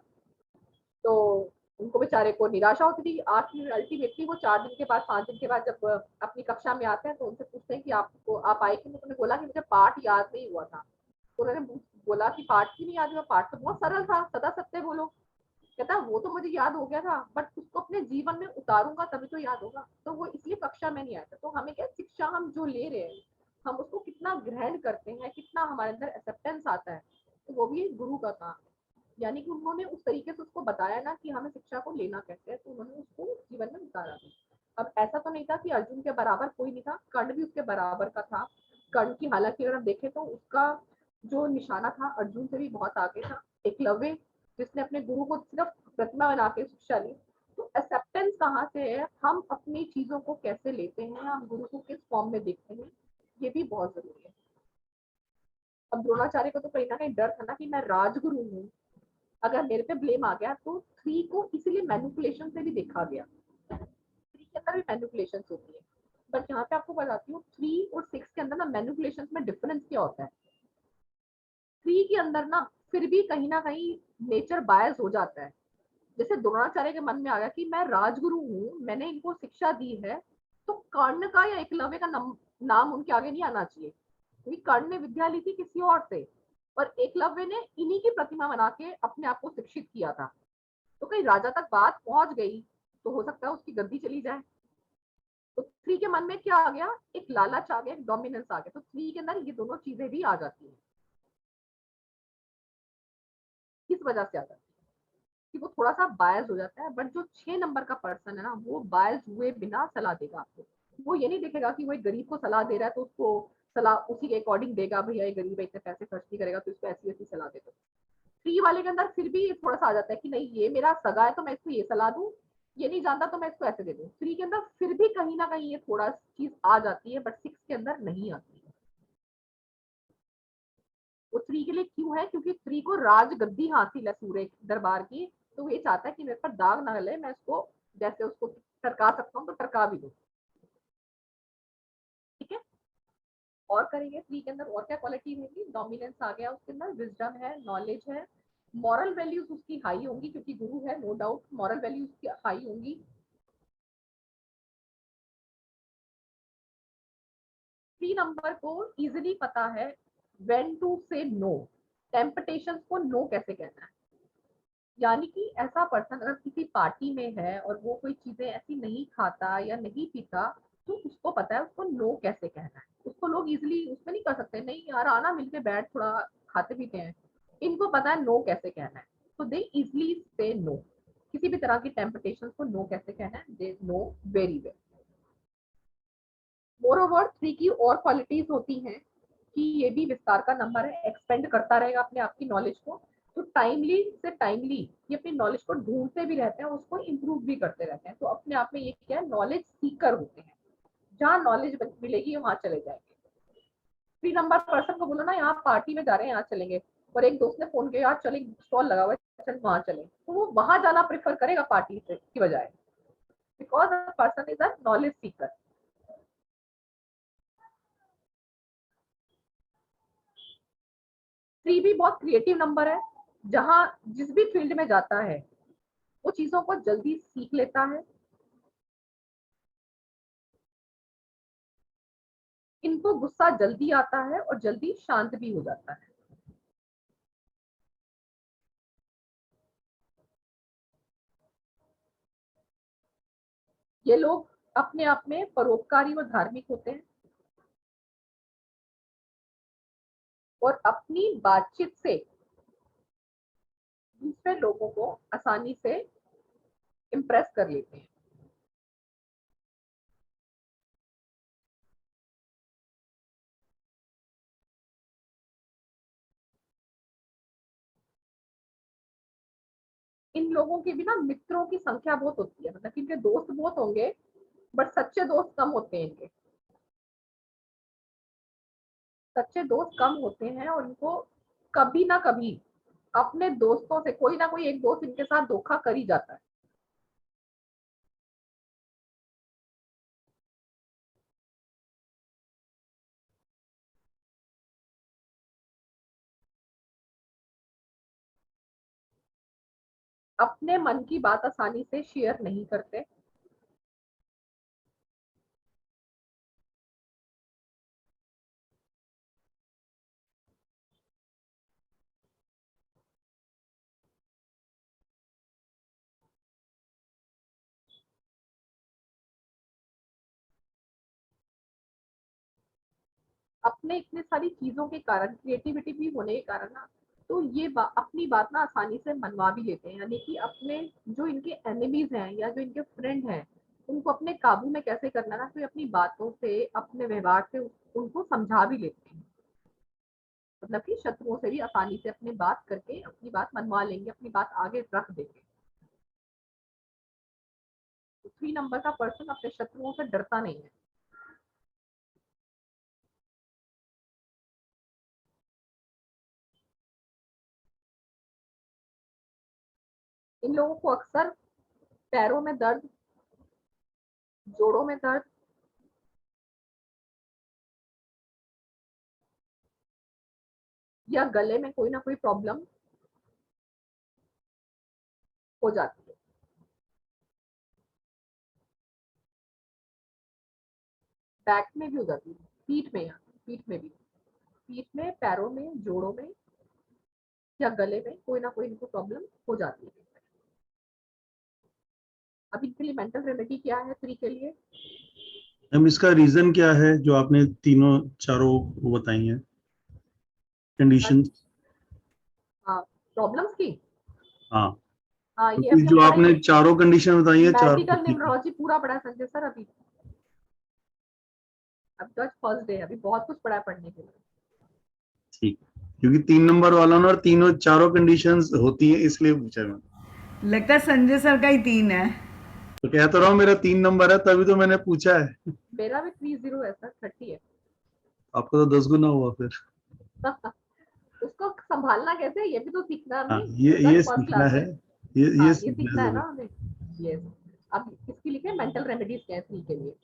तो उनको बेचारे को निराशा होती थी। आखिर अल्टीमेटली वो 4 दिन के बाद, 5 दिन के बाद जब अपनी कक्षा में आते हैं, तो उनसे पूछते हैं कि आप आए क्यों? उन्होंने बोला कि मुझे पाठ याद नहीं हुआ था। तो उन्होंने बोला कि पाठ क्यों नहीं याद हुआ? पाठ तो बहुत सरल था, सदा सत्य बोलो। कहता वो तो मुझे याद हो गया था, बट उसको अपने जीवन में उतारूंगा तभी तो याद होगा, तो वो इसलिए कक्षा में नहीं आया था। तो हमें क्या, शिक्षा हम जो ले रहे हैं, हम उसको कितना ग्रहण करते हैं, कितना हमारे अंदर एक्सेप्टेंस आता है, तो वो भी गुरु का काम। यानी कि उन्होंने उस तरीके से उसको बताया ना कि हमें शिक्षा को लेना कैसे है, तो उन्होंने उसको जीवन में उतारा। अब ऐसा तो नहीं था कि अर्जुन के बराबर कोई नहीं था, कर्ण भी उसके बराबर का था। कर्ण की हालांकि अगर हम देखें तो उसका जो निशाना था अर्जुन से भी बहुत आगे था। एकलव्य, जिसने अपने गुरु को सिर्फ प्रतिमा बना के शिक्षा ली। तो एक्सेप्टेंस कहाँ से है, हम अपनी चीजों को कैसे लेते हैं, हम गुरु को किस फॉर्म में देखते हैं, ये भी बहुत जरूरी है। अब द्रोणाचार्य को तो कहीं ना कहीं डर था ना कि मैं राजगुरु हूँ, अगर मेरे पे ब्लेम आ गया, तो 3 को इसीलिए मैनिपुलेशन से भी देखा गया। 3 के अंदर भी मैनिपुलेशन होती है, बट यहाँ पे आपको बताती हूँ 3 और 6 के अंदर ना मैनिपुलेशन में डिफरेंस क्या होता है। 3 के अंदर ना फिर भी कहीं ना कहीं नेचर बायस हो जाता है। जैसे द्रोणाचार्य के मन में आ गया कि मैं राजगुरु हूँ, मैंने इनको शिक्षा दी है, तो कर्ण का या एकलव्य का नाम उनके आगे नहीं आना चाहिए, क्योंकि कर्ण ने विद्या ली थी किसी और से, और एकलव्य ने इन्हीं की प्रतिमा बना के अपने आप को शिक्षित किया था। तो कहीं राजा तक बात पहुंच गई तो हो सकता है उसकी गद्दी चली जाए। तो 3 के मन में क्या आ गया, एक लालच आ गया, एक डोमिनेंस आ गया। तो 3 के अंदर ये दोनों चीजें भी आ जाती हैं। किस वजह से आ जाती है कि वो थोड़ा सा बायस हो जाता है। बट जो 6 नंबर का पर्सन है ना, वो बायस हुए बिना सलाह देगा आपको। वो ये नहीं देखेगा कि वो एक गरीब को सलाह दे रहा है तो उसको सलाह उसी के अकॉर्डिंग देगा, भैया ये गरीब है, इतने पैसे खर्च नहीं करेगा तो इसको ऐसी ऐसी सलाह दे दो। 3 वाले के अंदर फिर भी थोड़ा सा आ जाता है कि नहीं, ये मेरा सगा है तो मैं इसको ये सलाह दूं, ये नहीं जानता तो मैं इसको ऐसे दे दूं। 3 के अंदर फिर भी कहीं ना कहीं ये थोड़ा चीज आ जाती है, बट 6 के अंदर नहीं आती है। वो 3 के लिए क्यों है? क्योंकि 3 को राज गद्दी हासिल है सूर्य दरबार की, तो ये चाहता है कि मेरे पर दाग ना लगे, मैं इसको जैसे उसको टरका सकता हूँ तो टरका भी दूं। ठीक है, और करेंगे 3 के अंदर और क्या क्वालिटी रहेगी? डोमिनेंस आ गया उसके अंदर, विजडम है, नॉलेज है, मॉरल वैल्यूज उसकी हाई होंगी क्योंकि गुरु है, नो डाउट मॉरल वैल्यूज की हाई होंगी। 3 नंबर को इजीली पता है व्हेन टू से नो, टेम्पटेशंस को नो कैसे कहना है। यानी कि ऐसा पर्सन अगर किसी पार्टी में है और वो कोई चीजें ऐसी नहीं खाता या नहीं पीता, तो उसको पता है उसको नो कैसे कहना है। उसको लोग इजीली उसमें नहीं कर सकते, नहीं यार आना मिलके बैठ थोड़ा खाते पीते हैं। इनको पता है नो कैसे कहना है, तो दे इजिली से नो। किसी भी तरह की टेम्पटेशंस को नो कैसे कहना है, they know very well. Moreover 3 की और क्वालिटीज होती हैं कि ये भी विस्तार का नंबर है, एक्सपेंड करता रहेगा अपने आप की नॉलेज को। तो टाइमली से टाइमली ये अपनी नॉलेज को ढूंढते भी रहते हैं, उसको इम्प्रूव भी करते रहते हैं। तो अपने आप में ये क्या है, नॉलेज सीकर होते हैं। जहाँ नॉलेज मिलेगी वहां चले जाएंगे। 3 नंबर पर्सन को बोलो ना यहाँ पार्टी में जा रहे हैं, यहाँ चलेंगे, और एक दोस्त ने फोन किया यार चले स्टॉल लगा हुआ है चल वहां चले, तो वो वहां जाना प्रेफर करेगा पार्टी से की बजाय, because person is a knowledge Sikar. 3 भी बहुत क्रिएटिव नंबर है, जहां जिस भी फील्ड में जाता है वो चीजों को जल्दी सीख लेता है। इनको गुस्सा जल्दी आता है और जल्दी शांत भी हो जाता है। ये लोग अपने आप में परोपकारी और धार्मिक होते हैं और अपनी बातचीत से दूसरे लोगों को आसानी से इम्प्रेस कर लेते हैं। इन लोगों के भी ना मित्रों की संख्या बहुत होती है, मतलब इनके दोस्त बहुत होंगे बट सच्चे दोस्त कम होते हैं। इनके सच्चे दोस्त कम होते हैं और इनको कभी ना कभी अपने दोस्तों से कोई ना कोई एक दोस्त इनके साथ धोखा कर ही जाता है। अपने मन की बात आसानी से शेयर नहीं करते। अपने इतने सारी चीजों के कारण, क्रिएटिविटी भी होने के कारण ना, तो ये अपनी बात ना आसानी से मनवा भी लेते हैं। यानी कि अपने जो इनके एनिमीज हैं या जो इनके फ्रेंड हैं उनको अपने काबू में कैसे करना ना, तो अपनी बातों से अपने व्यवहार से उनको समझा भी लेते हैं। मतलब कि शत्रुओं से भी आसानी से अपनी बात करके अपनी बात मनवा लेंगे, अपनी बात आगे रख देंगे। 3 नंबर का पर्सन अपने शत्रुओं से डरता नहीं है। इन लोगों को अक्सर पैरों में दर्द, जोड़ों में दर्द, या गले में कोई ना कोई प्रॉब्लम हो जाती है। बैक में भी हो जाती है, पीठ में, पीठ में भी, पीठ में, पैरों में, जोड़ों में या गले में कोई ना कोई इनको प्रॉब्लम हो जाती है। अब इनके लिए मेंटल रेमेडी क्या है 3 के लिए? मैम इसका रीजन क्या है जो आपने तीनों चारों वो बताई हैं कंडीशन? हाँ, प्रॉब्लम्स की। हाँ, हाँ, ये क्योंकि जो आपने चारों कंडीशन बताई है, चार मेडिकल न्यूरोलॉजी पूरा पढ़ा है संजय सर। अभी तो फर्स्ट डे, अभी बहुत कुछ पढ़ा है पढ़ने के लिए। ठीक, क्योंकि 3 नंबर वाला ना और तीनों चारों कंडीशंस होती है इसलिए पूछा मैं। लगता है संजय सर का ही 3 है। तो कह तो रहा हूँ मेरा 3 नंबर है, तभी तो मैंने पूछा है। मेरा भी 30 है सर, 30 है। आपका तो 10 गुना हुआ फिर। उसको संभालना कैसे है, ये भी तो सीखना है हाँ, हमें। ये रिजल्ट फर्स्ट सीखना क्लास है, है। ये हाँ, ये सीखना सीखना है है ना जरूर। हमें। यस। अब इसके लिए मेंटल रेमेडीज क्या है सी के लिए?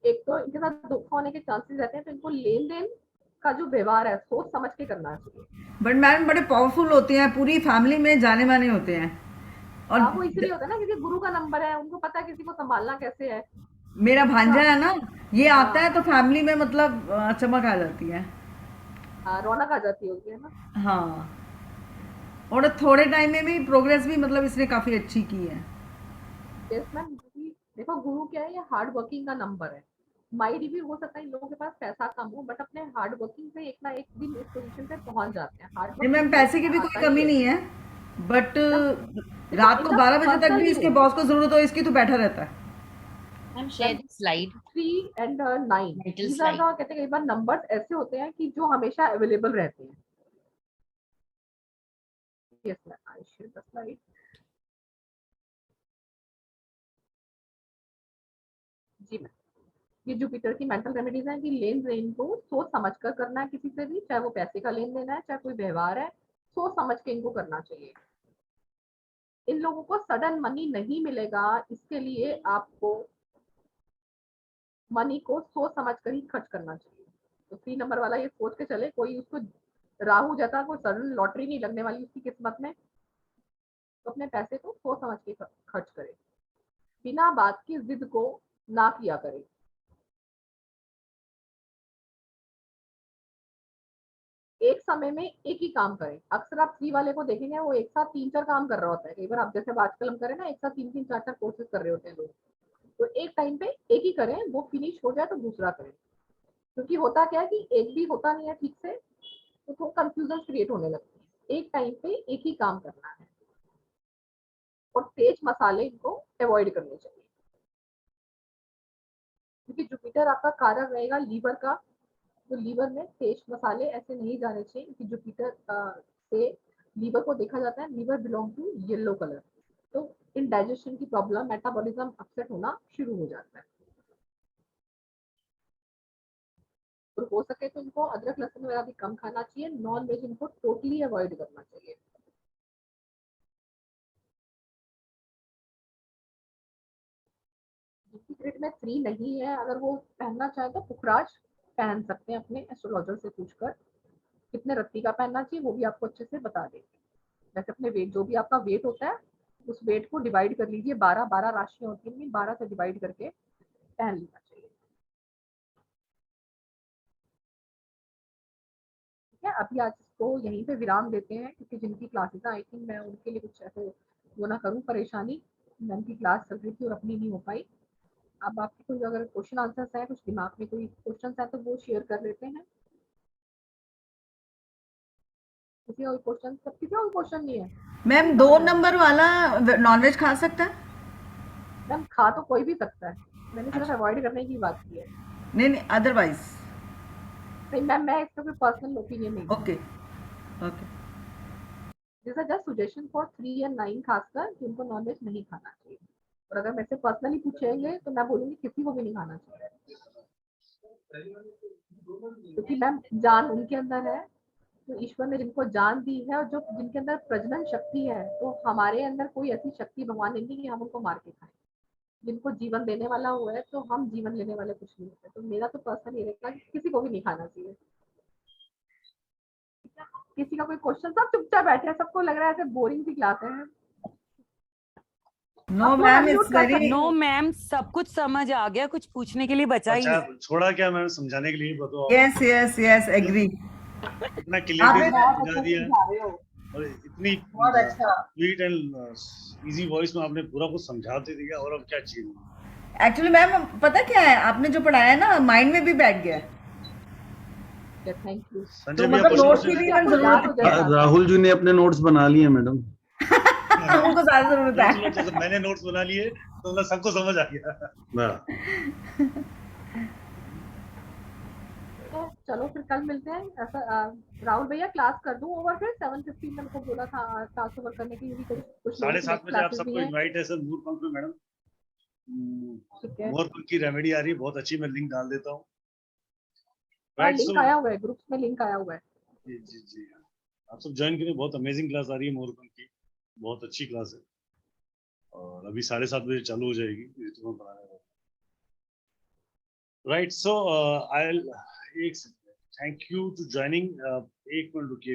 एक तो इनके साथ धोखा होने के चांसेस रहते हैं, तो इनको लेन देन का जो व्यवहार है सोच समझ के करना चाहिए। बट मैम बड़े पावरफुल होते हैं, पूरी फैमिली में जाने माने होते हैं। और हाँ, वो इसलिए होता है ना क्योंकि गुरु का नंबर है, उनको पता है किसी को संभालना कैसे है। मेरा भांजा है ना, ये आता हाँ, है तो फैमिली में मतलब चमक आ जाती है। हाँ, रौनक आ जाती होगी, है ना। हाँ, और थोड़े टाइम में भी प्रोग्रेस भी मतलब इसने काफी अच्छी की है। यस मैम, देखो गुरु क्या है, ये हार्ड वर्किंग का नंबर है। माइट भी हो सकता है इन लोगों के पास पैसा कम हो, बट अपने हार्ड वर्किंग से एक ना एक दिन इस पोजीशन पे पहुंच जाते हैं। हार्ड नहीं वर्क मैम, किसी पैसे को की भी आता कोई ही कमी है। नहीं है, बट मैम, देखो रात को इनका 12 बजे तक पर्सनल भी भी इसके है। बॉस को जरूरत हो इसकी तो बैठा रहता है। Ma'am share the slide, 3 and 9 mental these are slide. the, कहते हैं कई बार नंबर्स ऐसे होते हैं कि जो हमेशा अवेलेबल रहते हैं। Yes ma'am, I share the slide. जी मैम, ये जुपिटर की मेंटल रेमेडीज है कि लेन देन को सोच समझ कर करना है, किसी से भी, चाहे वो पैसे का लेन देन है चाहे कोई व्यवहार है, सोच समझ के इनको करना चाहिए। इन लोगों को सडन मनी नहीं मिलेगा, इसके लिए आपको मनी को सोच समझ कर ही खर्च करना चाहिए। तो 3 नंबर वाला ये सोच के चले, कोई उसको राहु जैसा कोई सडन लॉटरी नहीं लगने वाली उसकी किस्मत में, तो अपने पैसे को सोच समझ के खर्च करे, बिना बात की जिद को ना किया करे। एक समय में एक ही काम करें। अक्सर आप 3 वाले को देखेंगे वो एक साथ 3-4 काम कर रहा होता है। कई बार आप जैसे आजकल हम करें ना, एक साथ 3-3 4-4 कोर्सेज कर रहे होते हैं लोग, तो एक टाइम पे एक ही करें, वो फिनिश हो जाए तो दूसरा करें। क्योंकि होता क्या है कि एक भी होता नहीं है ठीक से, तो थोड़ा कंफ्यूजन क्रिएट होने लगती है। एक टाइम पे एक ही काम करना है, और तेज मसाले इनको अवॉइड करने चाहिए, क्योंकि जुपिटर आपका कारक रहेगा लीवर का। तो लीवर में तेज मसाले ऐसे नहीं जाने चाहिए, क्योंकि जुपिटर से लीवर को देखा जाता है, liver belong to yellow colour. तो इंडाइजेशन की प्रॉब्लम, मेटाबॉलिज्म अपसेट होना शुरू हो जाता है। और हो सके तो इनको अदरक लहसुन वगैरह भी कम खाना चाहिए। नॉन वेज इनको टोटली अवॉइड करना चाहिए। जिसकी ग्रिड में 3 नहीं है, अगर वो पहनना चाहे तो पुखराज पहन सकते हैं अपने एस्ट्रोलॉजर से पूछकर। कितने रत्ती का पहनना चाहिए वो भी आपको अच्छे से बता देंगे। जैसे अपने वेट, जो भी आपका वेट होता है उस वेट को डिवाइड कर लीजिए, 12 राशियां होती हैं, 12 से डिवाइड करके पहन लेना चाहिए। ठीक है, अभी आज इसको यहीं पे विराम देते हैं, क्योंकि जिनकी क्लासेस आई थिंक मैं उनके लिए कुछ ऐसे वो ना करूँ परेशानी। मैम की क्लास चल रही थी और अपनी नहीं हो पाई। अब आपके कोई अगर क्वेश्चन आंसर्स है, कुछ दिमाग में कोई क्वेश्चन है तो वो शेयर कर लेते हैं। किसी और क्वेश्चन, सब किसी और क्वेश्चन नहीं है मैम नहीं 2 समझ आया। नंबर वाला नॉनवेज खा सकता है? मैम खा तो कोई भी सकता है, मैंने सिर्फ अच्छा, अवॉइड करने की बात की है। नहीं नहीं, अदरवाइज नहीं मैम, मैं इसका कोई पर्सनल ओपिनियन नहीं okay okay. This are just suggestion for 3 या 9 खासकर, कि उनको नॉनवेज नहीं खाना चाहिए। और अगर मेरे से पर्सनली पूछेंगे तो मैं बोलूंगी किसी को भी नहीं खाना चाहिए, क्योंकि मैम जान उनके अंदर है, तो ईश्वर ने जिनको जान दी है और जो जिनके अंदर प्रजनन शक्ति है, तो हमारे अंदर कोई ऐसी शक्ति भगवान ने नहीं कि हम उनको मार के खाएं। जिनको जीवन देने वाला हुआ है, तो हम जीवन लेने वाले कुछ नहीं होते। तो मेरा तो पर्सनल ये रहेगा कि किसी को भी नहीं खाना चाहिए। किसी का कोई क्वेश्चन, सब चुपचाप बैठे हैं, सबको लग रहा है ऐसे बोरिंग सी क्लास है। नो अब फोन मैम, अनम्यूट इट्स कर वेरी सकते नो हैं। मैम, सब कुछ समझ आ गया, कुछ पूछने के लिए बचा ही अच्छा, नहीं। छोड़ा क्या मैंने समझाने के लिए, बताओ। Yes yes yes, agree. इतना आपने क्लियरली बहुत समझा अच्छा दिया, समझा रहे हो, और इतनी बहुत अच्छा। स्वीट एंड इजी वॉइस में आपने पूरा कुछ समझा दे दिया, और अब क्या चाहिए। एक्चुअली मैम पता क्या है, आपने जो पढ़ाया ना माइंड में भी बैठ गया है। Thank you. संजय तो भैया मतलब नोट्स क्वेश्चन की भी कि इवन आपको याद हो जरूरत जाए साथ। राहुल जी ने अपने नोट्स बना लिए मैडम। उनको ज्यादा जरूरत देख लो, है। जैसे मैंने नोट्स बना लिए तो मतलब सबको समझ आ गया। तो चलो फिर कल मिलते हैं। ऐसा राहुल भैया क्लास कर दूं ओवर, फिर 7:15 मैंने को बोला था क्लास ओवर करने के लिए, कुछ लोगों की 7:30 नेक्स्ट बजे आप क्लासेस भी सबको हैं। इनवाइट है सर, नूर पंख में मैडम। ठीक है। मोरपंख की रेमेडी आ रही है, बहुत अच्छी, मैं लिंक डाल देता हूँ। हाँ, राइट, लिंक सो आया हुआ है, ग्रुप्स में लिंक आया हुआ है। जी जी जी, आप सब ज्वाइन करें, बहुत अमेजिंग क्लास आ रही है मोरपंख की, बहुत अच्छी क्लास है, और अभी 7:30 बजे चालू हो जाएगी ऋतु पढ़ाने का। राइट, सो आई एक थैंक यू टू ज्वाइनिंग, एक मिनट रुकिए।